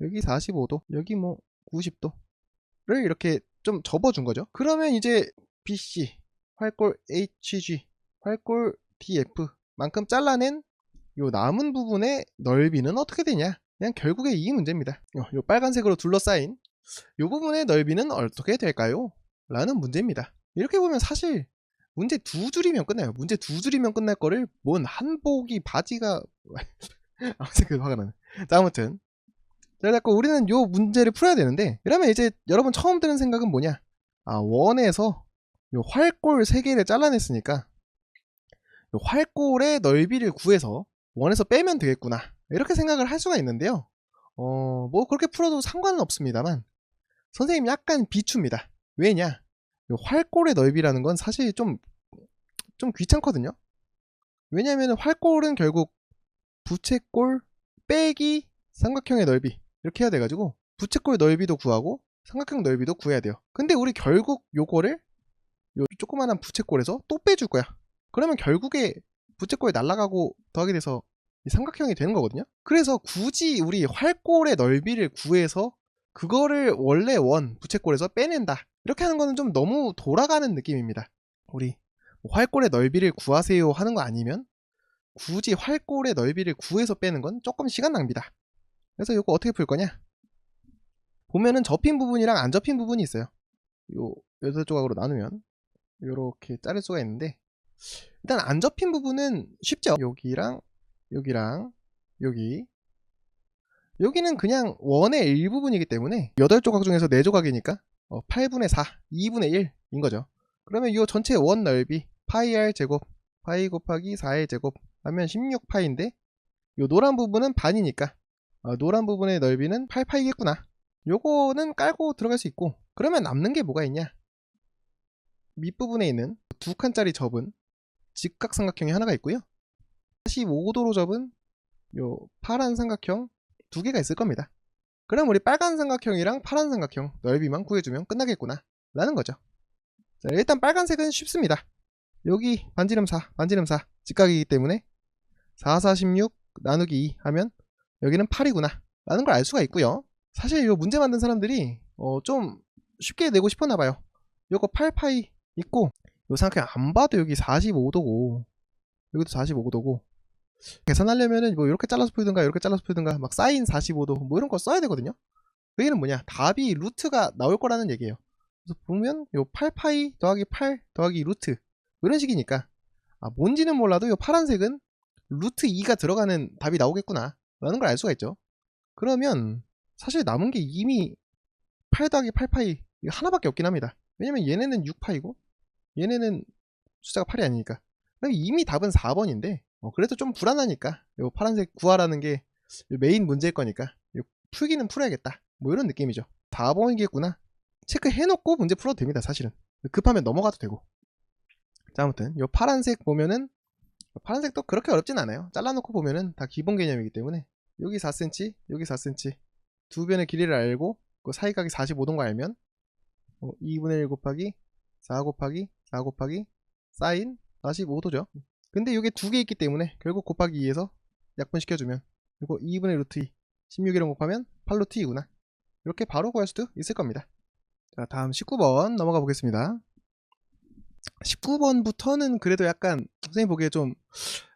여기 45도, 여기 뭐 90도를 이렇게 좀 접어준 거죠. 그러면 이제 BC, 활골 HG, 활골 DF 만큼 잘라낸 요 남은 부분의 넓이는 어떻게 되냐? 그냥 결국에 이 문제입니다. 요 빨간색으로 둘러싸인 요 부분의 넓이는 어떻게 될까요? 라는 문제입니다. 이렇게 보면 사실 문제 두 줄이면 끝나요. 문제 두 줄이면 끝날 거를 뭔 한복이 바지가 아무튼 화가 나네. 자, 아무튼 자꾸 우리는 요 문제를 풀어야 되는데, 그러면 이제 여러분 처음 드는 생각은 뭐냐? 원에서 요 활골 3개를 잘라냈으니까 요 활골의 넓이를 구해서 원에서 빼면 되겠구나, 이렇게 생각을 할 수가 있는데요. 뭐 그렇게 풀어도 상관은 없습니다만 선생님 약간 비춥니다. 왜냐? 요 활골의 넓이라는 건 사실 좀 귀찮거든요. 왜냐면 활골은 결국 부채꼴 빼기 삼각형의 넓이 이렇게 해야 돼가지고 부채꼴 넓이도 구하고 삼각형 넓이도 구해야 돼요. 근데 우리 결국 요거를 요 조그만한 부채꼴에서 또 빼줄 거야. 그러면 결국에 부채꼴이 날아가고 더하게 돼서 이 삼각형이 되는 거거든요. 그래서 굳이 우리 활골의 넓이를 구해서 그거를 원래 원 부채꼴에서 빼낸다, 이렇게 하는 거는 좀 너무 돌아가는 느낌입니다. 우리 활골의 넓이를 구하세요 하는 거 아니면 굳이 활골의 넓이를 구해서 빼는 건 조금 시간 낭비다. 그래서 이거 어떻게 풀 거냐? 보면은 접힌 부분이랑 안 접힌 부분이 있어요. 요 8조각으로 나누면 요렇게 자를 수가 있는데, 일단 안 접힌 부분은 쉽죠. 여기랑 여기랑 여기는 그냥 원의 일부분이기 때문에 8조각 중에서 4조각이니까 8분의 4, 2분의 1인 거죠. 그러면 이 전체 원 넓이 파이 r 제곱, 파이 곱하기 4의 제곱 하면 16파인데 요 노란 부분은 반이니까 노란 부분의 넓이는 8파이겠구나. 요거는 깔고 들어갈 수 있고, 그러면 남는 게 뭐가 있냐? 밑부분에 있는 두 칸짜리 접은 직각삼각형이 하나가 있고요. 45도로 접은 요 파란 삼각형 두 개가 있을 겁니다. 그럼 우리 빨간 삼각형이랑 파란 삼각형 넓이만 구해주면 끝나겠구나 라는 거죠. 자, 일단 빨간색은 쉽습니다. 여기 반지름 4 직각이기 때문에 4, 4, 16 나누기 2 하면 여기는 8이구나 라는 걸 알 수가 있고요. 사실 이 문제 만든 사람들이 좀 쉽게 내고 싶었나봐요. 요거 8파이 있고 요 삼각형 안 봐도 여기 45도고 여기도 45도고 계산하려면은 뭐 이렇게 잘라서 풀든가 이렇게 잘라서 풀든가 막 사인 45도 뭐 이런 거 써야 되거든요. 그 얘기는 뭐냐, 답이 루트가 나올 거라는 얘기예요. 그래서 보면 요 8파이 더하기 8 더하기 루트 이런 식이니까 뭔지는 몰라도 요 파란색은 루트 2가 들어가는 답이 나오겠구나 라는 걸 알 수가 있죠. 그러면 사실 남은 게 이미 8 더하기 8파이 이거 하나밖에 없긴 합니다. 왜냐면 얘네는 6파이고 얘네는 숫자가 8이 아니니까. 그럼 이미 답은 4번인데 그래도 좀 불안하니까 요 파란색 구하라는 게 메인 문제일 거니까 풀기는 풀어야겠다 뭐 이런 느낌이죠. 4번이겠구나 체크해놓고 문제 풀어도 됩니다. 사실은 급하면 넘어가도 되고. 자, 아무튼 요 파란색 보면은 파란색도 그렇게 어렵진 않아요. 잘라놓고 보면은 다 기본 개념이기 때문에 여기 4cm 여기 4cm 두 변의 길이를 알고 그 사이각이 45도인 거 알면 2분의 1 곱하기 4 곱하기 4 곱하기 사인 45도죠. 근데 이게 두 개 있기 때문에 결국 곱하기 2에서 약분시켜주면 이거 2분의 루트 2 16이랑 곱하면 8루트 2구나 이렇게 바로 구할 수도 있을 겁니다. 자, 다음 19번 넘어가 보겠습니다. 19번부터는 그래도 약간 선생님 보기에 좀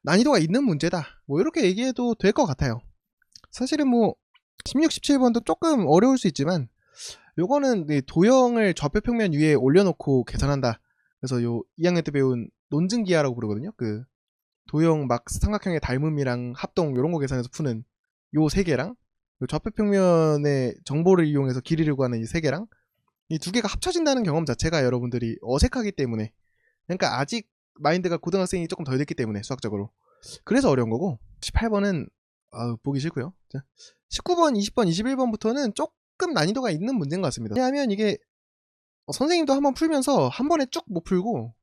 난이도가 있는 문제다 뭐 이렇게 얘기해도 될 것 같아요. 사실은 뭐 16, 17번도 조금 어려울 수 있지만 요거는 도형을 좌표평면 위에 올려놓고 계산한다. 그래서 요 2학년 때 배운 논증기하라고 부르거든요. 그 도형 막 삼각형의 닮음이랑 합동 요런 거 계산해서 푸는 요 세 개랑 요 좌표평면의 정보를 이용해서 길이를 구하는 이 세 개랑 이 두 개가 합쳐진다는 경험 자체가 여러분들이 어색하기 때문에, 그러니까 아직 마인드가 고등학생이 조금 덜 됐기 때문에 수학적으로 그래서 어려운 거고, 18번은 보기 싫고요. 자, 19번, 20번, 21번부터는 조금 난이도가 있는 문제인 것 같습니다. 왜냐하면 이게 선생님도 한번 풀면서 한 번에 쭉 못 풀고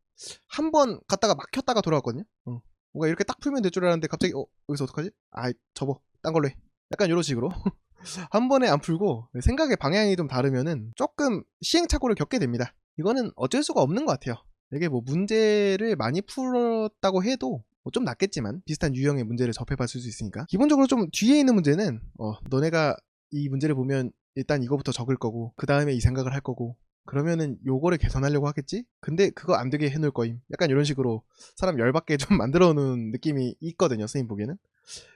한 번 갔다가 막혔다가 돌아왔거든요. 뭔가 이렇게 딱 풀면 될 줄 알았는데 갑자기 여기서 어떡하지? 접어 딴 걸로 해. 약간 이런 식으로 한 번에 안 풀고 생각의 방향이 좀 다르면은 조금 시행착오를 겪게 됩니다. 이거는 어쩔 수가 없는 것 같아요. 이게 뭐 문제를 많이 풀었다고 해도 좀 낫겠지만 비슷한 유형의 문제를 접해봤을 수 있으니까, 기본적으로 좀 뒤에 있는 문제는 너네가 이 문제를 보면 일단 이거부터 적을 거고 그 다음에 이 생각을 할 거고 그러면은 요거를 계산하려고 하겠지? 근데 그거 안 되게 해놓을 거임. 약간 이런 식으로 사람 열받게 좀 만들어 놓은 느낌이 있거든요, 선생님 보기에는.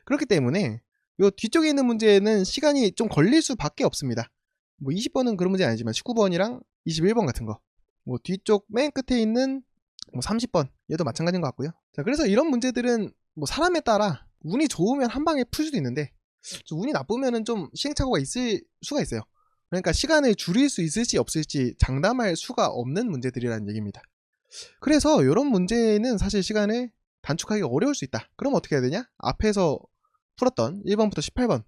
그렇기 때문에 요 뒤쪽에 있는 문제는 시간이 좀 걸릴 수밖에 없습니다. 뭐 20번은 그런 문제 아니지만 19번이랑 21번 같은 거, 뭐 뒤쪽 맨 끝에 있는 뭐 30번 얘도 마찬가지인 것 같고요. 자, 그래서 이런 문제들은 뭐 사람에 따라 운이 좋으면 한 방에 풀 수도 있는데 좀 운이 나쁘면은 좀 시행착오가 있을 수가 있어요. 그러니까 시간을 줄일 수 있을지 없을지 장담할 수가 없는 문제들이라는 얘기입니다. 그래서 이런 문제는 사실 시간을 단축하기가 어려울 수 있다. 그럼 어떻게 해야 되냐? 앞에서 풀었던 1번부터 18번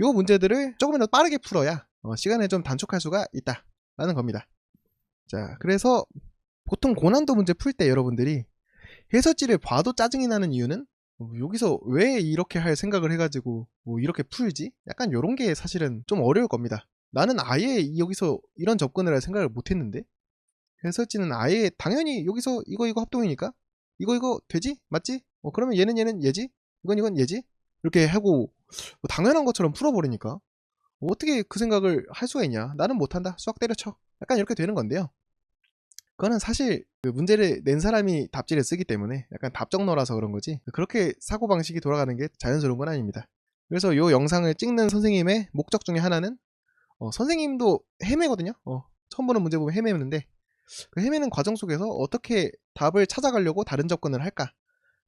요 문제들을 조금이라도 빠르게 풀어야 시간을 좀 단축할 수가 있다 라는 겁니다. 자, 그래서 보통 고난도 문제 풀 때 여러분들이 해설지를 봐도 짜증이 나는 이유는 여기서 왜 이렇게 할 생각을 해가지고 뭐 이렇게 풀지? 약간 요런 게 사실은 좀 어려울 겁니다. 나는 아예 여기서 이런 접근을 할 생각을 못했는데 해설지는 아예 당연히 여기서 이거 합동이니까 이거 되지? 맞지? 그러면 얘는 얘지? 이건 얘지? 이렇게 하고 당연한 것처럼 풀어버리니까 어떻게 그 생각을 할 수가 있냐? 나는 못한다. 수학 때려쳐. 약간 이렇게 되는 건데요. 그거는 사실 그 문제를 낸 사람이 답지를 쓰기 때문에 약간 답정너라서 그런 거지, 그렇게 사고방식이 돌아가는 게 자연스러운 건 아닙니다. 그래서 이 영상을 찍는 선생님의 목적 중에 하나는 선생님도 헤매거든요. 처음 보는 문제 보면 헤매는데 그 헤매는 과정 속에서 어떻게 답을 찾아가려고 다른 접근을 할까,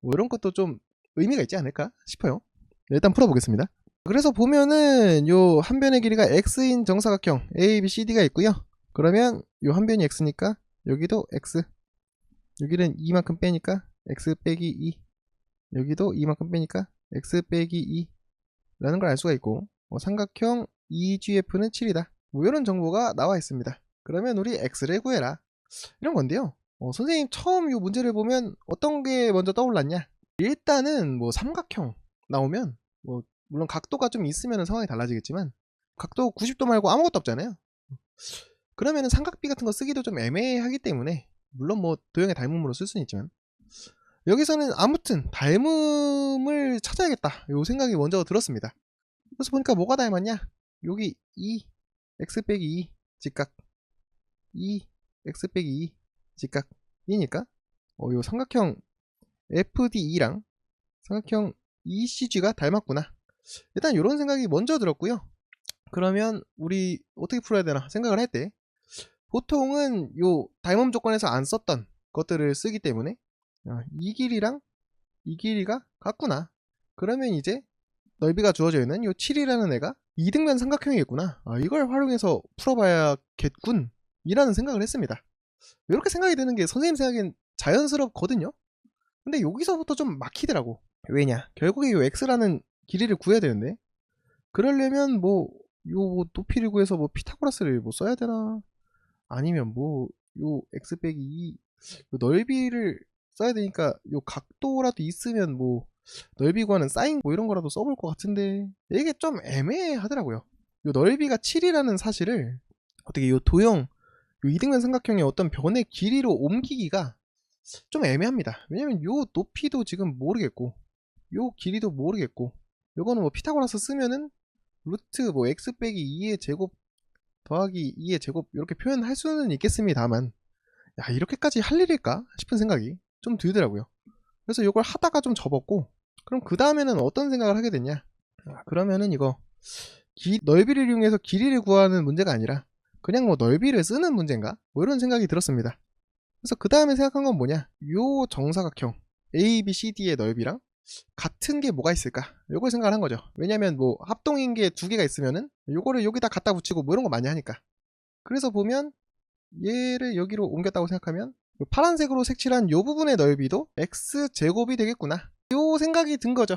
뭐 이런 것도 좀 의미가 있지 않을까 싶어요. 일단 풀어보겠습니다. 그래서 보면은 요 한 변의 길이가 x인 정사각형 ABCD가 있고요. 그러면 요 한 변이 x니까 여기도 x, 여기는 2만큼 빼니까 x 빼기 2, 여기도 이만큼 빼니까 x 빼기 2 라는 걸 알 수가 있고, 삼각형 EGF는 7이다. 뭐 이런 정보가 나와 있습니다. 그러면 우리 x를 구해라, 이런 건데요. 선생님 처음 이 문제를 보면 어떤 게 먼저 떠올랐냐? 일단은 뭐 삼각형 나오면, 뭐 물론 각도가 좀 있으면 상황이 달라지겠지만 각도 90도 말고 아무것도 없잖아요. 그러면은 삼각비 같은 거 쓰기도 좀 애매하기 때문에, 물론 뭐 도형의 닮음으로 쓸 수는 있지만, 여기서는 아무튼 닮음을 찾아야겠다, 요 생각이 먼저 들었습니다. 그래서 보니까 뭐가 닮았냐? 여기 2 x 빼기 2 직각, 2 x 빼기 2 직각 이니까 요 삼각형 FDE랑 삼각형 ECG가 닮았구나, 일단 이런 생각이 먼저 들었고요. 그러면 우리 어떻게 풀어야 되나 생각을 할 때, 보통은 요 닮음 조건에서 안 썼던 것들을 쓰기 때문에, 이 길이랑 이 길이가 같구나, 그러면 이제 넓이가 주어져 있는 요 7이라는 애가 이등변 삼각형이겠구나, 이걸 활용해서 풀어봐야겠군 이라는 생각을 했습니다. 이렇게 생각이 드는 게 선생님 생각엔 자연스럽거든요. 근데 여기서부터 좀 막히더라고. 왜냐, 결국에 요 x라는 길이를 구해야 되는데, 그러려면 뭐 요 높이를 구해서 뭐 피타고라스를 뭐 써야 되나, 아니면 뭐 요 x 빼기 2 넓이를 써야 되니까 요 각도라도 있으면 뭐 넓이 구하는 사인 뭐 이런 거라도 써볼 것 같은데, 이게 좀 애매하더라고요. 요 넓이가 7이라는 사실을 어떻게 요 도형, 요 이등변 삼각형의 어떤 변의 길이로 옮기기가 좀 애매합니다. 왜냐면 요 높이도 지금 모르겠고, 요 길이도 모르겠고, 요거는 뭐 피타고라스 쓰면은 루트 뭐 x 빼기 2의 제곱 더하기 2의 제곱 이렇게 표현할 수는 있겠습니다만, 야, 이렇게까지 할 일일까 싶은 생각이 좀 들더라고요. 그래서 이걸 하다가 좀 접었고, 그럼 그 다음에는 어떤 생각을 하게 됐냐, 그러면은 이거 넓이를 이용해서 길이를 구하는 문제가 아니라 그냥 뭐 넓이를 쓰는 문제인가, 뭐 이런 생각이 들었습니다. 그래서 그 다음에 생각한 건 뭐냐, 요 정사각형 ABCD의 넓이랑 같은 게 뭐가 있을까, 요걸 생각을 한 거죠. 왜냐면 뭐 합동인 게 두 개가 있으면은 요거를 여기다 갖다 붙이고 뭐 이런 거 많이 하니까. 그래서 보면 얘를 여기로 옮겼다고 생각하면 파란색으로 색칠한 요 부분의 넓이도 x제곱이 되겠구나, 요 생각이 든 거죠.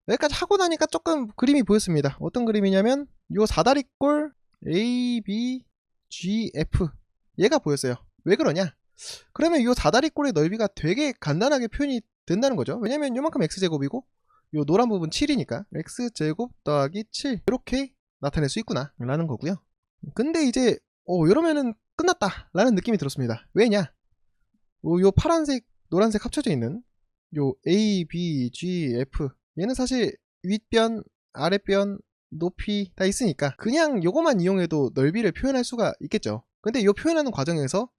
여기까지 하고 나니까 조금 그림이 보였습니다. 어떤 그림이냐면 요 사다리꼴 ABGF 얘가 보였어요. 왜 그러냐, 그러면 요 사다리꼴의 넓이가 되게 간단하게 표현이 된다는 거죠. 왜냐면 요만큼 x제곱이고 요 노란 부분 7이니까 x제곱 더하기 7 이렇게 나타낼 수 있구나 라는 거고요. 근데 이제 이러면은 끝났다 라는 느낌이 들었습니다. 왜냐, 요 파란색 노란색 합쳐져 있는 요 A, B, G, F 얘는 사실 윗변 아랫변 높이 다 있으니까 그냥 요거만 이용해도 넓이를 표현할 수가 있겠죠. 근데 요 표현하는 과정에서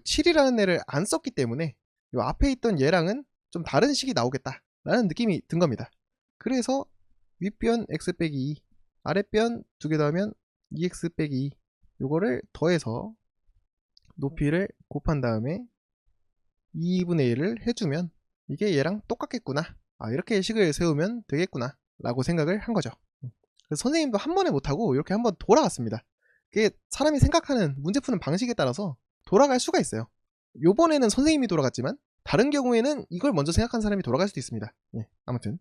7이라는 애를 안 썼기 때문에 요 앞에 있던 얘랑은 좀 다른 식이 나오겠다 라는 느낌이 든 겁니다. 그래서 윗변 x 빼기 2 아랫변 두 개 더하면 2x 빼기 2 요거를 더해서 높이를 곱한 다음에 2분의 1을 해주면 이게 얘랑 똑같겠구나, 이렇게 식을 세우면 되겠구나 라고 생각을 한 거죠. 그래서 선생님도 한 번에 못하고 이렇게 한번 돌아갔습니다. 그게 사람이 생각하는 문제 푸는 방식에 따라서 돌아갈 수가 있어요. 요번에는 선생님이 돌아갔지만 다른 경우에는 이걸 먼저 생각한 사람이 돌아갈 수도 있습니다. 아무튼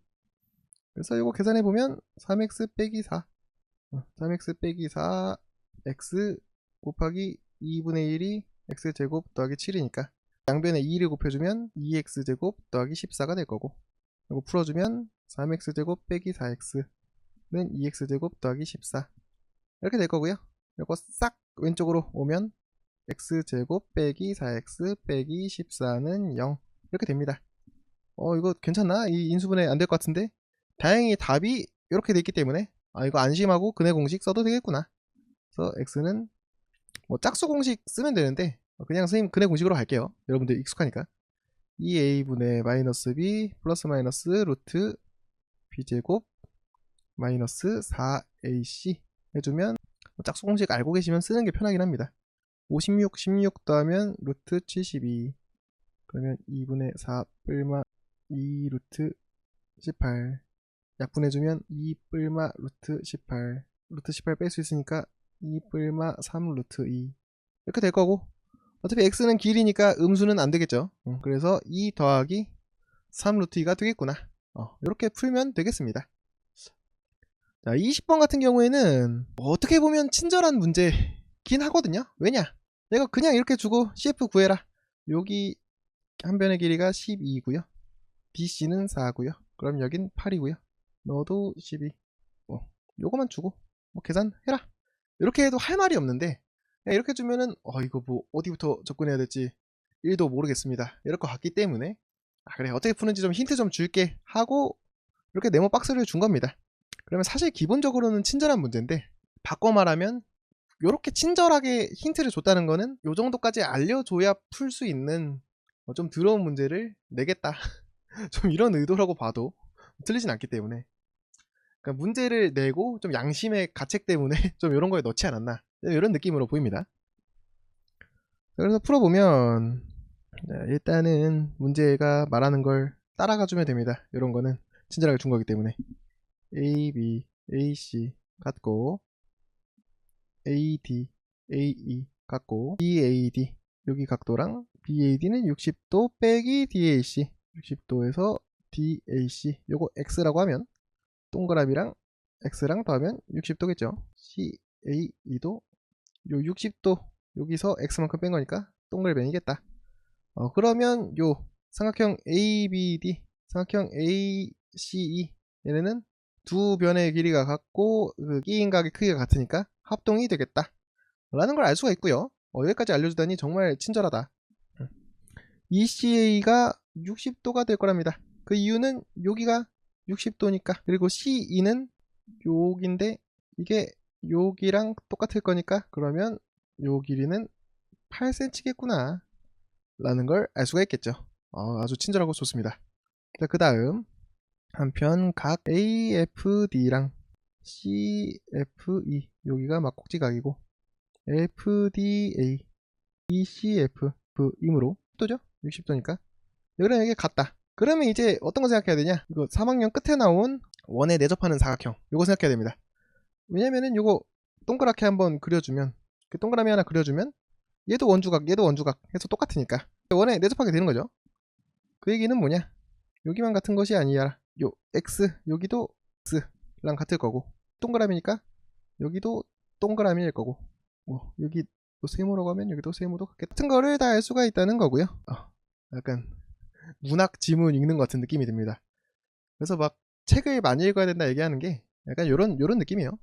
그래서 이거 계산해보면 3x 빼기 4 3x 빼기 4 x 곱하기 2분의 1이 x제곱 더하기 7이니까 양변에 2를 곱해주면 2x제곱 더하기 14가 될 거고, 이거 풀어주면 3x제곱 빼기 4x는 2x제곱 더하기 14 이렇게 될 거고요. 이거 싹 왼쪽으로 오면 x제곱 빼기 4x 빼기 14는 0 이렇게 됩니다. 이거 괜찮나? 이 인수분해 안 될 것 같은데? 다행히 답이 이렇게 돼 있기 때문에 이거 안심하고 근해 공식 써도 되겠구나. 그래서 x는 뭐 짝수 공식 쓰면 되는데 그냥 선생님 근해 공식으로 할게요. 여러분들 익숙하니까 2a분의 마이너스 b 플러스 마이너스 루트 b제곱 마이너스 4ac 해주면 짝수 공식 알고 계시면 쓰는 게 편하긴 합니다. 56, 16 더하면 루트 72 그러면 2분의 4 뿔마 2 루트 18 약분해주면 2 뿔마 루트 18 루트 18 뺄 수 있으니까 2 뿔마 3 루트 2 이렇게 될 거고, 어차피 x는 길이니까 음수는 안 되겠죠. 그래서 2 더하기 3 루트 2가 되겠구나. 이렇게 풀면 되겠습니다. 자, 20번 같은 경우에는 어떻게 보면 친절한 문제긴 하거든요. 왜냐? 내가 그냥 이렇게 주고 CF 구해라. 여기 한 변의 길이가 12고요. BC는 4고요. 그럼 여긴 8이고요. 너도 12. 요거만 주고 계산해라. 이렇게 해도 할 말이 없는데 이렇게 주면은 이거 뭐 어디부터 접근해야 될지 1도 모르겠습니다. 이럴 것 같기 때문에 그래 어떻게 푸는지 좀 힌트 좀 줄게 하고 이렇게 네모 박스를 준 겁니다. 그러면 사실 기본적으로는 친절한 문제인데 바꿔 말하면 이렇게 친절하게 힌트를 줬다는 거는 요 정도까지 알려줘야 풀 수 있는 좀 더러운 문제를 내겠다. 좀 이런 의도라고 봐도 틀리진 않기 때문에 그러니까 문제를 내고 좀 양심의 가책 때문에 좀 이런 거에 넣지 않았나 이런 느낌으로 보입니다. 그래서 풀어보면 일단은 문제가 말하는 걸 따라가 주면 됩니다. 이런 거는 친절하게 준 거기 때문에 AB, AC 같고 AD, AE 같고 BAD 여기 각도랑 BAD는 60도 빼기 DAC 60도에서 DAC 요거 X라고 하면 동그라미랑 X랑 더하면 60도겠죠. CAE도 요 60도 여기서 X만큼 뺀 거니까 동글뱅이겠다. 그러면 요 삼각형 ABD, 삼각형 ACE 얘네는 두 변의 길이가 같고 그 끼인각의 크기가 같으니까 합동이 되겠다 라는 걸 알 수가 있고요. 여기까지 알려주다니 정말 친절하다. ECA가 60도가 될 거랍니다. 그 이유는 여기가 60도니까. 그리고 CE는 여기인데 이게 여기랑 똑같을 거니까 그러면 요 길이는 8cm겠구나 라는 걸 알 수가 있겠죠. 아주 친절하고 좋습니다. 자, 그 다음 한편 각 AFD랑 CFE 여기가 막꼭지각이고 FDA, ECF 이므로 60도죠? 60도니까 그러면 이게 같다. 그러면 이제 어떤 거 생각해야 되냐? 이거 3학년 끝에 나온 원에 내접하는 사각형 이거 생각해야 됩니다. 왜냐면은 이거 동그랗게 한번 그려주면 동그라미 하나 그려주면 얘도 원주각 얘도 원주각 해서 똑같으니까 원에 내접하게 되는 거죠. 그 얘기는 뭐냐? 여기만 같은 것이 아니라 요 X 여기도 X랑 같을 거고 동그라미니까 여기도 동그라미일 거고 여기 또 세모라고 하면 여기도 세모도 같은 거를 다 알 수가 있다는 거고요. 약간 문학 지문 읽는 것 같은 느낌이 듭니다. 그래서 막 책을 많이 읽어야 된다 얘기하는 게 약간 요런 느낌이에요.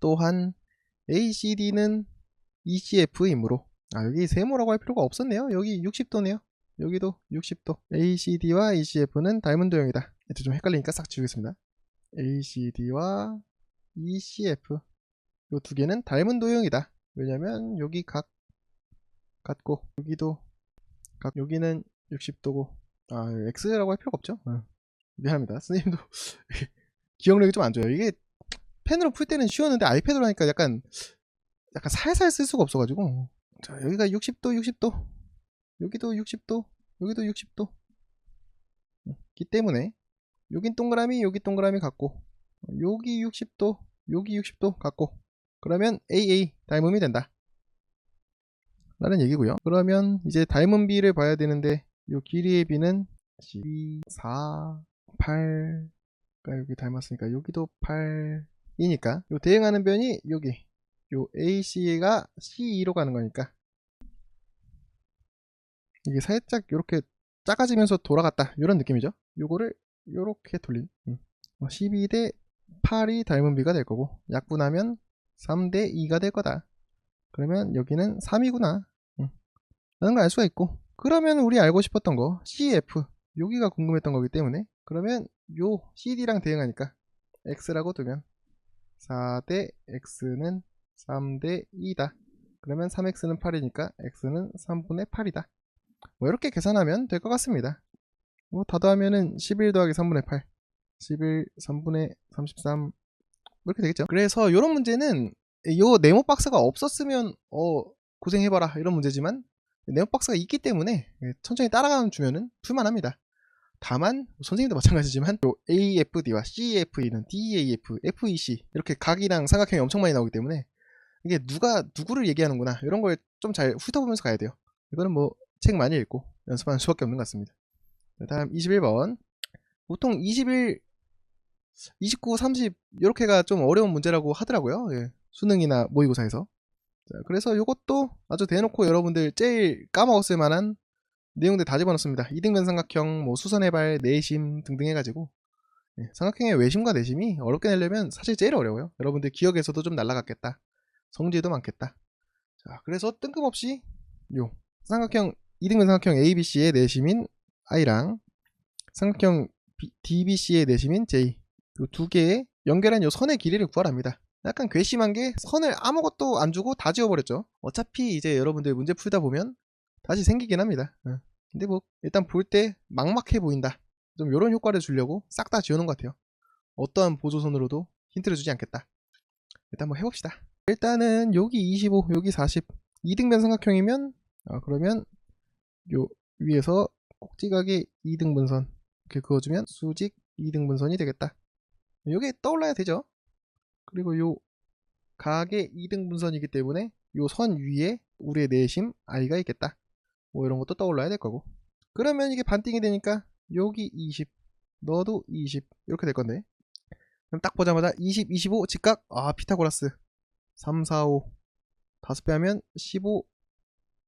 또한 ACD는 ECF이므로 여기 세모라고 할 필요가 없었네요. 여기 60도네요. 여기도 60도. ACD와 ECF는 닮은 도형이다. 좀 헷갈리니까 싹 지우겠습니다. ACD와 ECF 요 두 개는 닮은 도형이다. 왜냐면 여기 각 같고 여기도 각 여기는 60도고 X라고 할 필요가 없죠. 미안합니다. 선생님도 기억력이 좀 안 좋아요. 이게 펜으로 풀 때는 쉬웠는데 아이패드로 하니까 약간 살살 쓸 수가 없어가지고 자 여기가 60도 60도 여기도 60도 여기도 60도 기 때문에 여긴 동그라미 여기 동그라미 같고 여기 60도 여기 60도 같고 그러면 AA 닮음이 된다 라는 얘기고요. 그러면 이제 닮은 B를 봐야 되는데 요 길이의 B는 12, 4, 8 여기 닮았으니까 여기도 8이니까 요 대응하는 변이 여기 요 AC가 C2로 가는 거니까 이게 살짝 이렇게 작아지면서 돌아갔다 이런 느낌이죠. 요거를 요렇게 돌린 12 대 8이 닮은 B가 될 거고 약분하면 3 대 2가 될 거다. 그러면 여기는 3이구나 라는 걸 알 수가 있고 그러면 우리 알고 싶었던 거 CF 여기가 궁금했던 거기 때문에 그러면 요 CD랑 대응하니까 X라고 두면 4 대 X는 3 대 2다. 그러면 3X는 8이니까 X는 3분의 8이다. 이렇게 계산하면 될 것 같습니다. 다 더하면은 11 더하기 3분의 8 11 3분의 33 이렇게 되겠죠. 그래서 이런 문제는 요 네모 박스가 없었으면 고생해봐라 이런 문제지만 네모 박스가 있기 때문에 천천히 따라가면 주면은 풀만합니다. 다만 선생님도 마찬가지지만 요 AFD와 CFE는 DAF, FEC 이렇게 각이랑 삼각형이 엄청 많이 나오기 때문에 이게 누가 누구를 얘기하는구나 이런 걸 좀 잘 훑어보면서 가야 돼요. 이거는 뭐 책 많이 읽고 연습하는 수밖에 없는 것 같습니다. 다음 21번. 보통 21, 29, 30 이렇게가 좀 어려운 문제라고 하더라고요. 예. 수능이나 모의고사에서. 자, 그래서 이것도 아주 대놓고 여러분들 제일 까먹었을 만한 내용들 다 집어넣습니다. 이등변 삼각형, 뭐 수선해발, 내심 등등 해가지고 예, 삼각형의 외심과 내심이 어렵게 내려면 사실 제일 어려워요. 여러분들 기억에서도 좀 날라갔겠다. 성질도 많겠다. 자, 그래서 뜬금없이 요 삼각형 이등변 삼각형 ABC의 내심인 I랑 삼각형 DBC의 내심인 J 요 두 개의 연결한 요 선의 길이를 구하랍니다. 약간 괘씸한 게 선을 아무것도 안 주고 다 지워버렸죠. 어차피 이제 여러분들 문제 풀다 보면 다시 생기긴 합니다. 근데 뭐 일단 볼 때 막막해 보인다. 좀 요런 효과를 주려고 싹 다 지워놓은 것 같아요. 어떠한 보조선으로도 힌트를 주지 않겠다. 일단 뭐 해봅시다. 일단은 여기 25, 여기 40 2등변 삼각형이면 그러면 요 위에서 꼭지각의 2등분선 이렇게 그어주면 수직 2등분선이 되겠다. 요게 떠올라야 되죠. 그리고 요 각의 2등분선이기 때문에 요 선 위에 우리의 내심 I가 있겠다. 뭐 이런 것도 떠올라야 될 거고. 그러면 이게 반띵이 되니까 여기 20 너도 20 이렇게 될 건데, 그럼 딱 보자마자 20, 25 직각 피타고라스 3, 4, 5 5배 하면 15,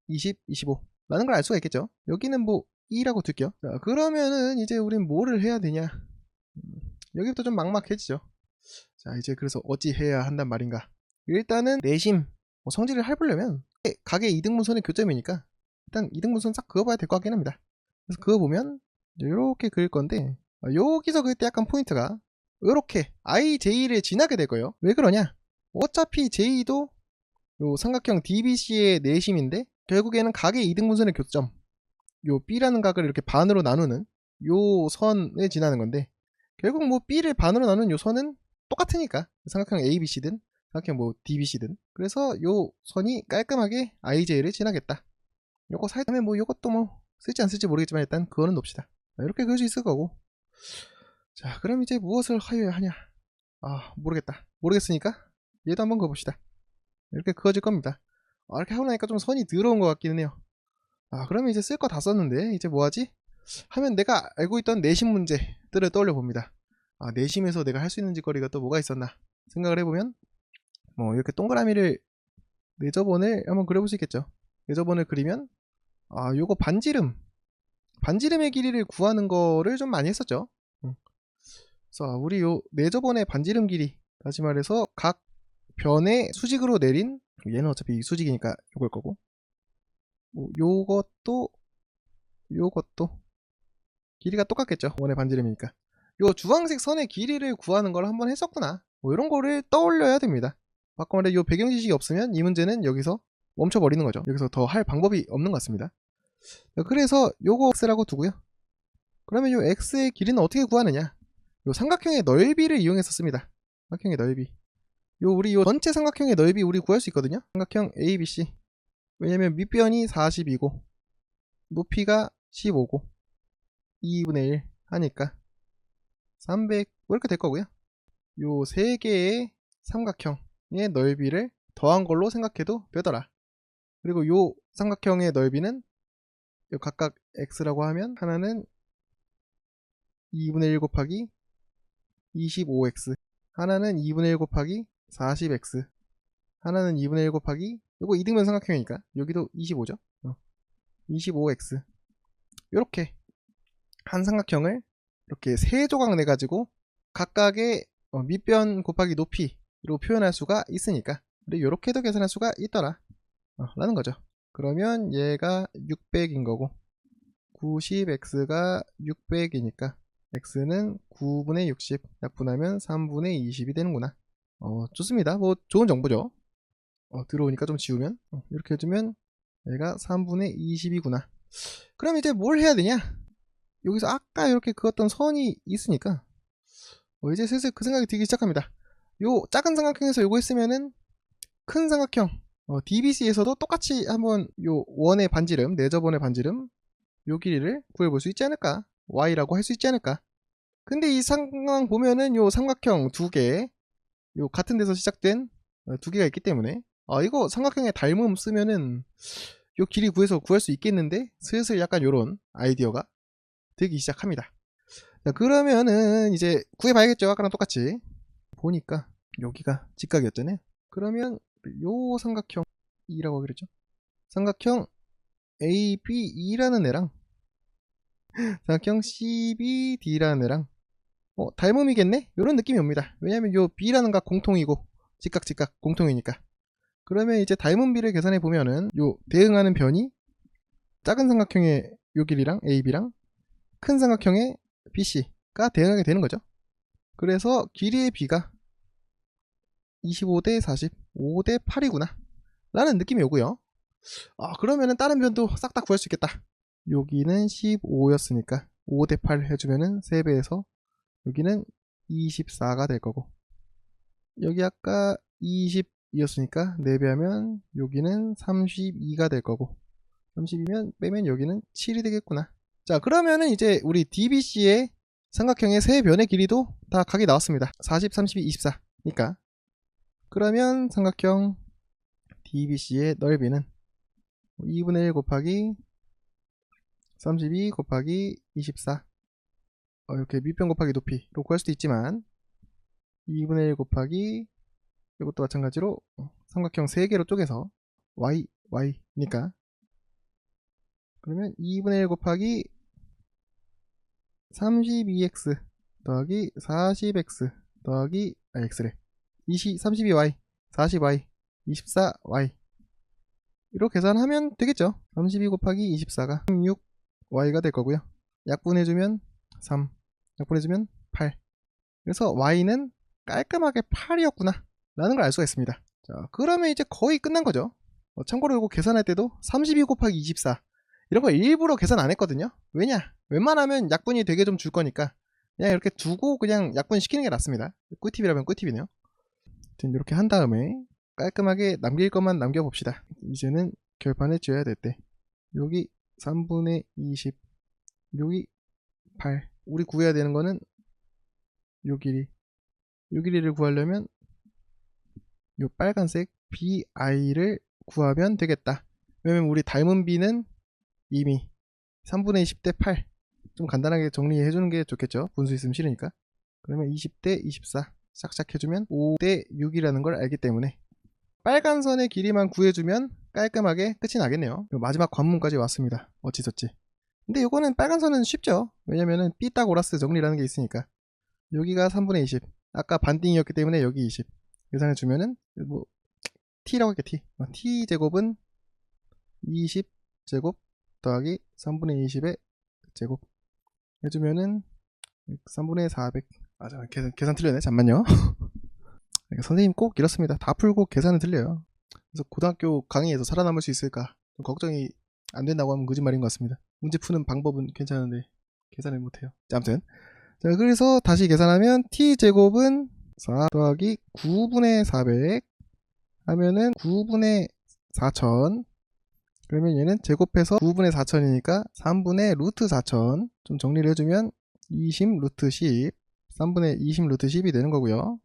20, 25 라는 걸 알 수가 있겠죠. 여기는 뭐 2라고 둘게요. 자, 그러면은 이제 우린 뭐를 해야 되냐. 여기부터 좀 막막해지죠. 자, 이제 그래서 어찌 해야 한단 말인가. 일단은 내심 성질을 해보려면 각의 2등분선의 교점이니까 일단 2등분선 싹 그어봐야 될 것 같긴 합니다. 그래서 그어보면 이렇게 그릴 건데, 여기서 그릴 때 약간 포인트가 이렇게 IJ를 지나게 될 거예요. 왜 그러냐. 어차피 J도 요 삼각형 DBC의 내심인데 결국에는 각의 2등분선의 교점 요 B라는 각을 이렇게 반으로 나누는 요 선을 지나는 건데, 결국 뭐 B를 반으로 나누는 요 선은 똑같으니까 삼각형 ABC든 삼각형 뭐 DBC든, 그래서 요 선이 깔끔하게 IJ를 지나겠다. 요거 사이다면 뭐 요것도 뭐 쓸지 안 쓸지 모르겠지만 일단 그거는 놉시다. 이렇게 그릴 수 있을 거고. 자, 그럼 이제 무엇을 하여야 하냐. 모르겠으니까 얘도 한번 그어봅시다. 이렇게 그어질 겁니다. 이렇게 하고 나니까 좀 선이 더러운 것 같기는 해요. 그러면 이제 쓸 거 다 썼는데 이제 뭐하지? 하면 내가 알고 있던 내심 문제들을 떠올려 봅니다. 내심에서 내가 할 수 있는 짓거리가 또 뭐가 있었나 생각을 해보면, 뭐 이렇게 동그라미를 4저번을 한번 그려볼 수 있겠죠. 4저번을 그리면 요거 반지름의 길이를 구하는 거를 좀 많이 했었죠. 그래서 우리 요 4저번의 반지름 길이, 다시 말해서 각 변에 수직으로 내린, 얘는 어차피 수직이니까 요걸 거고, 뭐 요것도 길이가 똑같겠죠. 원의 반지름이니까. 요 주황색 선의 길이를 구하는 걸 한번 했었구나. 뭐 이런 거를 떠올려야 됩니다. 바꿔 말해 요 배경 지식이 없으면 이 문제는 여기서 멈춰버리는 거죠. 여기서 더 할 방법이 없는 것 같습니다. 그래서 요거 x라고 두고요. 그러면 요 x의 길이는 어떻게 구하느냐. 요 삼각형의 넓이를 이용했었습니다. 삼각형의 넓이. 우리 요 전체 삼각형의 넓이 우리 구할 수 있거든요. 삼각형 ABC. 왜냐면 밑변이 40이고 높이가 15고 2분의 1 하니까 300 이렇게 될 거고요. 요 세 개의 삼각형의 넓이를 더한 걸로 생각해도 되더라. 그리고 요 삼각형의 넓이는 요 각각 x라고 하면 하나는 2분의 1 곱하기 25x, 하나는 2분의 1 곱하기 40x, 하나는 2분의 1 곱하기, 요거 2등변 삼각형이니까 여기도 25죠. 25x. 요렇게 한 삼각형을 이렇게 세 조각 내 가지고 각각의 밑변 곱하기 높이로 표현할 수가 있으니까 우리 요렇게도 계산할 수가 있더라 라는 거죠. 그러면 얘가 600인 거고 90x가 600이니까 x는 9분의 60 약분하면 3분의 20이 되는구나. 좋습니다. 뭐 좋은 정보죠. 들어오니까 좀 지우면 이렇게 해주면 얘가 3분의 20이구나. 그럼 이제 뭘 해야 되냐. 여기서 아까 이렇게 그었던 선이 있으니까 이제 슬슬 그 생각이 들기 시작합니다. 요 작은 삼각형에서 요거 했으면은 큰 삼각형 DBC에서도 똑같이 한번 요 원의 반지름, 4저번의 반지름 요 길이를 구해볼 수 있지 않을까. Y라고 할 수 있지 않을까. 근데 이 상황 보면은 요 삼각형 두 개, 요 같은 데서 시작된 두 개가 있기 때문에 이거 삼각형의 닮음 쓰면은 요 길이 구해서 구할 수 있겠는데, 슬슬 약간 요런 아이디어가 되기 시작합니다. 자, 그러면은 이제 구해봐야겠죠. 아까랑 똑같이. 보니까 여기가 직각이었잖아요. 그러면 요 삼각형이라고 그랬죠. 삼각형 ABE라는 애랑 삼각형 CBD라는 애랑 닮음이겠네? 이런 느낌이 옵니다. 왜냐면 요 B라는 각 공통이고 직각 공통이니까. 그러면 이제 닮은 B를 계산해 보면은 요 대응하는 변이 작은 삼각형의 요 길이랑 AB랑 큰 삼각형의 BC가 대응하게 되는 거죠. 그래서 길이의 B가 25대 40, 5대 8이구나 라는 느낌이 오고요. 그러면은 다른 변도 싹 다 구할 수 있겠다. 여기는 15였으니까 5대 8 해주면은 3배에서 여기는 24가 될 거고, 여기 아까 20이었으니까 4배 하면 여기는 32가 될 거고, 30이면 빼면 여기는 7이 되겠구나. 자, 그러면은 이제 우리 DBC의 삼각형의 세 변의 길이도 다 각이 나왔습니다. 40, 32, 24니까. 그러면 삼각형 DBC의 넓이는 2분의 1 곱하기 32 곱하기 24, 이렇게 밑변 곱하기 높이로 구할 수도 있지만 2분의 1 곱하기 이것도 마찬가지로 삼각형 3개로 쪼개서 y니까, 그러면 2분의 1 곱하기 32x 더하기 40x 더하기 x래 32y 40y 24y 이렇게 계산하면 되겠죠. 32 곱하기 24가 16y가 될 거고요. 약분해주면 3, 약분해주면 8. 그래서 y는 깔끔하게 8이었구나 라는 걸 알 수가 있습니다. 자, 그러면 이제 거의 끝난 거죠. 참고로 이거 계산할 때도 32 곱하기 24 이런 거 일부러 계산 안 했거든요. 왜냐? 웬만하면 약분이 되게 좀 줄 거니까 그냥 이렇게 두고 그냥 약분 시키는 게 낫습니다. 꿀팁이라면 꿀팁이네요. 이렇게 한 다음에 깔끔하게 남길 것만 남겨봅시다. 이제는 결판을 지어야 될 때 여기 3분의 20, 여기 8. 우리 구해야 되는 거는 요 길이를 구하려면 요 빨간색 BI를 구하면 되겠다. 왜냐면 우리 닮은 B는 이미 3분의 20대 8. 좀 간단하게 정리해 주는 게 좋겠죠. 분수 있으면 싫으니까. 그러면 20대 24 싹싹 해주면 5대 6이라는 걸 알기 때문에 빨간 선의 길이만 구해주면 깔끔하게 끝이 나겠네요. 마지막 관문까지 왔습니다. 어찌저찌. 근데 이거는 빨간 선은 쉽죠. 왜냐면은 피타고라스 정리라는 게 있으니까. 여기가 3분의 20. 아까 반띵이었기 때문에 여기 20. 계산해주면은 뭐 t라고 할게 t. t제곱은 20제곱 더하기 3분의 20의 제곱 해주면은 3분의 400. 계산 틀렸네. 잠만요. 선생님 꼭 이렇습니다. 다 풀고 계산은 틀려요. 그래서 고등학교 강의에서 살아남을 수 있을까 좀 걱정이 안 된다고 하면 거짓말인 것 같습니다. 문제 푸는 방법은 괜찮은데 계산을 못해요. 아무튼 자, 그래서 다시 계산하면 t제곱은 4 더하기 9분의 400 하면은 9분의 4000. 그러면 얘는 제곱해서 9분의 4000이니까 3분의 루트 4000. 좀 정리를 해주면 20 루트 10, 3분의 20 루트 10이 되는 거고요.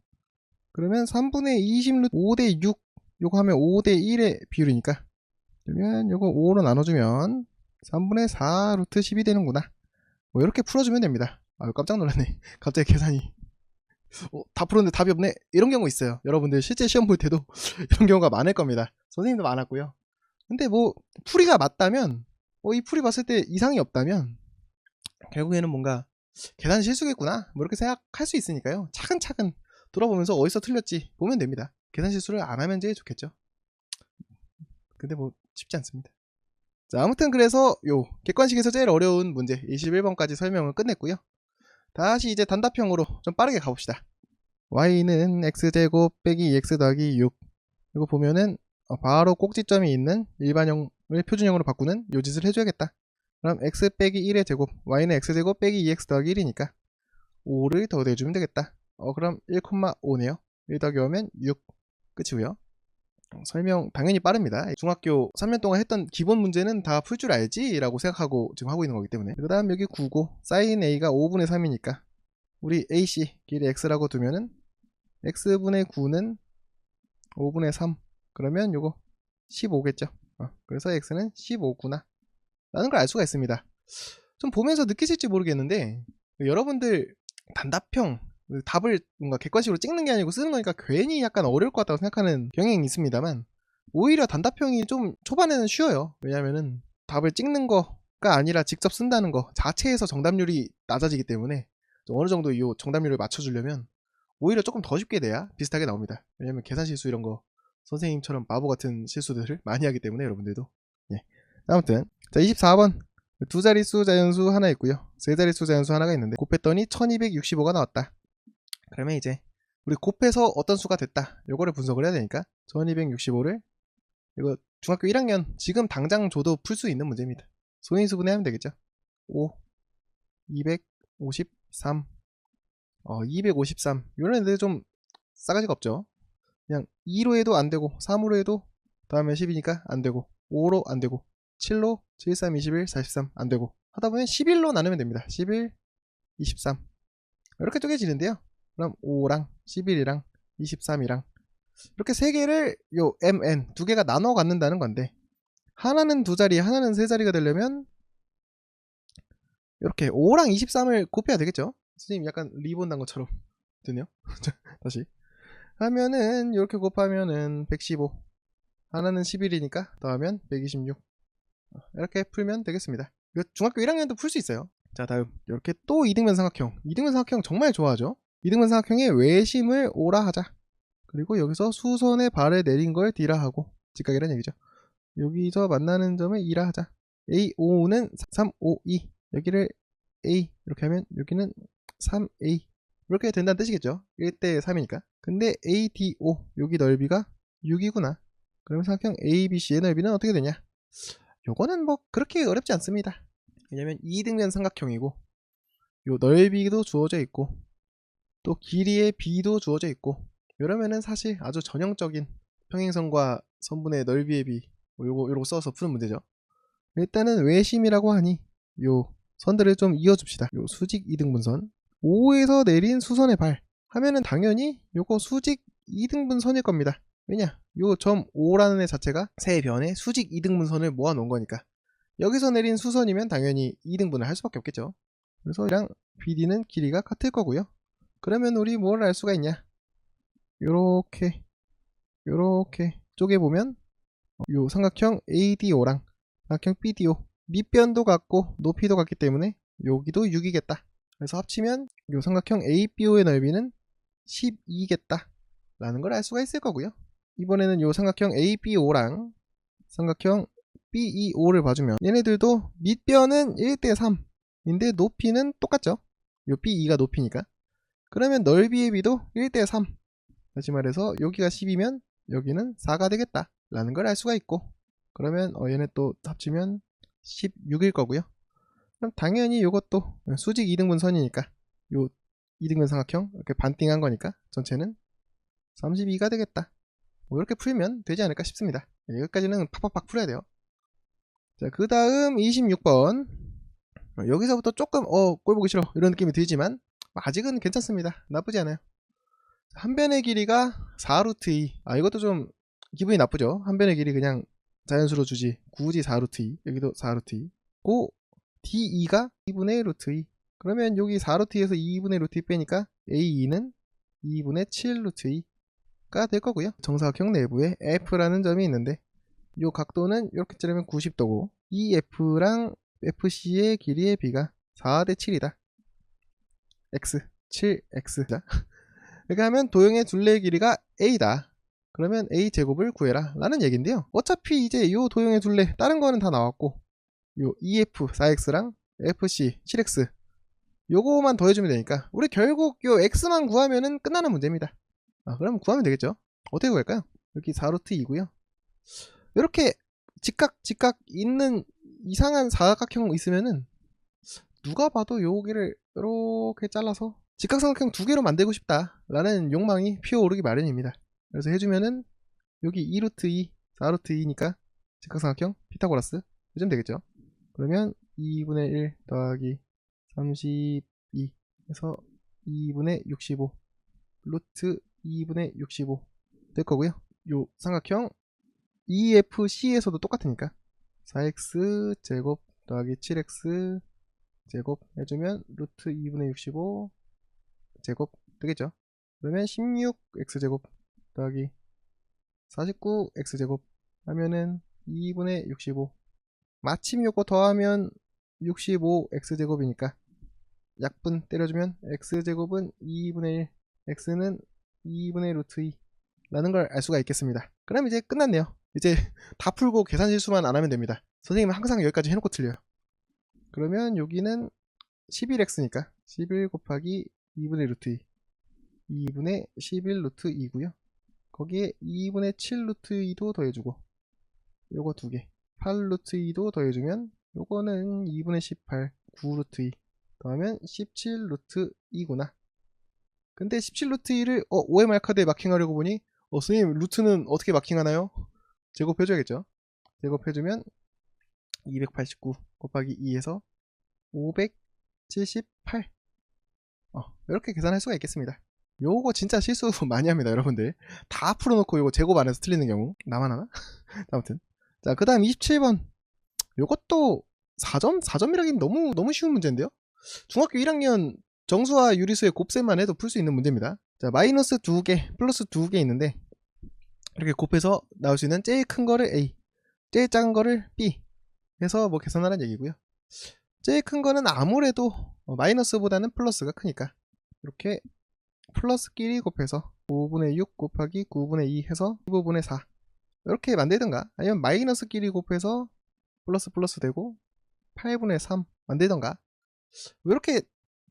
그러면 3분의 20 루트 5대 6, 요거 하면 5대 1의 비율이니까, 그러면 요거 5로 나눠주면 3분의 4 루트 10이 되는구나. 뭐 이렇게 풀어주면 됩니다. 깜짝 놀랐네. 갑자기 계산이 다 풀었는데 답이 없네, 이런 경우 있어요. 여러분들 실제 시험 볼 때도 이런 경우가 많을 겁니다. 선생님도 많았고요. 근데 뭐 풀이가 맞다면, 이 풀이 봤을 때 이상이 없다면 결국에는 뭔가 계산 실수겠구나 뭐 이렇게 생각할 수 있으니까요. 차근차근 돌아보면서 어디서 틀렸지 보면 됩니다. 계산 실수를 안 하면 제일 좋겠죠. 근데 뭐 쉽지 않습니다. 자, 아무튼 그래서 요 객관식에서 제일 어려운 문제 21번까지 설명을 끝냈고요. 다시 이제 단답형으로 좀 빠르게 가봅시다. y는 x제곱 빼기 2x 더하기 6. 이거 보면은 바로 꼭지점이 있는 일반형을 표준형으로 바꾸는 요 짓을 해줘야겠다. 그럼 x 빼기 1의 제곱, y는 x제곱 빼기 2x 더하기 1이니까 5를 더 내주면 되겠다. 그럼 1,5네요 1 더하기 5면 6 끝이고요. 설명 당연히 빠릅니다. 중학교 3년 동안 했던 기본 문제는 다 풀 줄 알지 라고 생각하고 지금 하고 있는 거기 때문에. 그 다음 여기 9고 sin a가 5분의 3이니까 우리 ac 길이 x라고 두면은 x분의 9는 5분의 3, 그러면 요거 15겠죠. 그래서 x는 15구나 라는 걸 알 수가 있습니다. 좀 보면서 느끼실지 모르겠는데 여러분들 단답형 답을 뭔가 객관식으로 찍는 게 아니고 쓰는 거니까 괜히 약간 어려울 것 같다고 생각하는 경향이 있습니다만 오히려 단답형이 좀 초반에는 쉬워요. 왜냐면은 답을 찍는 거가 아니라 직접 쓴다는 거 자체에서 정답률이 낮아지기 때문에 어느 정도 이 정답률을 맞춰주려면 오히려 조금 더 쉽게 내야 비슷하게 나옵니다. 왜냐면 계산 실수 이런 거 선생님처럼 바보 같은 실수들을 많이 하기 때문에 여러분들도. 예. 아무튼 자 24번 두 자릿수 자연수 하나 있고요. 세 자릿수 자연수 하나가 있는데 곱했더니 1265가 나왔다. 그러면 이제 우리 곱해서 어떤 수가 됐다. 요거를 분석을 해야 되니까 1265를 이거 중학교 1학년 지금 당장 줘도 풀 수 있는 문제입니다. 손인수분해 하면 되겠죠. 5 253 253 이런 애들 좀 싸가지가 없죠. 그냥 2로 해도 안되고 3으로 해도 다음에 10이니까 안되고 5로 안되고 7로 7, 3, 21, 43 안되고 하다보면 11로 나누면 됩니다. 11, 23 이렇게 쪼개지는데요. 그럼 5랑 11이랑 23이랑 이렇게 세 개를 요 mn 두 개가 나눠 갖는다는 건데 하나는 두 자리 하나는 세 자리가 되려면 이렇게 5랑 23을 곱해야 되겠죠. 선생님 약간 리본 난 것처럼 드네요. 다시 하면은 이렇게 곱하면은 115 하나는 11이니까 더하면 126 이렇게 풀면 되겠습니다. 이거 중학교 1학년도 풀 수 있어요. 자 다음 이렇게 또 이등변 삼각형 이등변 삼각형 정말 좋아하죠. 이등변 삼각형의 외심을 O라 하자. 그리고 여기서 수선의 발을 내린 걸 D라 하고 직각이라는 얘기죠. 여기서 만나는 점을 2라 하자. A5는 3, 5, 2 여기를 A 이렇게 하면 여기는 3A 이렇게 된다는 뜻이겠죠. 1대 3이니까. 근데 ADO 여기 넓이가 6이구나. 그러면 삼각형 ABC의 넓이는 어떻게 되냐? 요거는 뭐 그렇게 어렵지 않습니다. 왜냐면 2등변 삼각형이고 요 넓이도 주어져 있고 또 길이의 B도 주어져 있고 이러면은 사실 아주 전형적인 평행선과 선분의 넓이의 비 요거 써서 푸는 문제죠. 일단은 외심이라고 하니 요 선들을 좀 이어줍시다. 요 수직 2등분선 5에서 내린 수선의 발 하면은 당연히 요거 수직 2등분선일 겁니다. 왜냐? 요 점 5라는 애 자체가 세 변의 수직 2등분선을 모아 놓은 거니까 여기서 내린 수선이면 당연히 2등분을 할 수밖에 없겠죠. 그래서 이랑 BD는 길이가 같을 거고요. 그러면 우리 뭘 알 수가 있냐? 요렇게 쪼개보면 요 삼각형 ADO랑 삼각형 BDO 밑변도 같고 높이도 같기 때문에 여기도 6이겠다. 그래서 합치면 요 삼각형 ABO의 넓이는 12겠다 라는 걸 알 수가 있을 거고요. 이번에는 요 삼각형 ABO랑 삼각형 BEO를 봐주면 얘네들도 밑변은 1대 3인데 높이는 똑같죠. 요 BE가 높이니까. 그러면 넓이의 비도 1대 3. 다시 말해서 여기가 10이면 여기는 4가 되겠다 라는 걸 알 수가 있고 그러면 얘네 또 합치면 16일 거고요. 그럼 당연히 이것도 수직 2등분 선이니까 요 2등분 삼각형 이렇게 반띵한 거니까 전체는 32가 되겠다. 뭐 이렇게 풀면 되지 않을까 싶습니다. 여기까지는 팍팍팍 풀어야 돼요. 자, 그 다음 26번 여기서부터 조금 꼴 보기 싫어 이런 느낌이 들지만 아직은 괜찮습니다. 나쁘지 않아요. 한 변의 길이가 4루트 2. 이것도 좀 기분이 나쁘죠. 한 변의 길이 그냥 자연수로 주지 굳이 4루트 2. 여기도 4루트 2. 고 D2가 2분의 루트 2. 그러면 여기 4루트 2에서 2분의 루트 2 빼니까 A2는 2분의 7 루트 2가 될 거고요. 정사각형 내부에 F라는 점이 있는데 이 각도는 이렇게 자르면 90도고 이 F랑 FC의 길이의 B가 4대 7이다. X 7X 이렇게 하면 도형의 둘레의 길이가 A다. 그러면 A제곱을 구해라 라는 얘기인데요. 어차피 이제 이 도형의 둘레 다른 거는 다 나왔고 요 EF 4X랑 FC 7X 요거만 더해주면 되니까 우리 결국 요 X만 구하면은 끝나는 문제입니다. 그럼 구하면 되겠죠. 어떻게 구할까요? 여기 4루트 2고요. 이렇게 직각 있는 이상한 사각형 있으면은 누가 봐도 여기를 이렇게 잘라서 직각삼각형 두 개로 만들고 싶다 라는 욕망이 피어오르기 마련입니다. 그래서 해주면은 여기 2루트 2 4루트 2니까 직각삼각형 피타고라스 해주면 되겠죠. 그러면 2분의 1 더하기 32 해서 2분의 65 루트 2분의 65 될 거고요. 요 삼각형 EFC에서도 똑같으니까 4x 제곱 더하기 7x 제곱 해주면 루트 2분의 65 제곱 되겠죠. 그러면 16x제곱 더하기 49x제곱 하면은 2분의 65 마침 요거 더하면 65x제곱이니까 약분 때려주면 x제곱은 2분의 1 x는 2분의 루트 2 라는 걸 알 수가 있겠습니다. 그럼 이제 끝났네요. 이제 다 풀고 계산 실수만 안 하면 됩니다. 선생님은 항상 여기까지 해놓고 틀려요. 그러면 여기는 11x니까 11 곱하기 2분의 루트 2 2분의 11 루트 2고요. 거기에 2분의 7 루트 2도 더해주고 요거 두개 8 루트 2도 더해주면 요거는 2분의 18 9 루트 2 더하면 17 루트 2구나. 근데 17 루트 2를 OMR 카드에 마킹하려고 보니 선생님 루트는 어떻게 마킹하나요? 제곱해줘야겠죠. 제곱해주면 289 곱하기 2에서 578 이렇게 계산할 수가 있겠습니다. 요거 진짜 실수 많이 합니다 여러분들. 다 풀어놓고 요거 제곱 안에서 틀리는 경우 나만 하나? 아무튼 자 그 다음 27번 요것도 4점이라긴 너무 쉬운 문제인데요. 중학교 1학년 정수와 유리수의 곱셈만 해도 풀 수 있는 문제입니다. 자 마이너스 2개 플러스 2개 있는데 이렇게 곱해서 나올 수 있는 제일 큰 거를 A 제일 작은 거를 B 해서 뭐 계산하라는 얘기고요. 제일 큰 거는 아무래도 마이너스보다는 플러스가 크니까 이렇게 플러스끼리 곱해서 5분의 6 곱하기 9분의 2 해서 15분의 4 이렇게 만들던가 아니면 마이너스끼리 곱해서 플러스 되고 8분의 3 만들던가 이렇게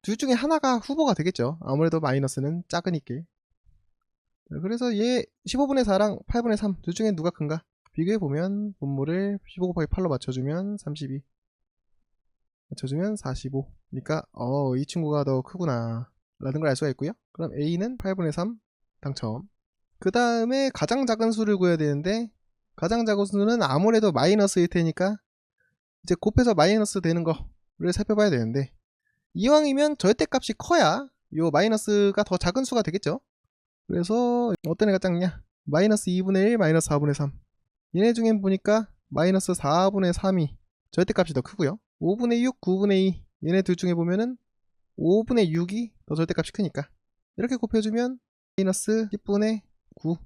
둘 중에 하나가 후보가 되겠죠. 아무래도 마이너스는 작으니까. 그래서 얘 15분의 4랑 8분의 3 둘 중에 누가 큰가 비교해보면 분모를 15 곱하기 8로 맞춰주면 32 맞춰주면 45 그러니까 이 친구가 더 크구나 라는 걸 알 수가 있고요. 그럼 A는 8분의 3 당첨. 그 다음에 가장 작은 수를 구해야 되는데 가장 작은 수는 아무래도 마이너스일 테니까 이제 곱해서 마이너스 되는 거를 살펴봐야 되는데 이왕이면 절대값이 커야 요 마이너스가 더 작은 수가 되겠죠. 그래서 어떤 애가 작냐 마이너스 2분의 1 마이너스 4분의 3 얘네 중엔 보니까 마이너스 4분의 3이 절대값이 더 크고요. 5분의 6 9분의 2 얘네 둘 중에 보면은 5분의 6이 더 절대값이 크니까 이렇게 곱해주면 마이너스 10분의 9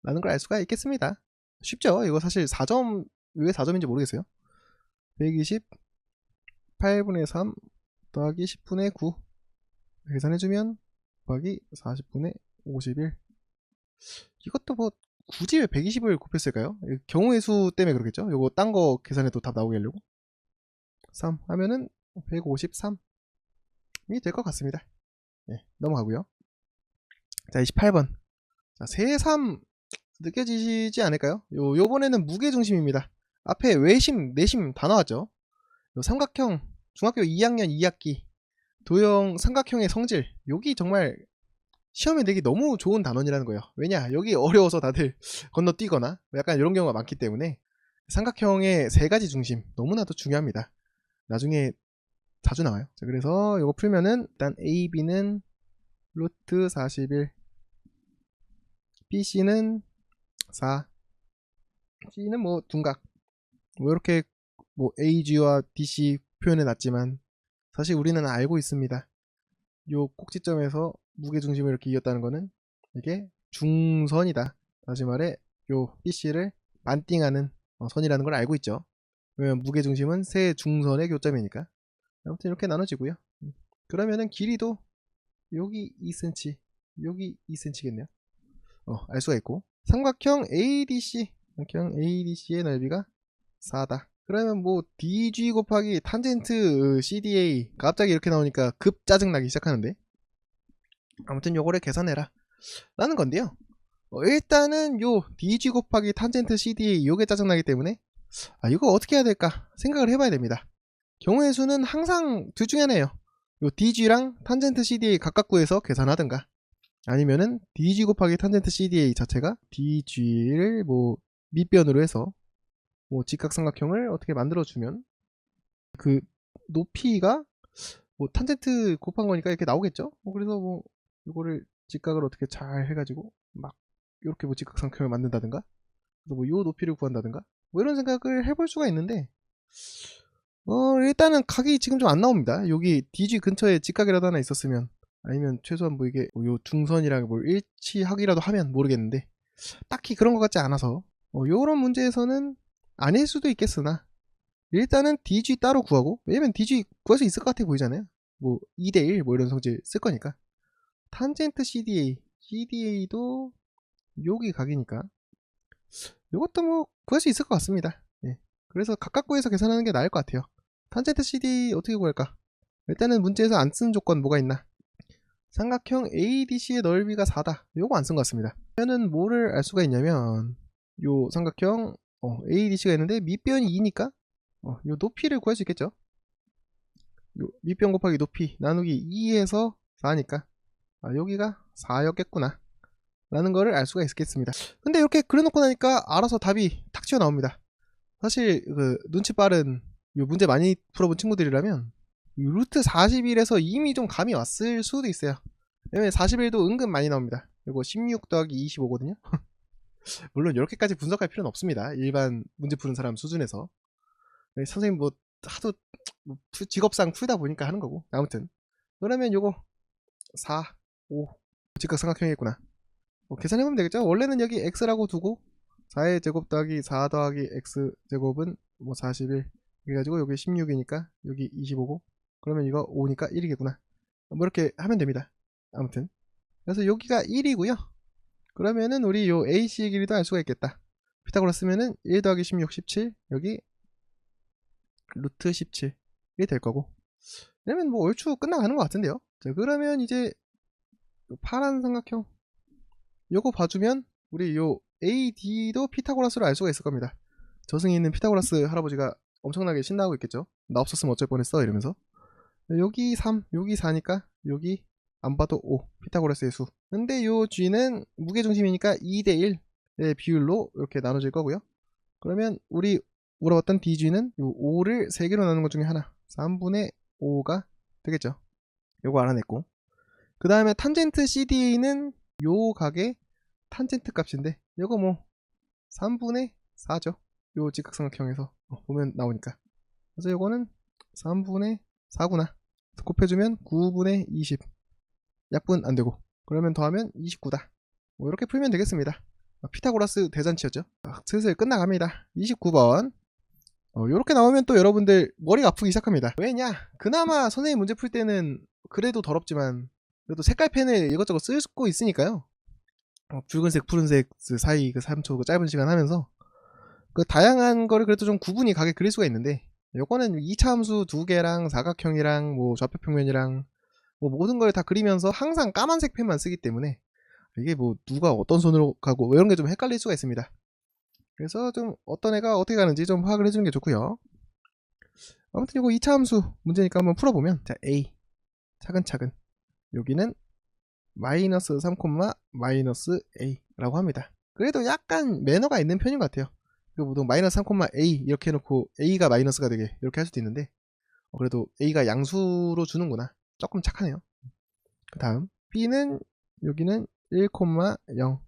라는 걸 알 수가 있겠습니다. 쉽죠? 이거 사실 4점 왜 4점인지 모르겠어요. 120 8분의 3 더하기 10분의 9 계산해주면 더하기 40분의 51 이것도 뭐 굳이 왜 120을 곱했을까요? 경우의 수 때문에 그렇겠죠? 이거 딴 거 계산해도 답 나오게 하려고 3 하면은 153이 될 것 같습니다. 네, 넘어가고요. 자 28번 자 새삼 느껴지시지 않을까요? 요번에는 무게중심입니다. 앞에 외심, 내심 다 나왔죠. 삼각형 중학교 2학년 2학기 도형 삼각형의 성질 여기 정말 시험에 내기 너무 좋은 단원이라는 거예요. 왜냐 여기 어려워서 다들 건너뛰거나 약간 이런 경우가 많기 때문에 삼각형의 세 가지 중심 너무나도 중요합니다. 나중에 자주 나와요. 자, 그래서 이거 풀면은 일단 AB는 루트 41 BC는 4 C는 뭐 둔각 뭐 이렇게 뭐 AG와 DC 표현해 놨지만 사실 우리는 알고 있습니다. 요 꼭지점에서 무게중심을 이렇게 이었다는 거는 이게 중선이다. 다시 말해 요 BC를 반띵하는 선이라는 걸 알고 있죠. 왜냐면 무게중심은 세 중선의 교점이니까. 아무튼 이렇게 나눠지고요. 그러면은 길이도 여기 2cm 여기 2cm겠네요. 알 수가 있고 삼각형 ADC 삼각형 ADC의 넓이가 4다. 그러면 뭐 DG 곱하기 탄젠트 CDA 갑자기 이렇게 나오니까 급 짜증나기 시작하는데 아무튼 요거를 계산해라 라는 건데요. 일단은 요 DG 곱하기 탄젠트 CDA 요게 짜증나기 때문에 이거 어떻게 해야 될까 생각을 해봐야 됩니다. 경우의 수는 항상 둘 중에 하나예요. 요 DG랑 탄젠트 CDA 각각 구해서 계산하든가 아니면은 DG 곱하기 탄젠트 CDA 자체가 DG를 뭐 밑변으로 해서 뭐 직각삼각형을 어떻게 만들어주면 그 높이가 뭐 탄젠트 곱한 거니까 이렇게 나오겠죠. 그래서 뭐 이거를 직각을 어떻게 잘 해가지고 막 이렇게 뭐 직각삼각형을 만든다든가 그래서 뭐 요 높이를 구한다든가 뭐 이런 생각을 해볼 수가 있는데 일단은 각이 지금 좀 안 나옵니다. 여기 DG 근처에 직각이라도 하나 있었으면, 아니면 최소한 뭐 이게 요 중선이랑 뭘 일치하기라도 하면 모르겠는데, 딱히 그런 것 같지 않아서 요런 문제에서는 아닐 수도 있겠으나, 일단은 DG 따로 구하고, 왜냐면 DG 구할 수 있을 것 같아 보이잖아요. 뭐 2대1 뭐 이런 성질 쓸 거니까. 탄젠트 CDA도 여기 각이니까 요것도 뭐 구할 수 있을 것 같습니다. 예. 그래서 각각 구해서 계산하는 게 나을 것 같아요. 탄젠트 CD 어떻게 구할까? 일단은 문제에서 안 쓴 조건 뭐가 있나? 삼각형 ADC의 넓이가 4다. 요거 안 쓴 것 같습니다. 그러면은 뭐를 알 수가 있냐면, 요 삼각형 ADC가 있는데 밑변이 2니까 요 높이를 구할 수 있겠죠. 요 밑변 곱하기 높이 나누기 2에서 4니까 여기가 4였겠구나 라는 거를 알 수가 있겠습니다. 근데 이렇게 그려놓고 나니까 알아서 답이 탁 튀어나옵니다. 사실 그 눈치 빠른 요 문제 많이 풀어본 친구들이라면 루트 41에서 이미 좀 감이 왔을 수도 있어요. 왜냐면 41도 은근 많이 나옵니다. 그리고 16 더하기 25거든요. 물론 이렇게까지 분석할 필요는 없습니다. 일반 문제 푸는 사람 수준에서. 선생님 뭐 하도 직업상 풀다 보니까 하는 거고. 아무튼 그러면 요거 4, 5 직각삼각형이겠구나. 계산해보면 되겠죠. 원래는 여기 x라고 두고 4의 제곱 더하기 4 더하기 x 제곱은 뭐 41 그래가지고 여기 16이니까 여기 25고, 그러면 이거 5니까 1이겠구나. 뭐 이렇게 하면 됩니다. 아무튼 그래서 여기가 1이고요. 그러면은 우리 요 AC의 길이도 알 수가 있겠다. 피타고라스 쓰면은 1 더하기 16 17 여기 루트 17이 될 거고, 그러면 뭐 얼추 끝나가는 것 같은데요. 자, 그러면 이제 파란 삼각형 요거 봐주면 우리 요 AD도 피타고라스로 알 수가 있을 겁니다. 저승에 있는 피타고라스 할아버지가 엄청나게 신나고 있겠죠. 나 없었으면 어쩔 뻔했어 이러면서. 여기 3 여기 4니까 여기 안 봐도 5 피타고라스의 수. 근데 요 G는 무게중심이니까 2대1의 비율로 이렇게 나눠질 거고요. 그러면 우리 물어봤던 DG는 요 5를 3개로 나눈 것 중에 하나 3분의 5가 되겠죠. 요거 알아냈고, 그 다음에 탄젠트 CDA는 요 각의 탄젠트 값인데 요거 뭐 3분의 4죠. 요 직각삼각형에서 보면 나오니까. 그래서 요거는 3분의 4구나. 곱해주면 9분의 20. 약분 안되고, 그러면 더하면 29다. 뭐 이렇게 풀면 되겠습니다. 피타고라스 대잔치였죠. 슬슬 끝나갑니다. 29번. 요렇게 나오면 또 여러분들 머리가 아프기 시작합니다. 왜냐? 그나마 선생님 문제 풀 때는 그래도 더럽지만 그래도 색깔 펜을 이것저것 쓰고 있으니까요. 붉은색, 푸른색 사이 그 3초 그 짧은 시간 하면서 그 다양한 거를 그래도 좀 구분이 가게 그릴 수가 있는데, 요거는 2차 함수 2개랑 사각형이랑 뭐 좌표평면이랑 뭐 모든 걸 다 그리면서 항상 까만색 펜만 쓰기 때문에 이게 뭐 누가 어떤 손으로 가고 뭐 이런 게 좀 헷갈릴 수가 있습니다. 그래서 좀 어떤 애가 어떻게 가는지 좀 파악을 해주는 게 좋고요. 아무튼 이거 2차 함수 문제니까 한번 풀어보면, 자 A 차근차근 여기는 마이너스 3, 마이너스 A 라고 합니다. 그래도 약간 매너가 있는 편인 것 같아요. 보통 마이너스 3, A 이렇게 해놓고 A가 마이너스가 되게 이렇게 할 수도 있는데, 그래도 A가 양수로 주는구나. 조금 착하네요. 그 다음 B는 여기는 1, 0.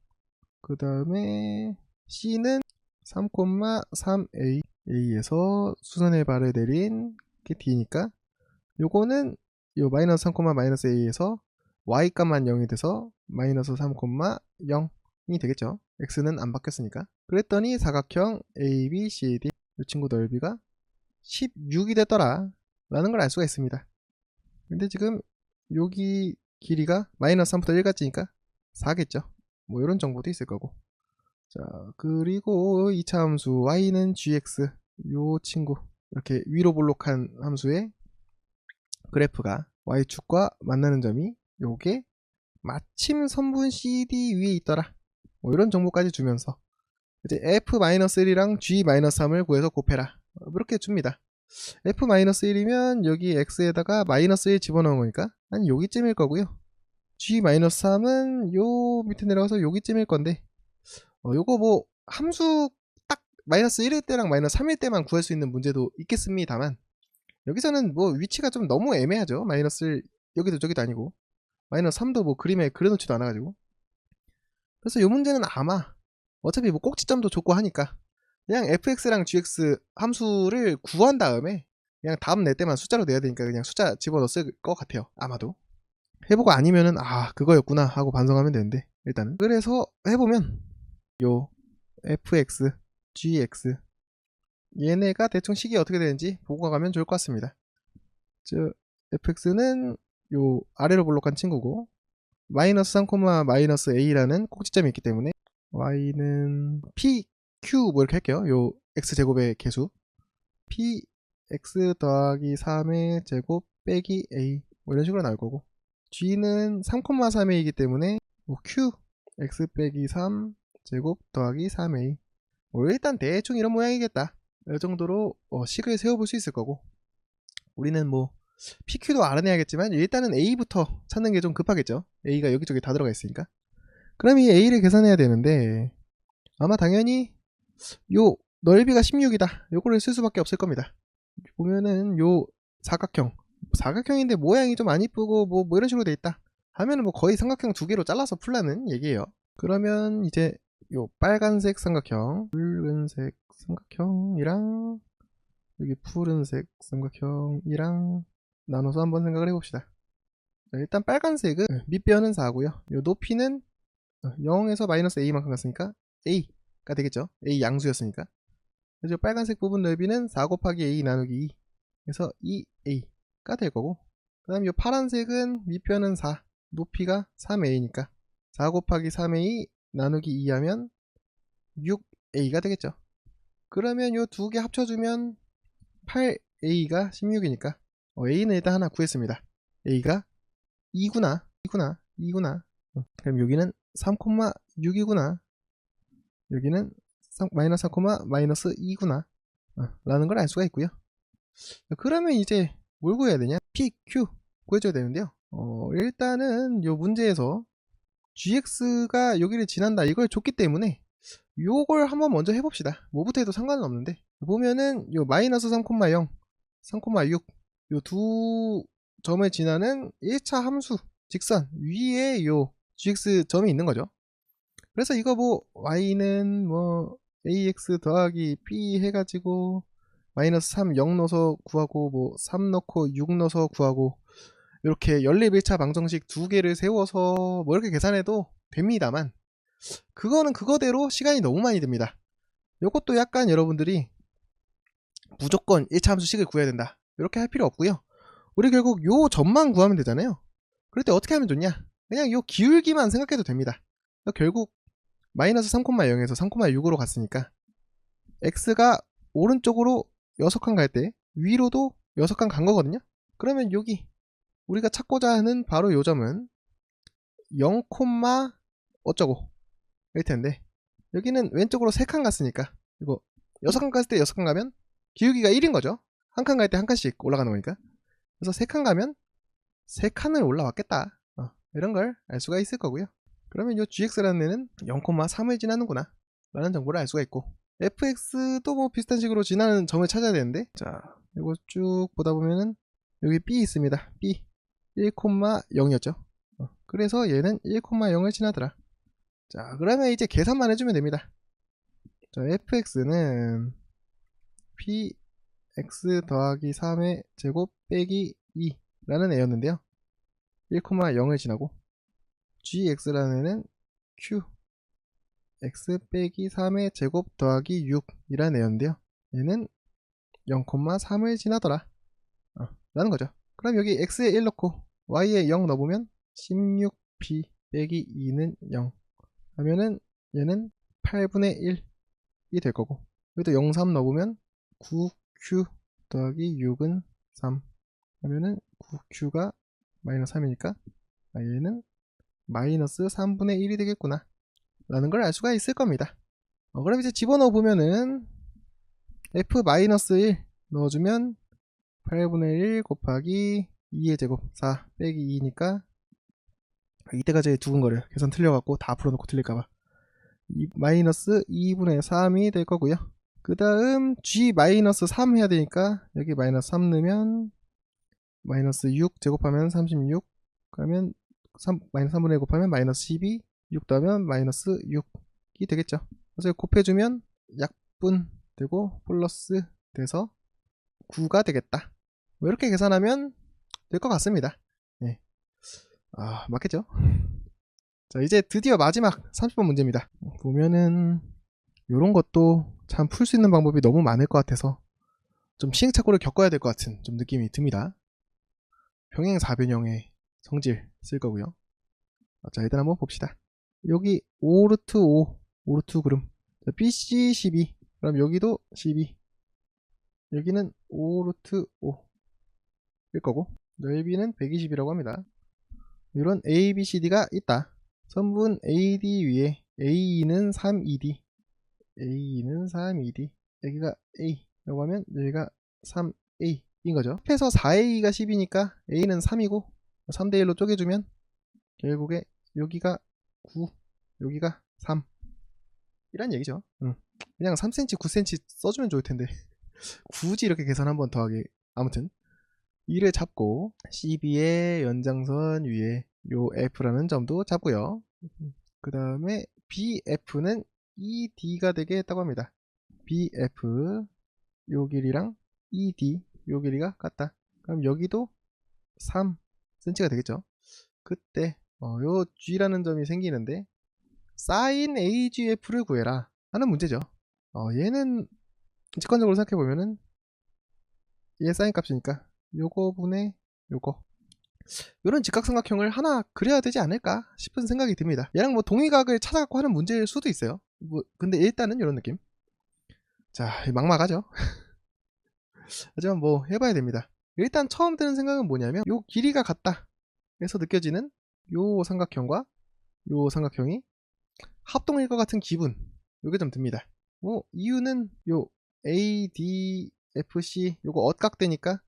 그 다음에 C는 3, 3A A에서 수선의 발을 내린 게 D니까 요거는 요 마이너스 3, 마이너스 A에서 Y값만 0이 돼서 마이너스 3, 0이 되겠죠. X는 안 바뀌었으니까. 그랬더니 사각형 ABCD 이 친구 넓이가 16이 됐더라 라는 걸 알 수가 있습니다. 근데 지금 여기 길이가 마이너스 3부터 1까지니까 4겠죠. 뭐 이런 정보도 있을 거고. 자, 그리고 2차 함수 y는 gx 요 친구 이렇게 위로 볼록한 함수의 그래프가 y축과 만나는 점이 요게 마침 선분 CD 위에 있더라. 뭐 이런 정보까지 주면서 이제 f-1이랑 g-3을 구해서 곱해라. 이렇게 줍니다. f-1이면 여기 x에다가 마이너스 1 집어넣은 거니까 한 여기쯤일 거고요. g-3은 요 밑에 내려가서 여기쯤일 건데, 요거 뭐 함수 딱 마이너스 1일 때랑 마이너스 3일 때만 구할 수 있는 문제도 있겠습니다만, 여기서는 뭐 위치가 좀 너무 애매하죠. 마이너스 1 여기도 저기도 아니고 마이너스 3도 뭐 그림에 그려놓지도 않아가지고. 그래서 요 문제는 아마 어차피 뭐 꼭지점도 줬고 하니까 그냥 fx랑 gx 함수를 구한 다음에 그냥 다음 낼 때만 숫자로 내야 되니까 그냥 숫자 집어넣었을 것 같아요. 아마도. 해보고 아니면은 아 그거였구나 하고 반성하면 되는데 일단은 그래서 해보면 요 fx, gx 얘네가 대충 식이 어떻게 되는지 보고 가면 좋을 것 같습니다. 즉 fx는 요 아래로 볼록한 친구고 마이너스 3, 마이너스 a라는 꼭지점이 있기 때문에 y는 pq 뭐 이렇게 할게요. 요 x제곱의 개수 px 더하기 3의 제곱 빼기 a 뭐 이런 식으로 나올 거고 g는 3,3a이기 때문에 뭐 q x 빼기 3 제곱 더하기 3a 뭐 일단 대충 이런 모양이겠다. 이 정도로 식을 세워볼 수 있을 거고 우리는 뭐 PQ도 알아내야겠지만 일단은 A부터 찾는 게 좀 급하겠죠. A가 여기저기 다 들어가 있으니까. 그럼 이 A를 계산해야 되는데 아마 당연히 요 넓이가 16이다. 요거를 쓸 수밖에 없을 겁니다. 보면은 요 사각형인데 모양이 좀 안 이쁘고 뭐 이런 식으로 돼 있다. 하면은 뭐 거의 삼각형 두 개로 잘라서 풀라는 얘기예요. 그러면 이제 요 빨간색 삼각형, 붉은색 삼각형이랑 여기 푸른색 삼각형이랑 나눠서 한번 생각을 해봅시다. 자, 일단 빨간색은 밑변은 4고요. 요 높이는 0에서 마이너스 a만큼 갔으니까 a가 되겠죠. a 양수였으니까. 그래서 빨간색 부분 넓이는 4 곱하기 a 나누기 2 그래서 2a가 될 거고 그 다음 요 파란색은 밑변은 4 높이가 3a니까 4 곱하기 3a 나누기 2 하면 6a가 되겠죠. 그러면 요 두 개 합쳐주면 8a가 16이니까 a는 일단 하나 구했습니다. a가 2구나. 그럼 여기는 3,6이구나. 여기는 마이너스 3, 마이너스 2구나. 라는 걸 알 수가 있고요. 그러면 이제 뭘 구해야 되냐? PQ 구해줘야 되는데요. 일단은 요 문제에서 GX가 여기를 지난다 이걸 줬기 때문에 요걸 한번 먼저 해봅시다. 뭐부터 해도 상관은 없는데 보면은 요 마이너스 3,0, 3,6 요 두 점을 지나는 1차 함수 직선 위에 요 gx 점이 있는 거죠. 그래서 이거 뭐 y는 뭐 ax 더하기 b 해가지고 마이너스 3 0 넣어서 구하고 뭐 3 넣고 6 넣어서 구하고 이렇게 연립 1차 방정식 두 개를 세워서 뭐 이렇게 계산해도 됩니다만 그거는 그거대로 시간이 너무 많이 듭니다. 요것도 약간 여러분들이 무조건 1차 함수식을 구해야 된다 이렇게 할 필요 없고요. 우리 결국 요 점만 구하면 되잖아요. 그럴 때 어떻게 하면 좋냐? 그냥 요 기울기만 생각해도 됩니다. 결국 마이너스 3,0에서 3,6으로 갔으니까 x가 오른쪽으로 6칸 갈 때 위로도 6칸 간 거거든요. 그러면 여기 우리가 찾고자 하는 바로 요 점은 0, 어쩌고 일 텐데 여기는 왼쪽으로 3칸 갔으니까 이거 6칸 갔을 때 6칸 가면 기울기가 1인 거죠. 한 칸 갈 때 한 칸씩 올라가는 거니까. 그래서 3칸 가면 3칸을 올라왔겠다. 이런 걸 알 수가 있을 거고요. 그러면 이 gx라는 애는 0,3을 지나는구나 라는 정보를 알 수가 있고 fx도 뭐 비슷한 식으로 지나는 점을 찾아야 되는데 자 이거 쭉 보다 보면은 여기 b 있습니다. b 1,0이었죠. 그래서 얘는 1,0을 지나더라. 자 그러면 이제 계산만 해주면 됩니다. 자 fx는 px 더하기 3의 제곱 빼기 2 라는 애였는데요. 1,0을 지나고 gx라는 애는 q x 빼기 3의 제곱 더하기 6 이라는 애였는데요. 얘는 0,3을 지나더라 라는 거죠. 그럼 여기 x에 1 넣고 y에 0 넣어보면 16p 빼기 2는 0 하면은 얘는 8분의 1이 될 거고 여기도 0, 3 넣어보면 9q 더하기 6은 3 하면은 9q가 마이너스 3이니까 얘는 마이너스 3분의 1이 되겠구나 라는 걸 알 수가 있을 겁니다. 그럼 이제 집어넣어 보면은 f-1 넣어주면 8분의 1 곱하기 2의 제곱 4 빼기 2니까 이때까지 두근거려요. 계산 틀려갖고 다 풀어놓고 틀릴까봐 마이너스 2분의 3이 될 거고요. 그 다음 g 마이너스 3 해야 되니까 여기 마이너스 3 넣으면 마이너스 6 제곱하면 36 그러면 마이너스 3분의 1 곱하면 마이너스 12 6 더하면 마이너스 6이 되겠죠. 그래서 곱해주면 약분 되고 플러스 돼서 9가 되겠다. 뭐 이렇게 계산하면 될 것 같습니다. 네. 맞겠죠? 자, 이제 드디어 마지막 30번 문제입니다. 보면은 요런 것도 참 풀 수 있는 방법이 너무 많을 것 같아서 좀 시행착오를 겪어야 될 것 같은 좀 느낌이 듭니다. 평행 4변형의 성질 쓸 거고요. 자, 일단 한번 봅시다. 여기 5루트 5, 5루트 그룹. BC 12. 그럼 여기도 12. 여기는 5루트 5일 거고, 넓이는 120이라고 합니다. 이런 ABCD가 있다. 선분 AD 위에 AE는 3ED, AE는 3ED, 여기가 A라고 하면 여기가 3A인 거죠. 합해서 4A가 10이니까 A는 3이고 3대 1로 쪼개주면 결국에 여기가 9, 여기가 3 이란 얘기죠. 그냥 3cm, 9cm 써주면 좋을 텐데 굳이 이렇게 계산 한 번 더 하게. 아무튼 이를 잡고 CB의 연장선 위에 요 F라는 점도 잡고요. 그 다음에 BF는 ED가 되게 했다고 합니다. BF 요 길이랑 ED 요 길이가 같다. 그럼 여기도 3cm가 되겠죠. 그때 요 G라는 점이 생기는데 sin AGF를 구해라 하는 문제죠. 얘는 직관적으로 생각해보면은 얘 sin 값이니까 요거 분의 요거, 이런 직각삼각형을 하나 그려야 되지 않을까 싶은 생각이 듭니다. 얘랑 뭐 동의각을 찾아갖고 하는 문제일 수도 있어요. 뭐 근데 일단은 이런 느낌. 자, 막막하죠. 하지만 뭐 해봐야 됩니다. 일단 처음 드는 생각은 뭐냐면 요 길이가 같다 해서 느껴지는 요 삼각형과 요 삼각형이 합동일 것 같은 기분, 요게 좀 듭니다. 뭐 이유는 요 ADFC 요거 엇각되니까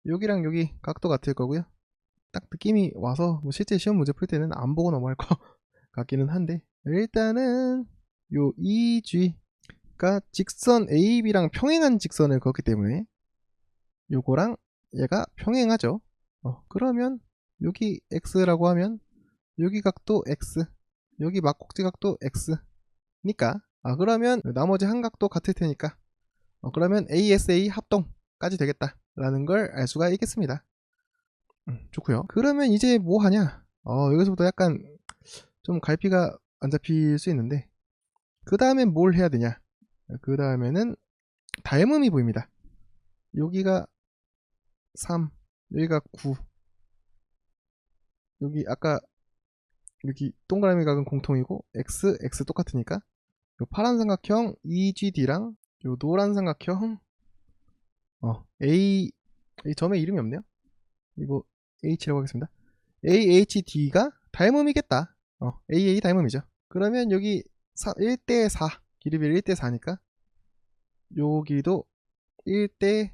여기랑 여기 각도 같을 거고요. 딱 느낌이 와서 뭐 실제 시험 문제 풀 때는 안 보고 넘어갈 것 같기는 한데, 일단은 요 EG가 직선 AB랑 평행한 직선을 그었기 때문에 요거랑 얘가 평행하죠. 그러면 여기 X라고 하면 여기 각도 X, 여기 막곡지 각도 X니까 그러면 나머지 한 각도 같을 테니까 그러면 ASA 합동까지 되겠다 라는 걸 알 수가 있겠습니다. 좋고요. 그러면 이제 뭐 하냐? 여기서부터 약간 좀 갈피가 안 잡힐 수 있는데, 그 다음엔 뭘 해야 되냐? 그 다음에는 닮음이 보입니다. 여기가 3, 여기가 9, 여기 아까 여기 동그라미 각은 공통이고 X, X 똑같으니까 요 파란 삼각형 EGD랑 요 노란 삼각형 A, 이 점에 이름이 없네요. 이거 H라고 하겠습니다. AHD가 닮음이겠다. AA 닮음이죠. 그러면 여기 1대 4, 길이별 1대 4니까 여기도 1대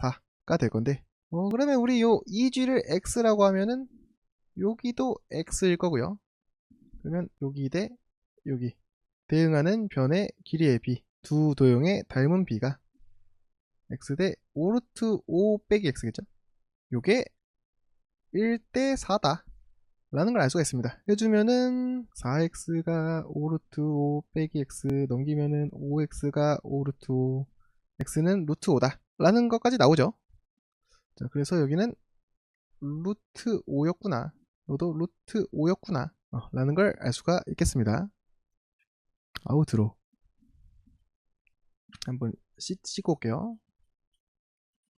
4가 될 건데, 그러면 우리 요 EG를 X라고 하면은 여기도 X일 거고요. 그러면 여기 대 여기 대응하는 변의 길이의 B, 두 도형의 닮은 B가 X 대 5루트 5 빼기 X겠죠. 요게 1대 4다 라는 걸 알 수가 있습니다. 해주면은 4x가 5루트 5 빼기 x 넘기면은 5x가 5루트 5, x는 루트 5다 라는 것까지 나오죠. 자, 그래서 여기는 루트 5였구나, 너도 루트 5였구나 라는 걸 알 수가 있겠습니다. 아우 들어. 한번 씻고 올게요.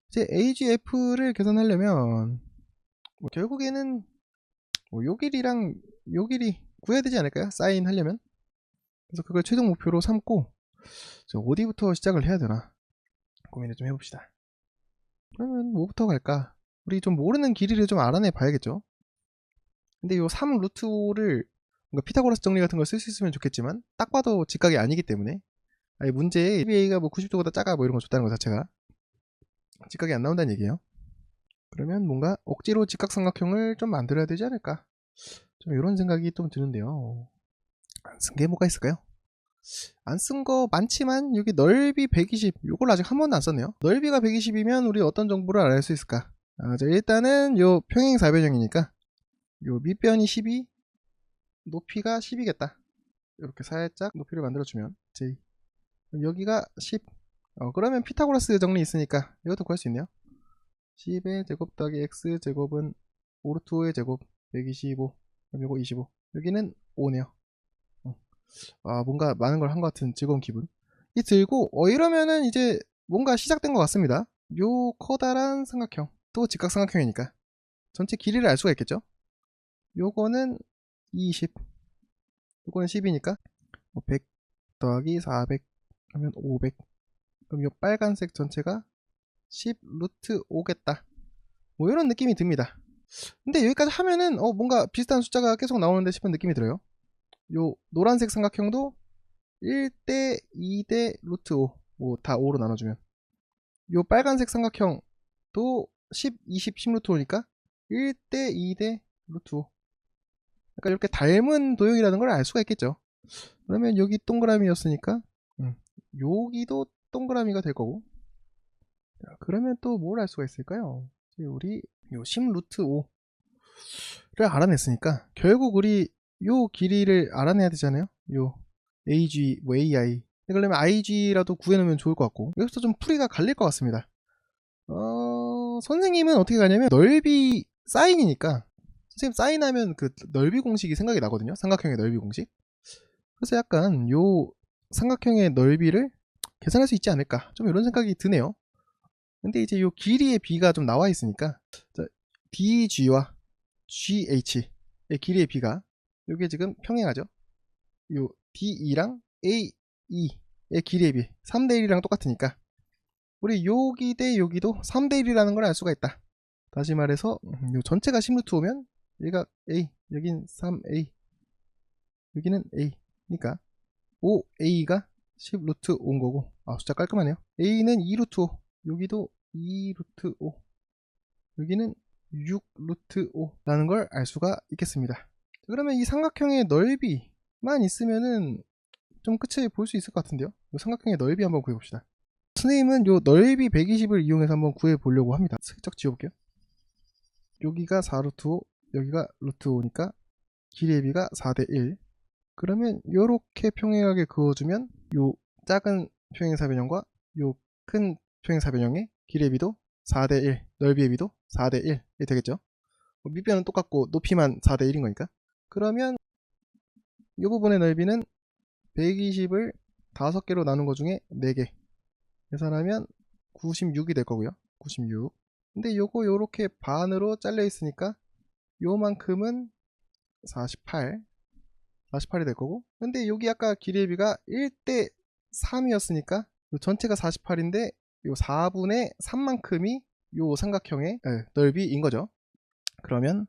이제 AGF를 계산하려면 결국에는 요 길이랑 요 길이 구해야 되지 않을까요? 사인 하려면. 그래서 그걸 최종 목표로 삼고 어디부터 시작을 해야 되나 고민을 좀 해봅시다. 그러면 뭐부터 갈까? 우리 좀 모르는 길이를 좀 알아내 봐야겠죠. 근데 요 3 루트 5를 뭔가 피타고라스 정리 같은 걸 쓸 수 있으면 좋겠지만 딱 봐도 직각이 아니기 때문에, 아니 문제에 CBA가 뭐 90도보다 작아 뭐 이런 거 줬다는 것 자체가 직각이 안 나온다는 얘기예요. 그러면 뭔가 억지로 직각삼각형을 좀 만들어야 되지 않을까, 좀 이런 생각이 좀 드는데요. 안 쓴 게 뭐가 있을까요? 안 쓴 거 많지만 여기 넓이 120, 요걸 아직 한 번도 안 썼네요. 넓이가 120이면 우리 어떤 정보를 알 수 있을까? 자, 일단은 요 평행 4변형이니까 요 밑변이 12, 높이가 10이겠다. 이렇게 살짝 높이를 만들어주면 J, 여기가 10, 그러면 피타고라스 정리 있으니까 이것도 구할 수 있네요. 10의 제곱 더하기 x 제곱은 5루트 5의 제곱 125. 그럼 이거 25. 여기는 5네요. 뭔가 많은 걸 한 것 같은 즐거운 기분. 이 들고 이러면은 이제 뭔가 시작된 것 같습니다. 요 커다란 삼각형, 또 직각삼각형이니까 전체 길이를 알 수가 있겠죠. 요거는 20, 요거는 10이니까 100 더하기 400 하면 500. 그럼 요 빨간색 전체가 10 루트 5겠다. 뭐 이런 느낌이 듭니다. 근데 여기까지 하면은 뭔가 비슷한 숫자가 계속 나오는데 싶은 느낌이 들어요. 요 노란색 삼각형도 1대 2대 루트 5, 뭐 다 5로 나눠주면, 요 빨간색 삼각형도 10, 20, 10 루트 5니까 1대 2대 루트 5. 약간 이렇게 닮은 도형이라는 걸 알 수가 있겠죠. 그러면 여기 동그라미였으니까 여기도 동그라미가 될 거고. 자, 그러면 또 뭘 알 수가 있을까요? 우리 요 10 루트 5를 알아냈으니까 결국 우리 요 길이를 알아내야 되잖아요. 요 AG, 뭐 AI. 그러려면 IG라도 구해놓으면 좋을 것 같고, 여기서 좀 풀이가 갈릴 것 같습니다. 선생님은 어떻게 가냐면 넓이 사인이니까, 선생님 사인하면 그 넓이 공식이 생각이 나거든요. 삼각형의 넓이 공식. 그래서 약간 요 삼각형의 넓이를 계산할 수 있지 않을까, 좀 이런 생각이 드네요. 근데 이제 요 길이의 비가 좀 나와 있으니까, DG와 GH의 길이의 비가 요게 지금 평행하죠. 요 DE랑 AE의 길이의 비 3대 1이랑 똑같으니까 우리 여기 대 여기도 3대 1이라는 걸 알 수가 있다. 다시 말해서 요 전체가 10루트 오면 얘가 A, 여긴 3A, 여기는 A니까 5A가 10루트 5인 거고, 숫자 깔끔하네요. A는 2루트 5, 여기도 2루트 5, 여기는 6루트 5라는 걸 알 수가 있겠습니다. 그러면 이 삼각형의 넓이만 있으면은 좀 끝을 볼 수 있을 것 같은데요. 이 삼각형의 넓이 한번 구해봅시다. 선생님은 요 넓이 120을 이용해서 한번 구해보려고 합니다. 슬쩍 지워볼게요. 여기가 4루트 5, 여기가 루트 5니까 길이의 비가 4대 1. 그러면 요렇게 평행하게 그어주면 요 작은 평행사변형과 요 큰 평행사변형의 길이의 비도 4대 1, 넓이의 비도 4대 1이 되겠죠. 밑변은 똑같고 높이만 4대 1인 거니까. 그러면 이 부분의 넓이는 120을 5개로 나눈 것 중에 4개 계산하면 96이 될 거고요. 96. 근데 요거 요렇게 반으로 잘려 있으니까 요만큼은 48이 될 거고, 근데 여기 아까 길이의 비가 1대 3이었으니까 요 전체가 48인데 요 4분의 3만큼이 요 삼각형의 넓이인 거죠. 그러면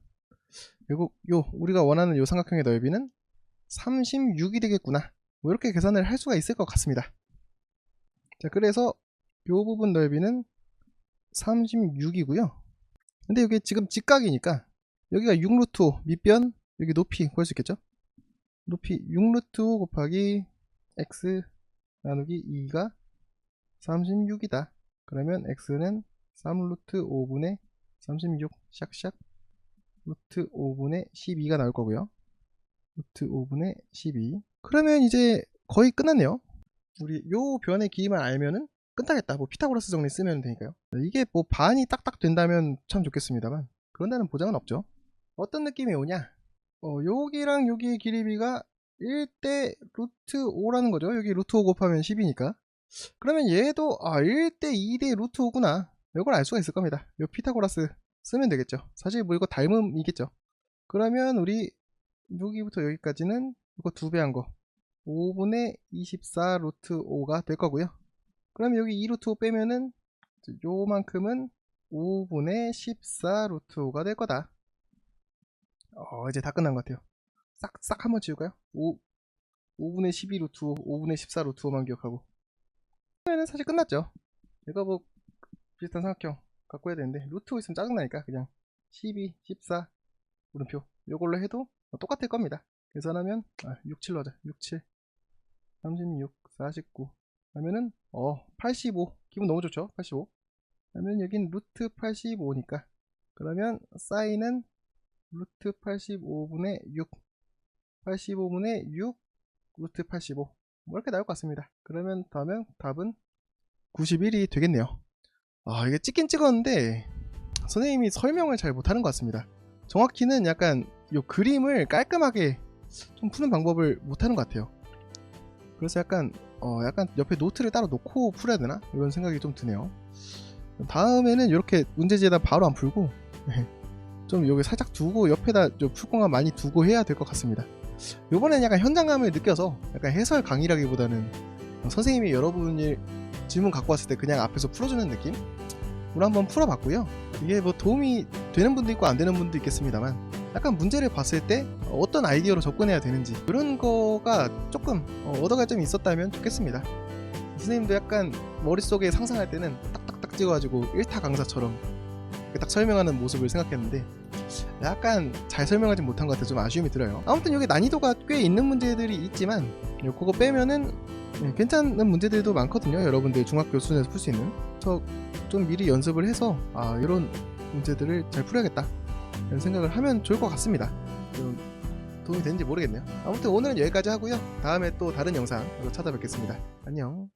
결국 우리가 원하는 요 삼각형의 넓이는 36이 되겠구나, 뭐 이렇게 계산을 할 수가 있을 것 같습니다. 자, 그래서 요 부분 넓이는 36이고요. 근데 여기 지금 직각이니까 여기가 6루트 5 밑변, 여기 높이 구할 수 있겠죠. 높이 6루트 5 곱하기 x 나누기 2가 36이다. 그러면 x는 3루트 5분의 36 샥샥 루트 5분의 12가 나올 거고요. 루트 5분의 12. 그러면 이제 거의 끝났네요. 우리 요 변의 길이만 알면은 끝나겠다. 뭐 피타고라스 정리 쓰면 되니까요. 이게 뭐 반이 딱딱 된다면 참 좋겠습니다만 그런다는 보장은 없죠. 어떤 느낌이 오냐? 여기랑 여기의 길이비가 1대 루트 5라는 거죠. 여기 루트 5 곱하면 10이니까. 그러면 얘도 1대 2대 루트 5구나. 이걸 알 수가 있을 겁니다. 요 피타고라스 쓰면 되겠죠. 사실 뭐 이거 닮음이겠죠. 그러면 우리 여기부터 여기까지는 이거 2배 한 거 5분의 24 루트 5가 될 거고요. 그럼 여기 2 루트 5 빼면은 요만큼은 5분의 14 루트 5가 될 거다. 이제 다 끝난 것 같아요. 싹 한번 지울까요? 5분의 12 루트 5, 5분의 14 루트 5만 기억하고. 그러면은 사실 끝났죠. 이거 뭐 비슷한 삼각형 갖고 해야 되는데 루트 5 있으면 짜증나니까 그냥 12, 14 물음표 요걸로 해도 똑같을 겁니다. 계산하면 6, 7로 하자. 6, 7, 36, 49 하면은 85. 기분 너무 좋죠. 85 하면 여긴 루트 85니까 그러면 사인은 루트 85분의 6, 85분의 6 루트 85 뭐 이렇게 나올 것 같습니다. 그러면 답은 91이 되겠네요. 이게 찍긴 찍었는데 선생님이 설명을 잘 못하는 것 같습니다. 정확히는 약간 요 그림을 깔끔하게 좀 푸는 방법을 못하는 것 같아요. 그래서 약간 옆에 노트를 따로 놓고 풀어야 되나? 이런 생각이 좀 드네요. 다음에는 이렇게 문제지에다 바로 안 풀고 좀 여기 살짝 두고 옆에다 풀 공간 많이 두고 해야 될 것 같습니다. 요번엔 약간 현장감을 느껴서 약간 해설 강의라기보다는 선생님이 여러분이 질문 갖고 왔을 때 그냥 앞에서 풀어주는 느낌? 으로 한번 풀어봤고요. 이게 뭐 도움이 되는 분도 있고 안 되는 분도 있겠습니다만 약간 문제를 봤을 때 어떤 아이디어로 접근해야 되는지 그런 거가 조금 얻어갈 점이 있었다면 좋겠습니다. 선생님도 약간 머릿속에 상상할 때는 딱딱딱 찍어가지고 1타 강사처럼 딱 설명하는 모습을 생각했는데 약간 잘 설명하지 못한 것 같아서 좀 아쉬움이 들어요. 아무튼 여기 난이도가 꽤 있는 문제들이 있지만 그거 빼면은 괜찮은 문제들도 많거든요. 여러분들 중학교 수준에서 풀 수 있는. 그래서 좀 미리 연습을 해서 이런 문제들을 잘 풀어야겠다 이런 생각을 하면 좋을 것 같습니다. 좀 도움이 되는지 모르겠네요. 아무튼 오늘은 여기까지 하고요. 다음에 또 다른 영상으로 찾아뵙겠습니다. 안녕.